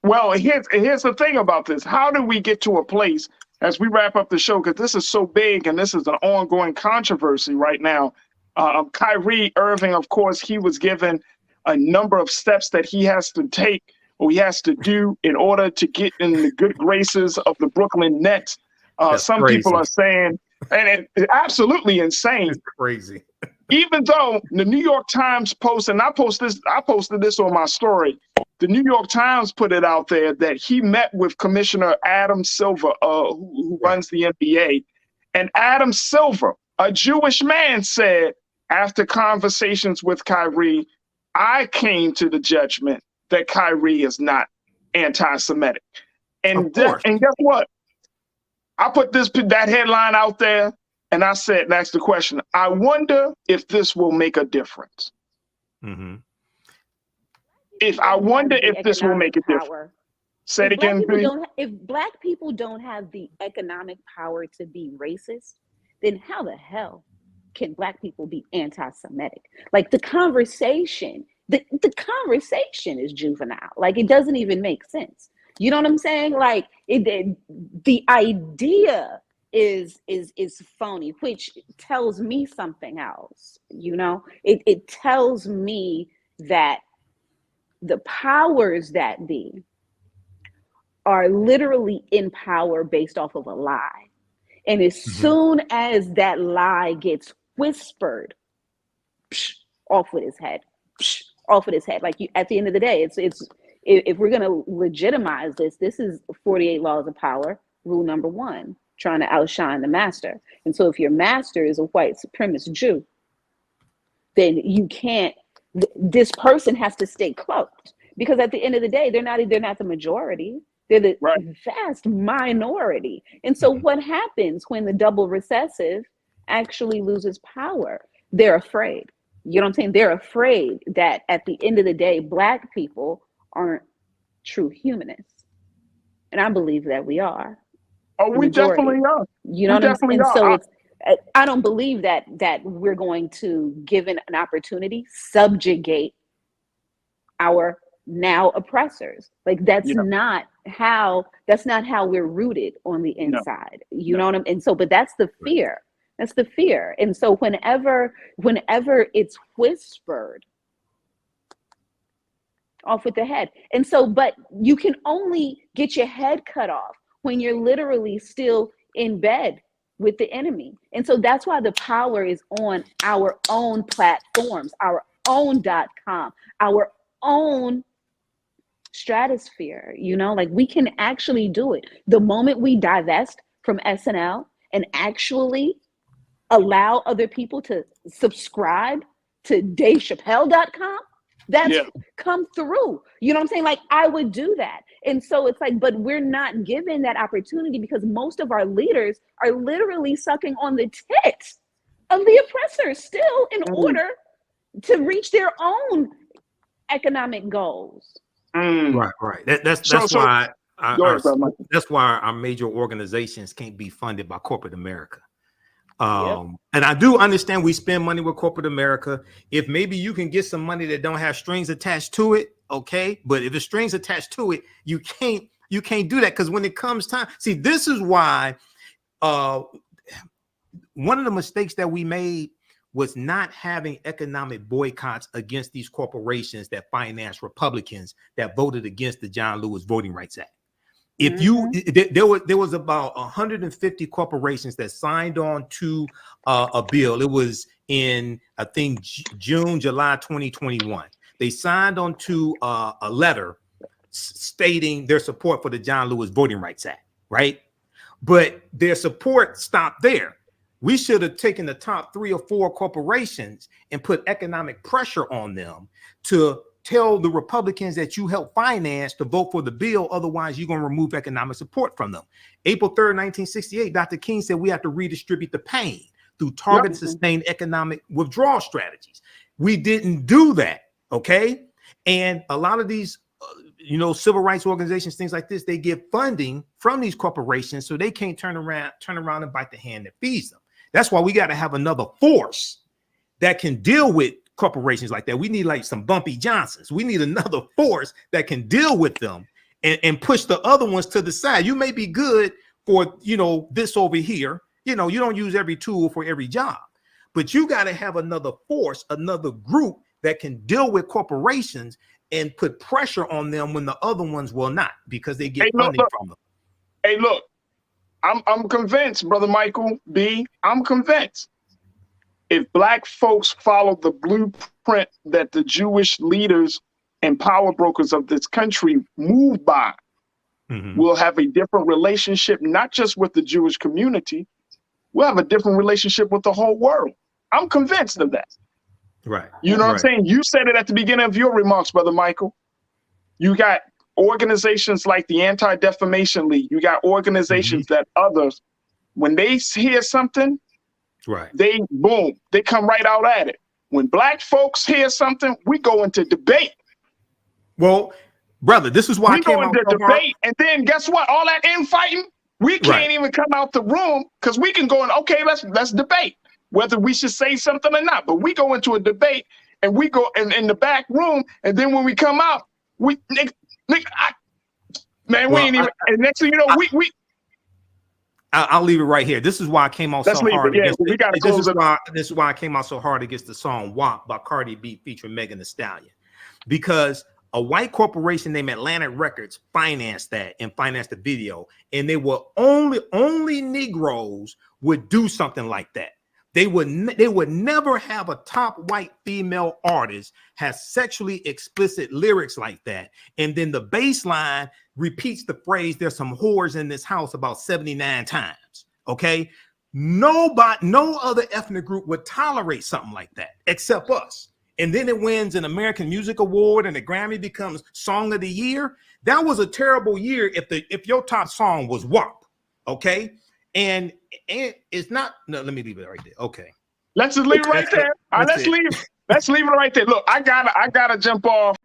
Well, here's the thing about this. How do we get to a place as we wrap up the show? Because this is so big and this is an ongoing controversy right now. Kyrie Irving, of course, he was given a number of steps that he has to take or he has to do in order to get in the good graces of the Brooklyn Nets. Some crazy. people are saying, and it's absolutely insane. It's crazy. Even though the New York Times posted, and I posted this on my story. The New York Times put it out there that he met with Commissioner Adam Silver, who runs the NBA. And Adam Silver, a Jewish man, said after conversations with Kyrie, I came to the judgment that Kyrie is not anti-Semitic. And guess what? I put that headline out there and I said, and asked the question, I wonder if this will make a difference. I wonder if this will make a difference. Say it again, please. If Black people don't have the economic power to be racist, then how the hell can Black people be anti-Semitic? Like, the conversation is juvenile. Like, it doesn't even make sense. You know what I'm saying? Like, the idea is phony, which tells me something else. You know, it tells me that the powers that be are literally in power based off of a lie. And as soon as that lie gets whispered, off with his head, off with his head. Like, at the end of the day, it's if we're going to legitimize this is 48 laws of power. Rule number 1, trying to outshine the master. And so if your master is a white supremacist Jew, then you can't, this person has to stay cloaked, because at the end of the day, they're not the majority. They're the vast minority. And so what happens when the double recessive actually loses power? They're afraid. You know what I'm saying? They're afraid that at the end of the day, Black people aren't true humanists. And I believe that we are. Oh, we definitely are. You know what I'm saying? So I don't believe that we're going to, given an opportunity, subjugate our now oppressors. Like, that's not how we're rooted on the inside. You know what I'm, and so, but that's the fear. That's the fear. And so whenever it's whispered, off with the head. And so, but you can only get your head cut off when you're literally still in bed with the enemy. And so that's why the power is on our own platforms, our own .com, our own stratosphere. You know, like, we can actually do it. The moment we divest from SNL and actually allow other people to subscribe to DaveChappelle.com, that's come through. You know what I'm saying? Like, I would do that. And so it's like, but we're not given that opportunity because most of our leaders are literally sucking on the tit of the oppressors still in order to reach their own economic goals. Right. That's why that's why our major organizations can't be funded by corporate America. And I do understand we spend money with corporate America. If maybe you can get some money that don't have strings attached to it, okay. But if the strings attached to it, you can't do that, because when it comes time, see, this is why one of the mistakes that we made was not having economic boycotts against these corporations that finance Republicans that voted against the John Lewis Voting Rights Act. If there was about 150 corporations that signed on to a bill. It was in, I think, July 2021. They signed on to a letter stating their support for the John Lewis Voting Rights Act, right? But their support stopped there. We should have taken the top 3 or 4 corporations and put economic pressure on them to tell the Republicans that you help finance to vote for the bill. Otherwise, you're going to remove economic support from them. April 3rd, 1968, Dr. King said we have to redistribute the pain through targeted, sustained economic withdrawal strategies. We didn't do that, okay? And a lot of these, civil rights organizations, things like this, they get funding from these corporations, so they can't turn around and bite the hand that feeds them. That's why we got to have another force that can deal with corporations like that. We need like some Bumpy Johnsons. We need another force that can deal with them and push the other ones to the side. You may be good for, this over here. You don't use every tool for every job, but you got to have another force, another group that can deal with corporations and put pressure on them when the other ones will not, because they get funding from them. Hey, look, I'm convinced, Brother Michael B. I'm convinced. If Black folks follow the blueprint that the Jewish leaders and power brokers of this country move by, we'll have a different relationship, not just with the Jewish community. We'll have a different relationship with the whole world. I'm convinced of that. Right. You know what I'm saying? You said it at the beginning of your remarks, Brother Michael. You got organizations like the Anti-Defamation League. You got organizations that others, when they hear something, they come right out at it. When Black folks hear something, we go into debate. Well, brother, this is why we go into debate, and then guess what? All that infighting, we can't even come out the room, because we can go in. Okay, let's debate whether we should say something or not. But we go into a debate, and we go in the back room, and then when we come out, we ain't even. And next thing you know, I'll leave it right here. This is why I came out so hard. This is why I came out so hard against the song WAP by Cardi B featuring Megan Thee Stallion, because a white corporation named Atlantic Records financed that and financed the video, and they were only Negroes would do something like that. They would never have a top white female artist has sexually explicit lyrics like that, and then the bass line repeats the phrase "there's some whores in this house" about 79 times. Okay, no other ethnic group would tolerate something like that except us. And then it wins an American Music Award, and the Grammy becomes Song of the Year. That was a terrible year if your top song was WAP. Okay. And it's not. No, let me leave it right there. Okay, let's just leave it right there. Let's leave it right there. Look, I gotta jump off.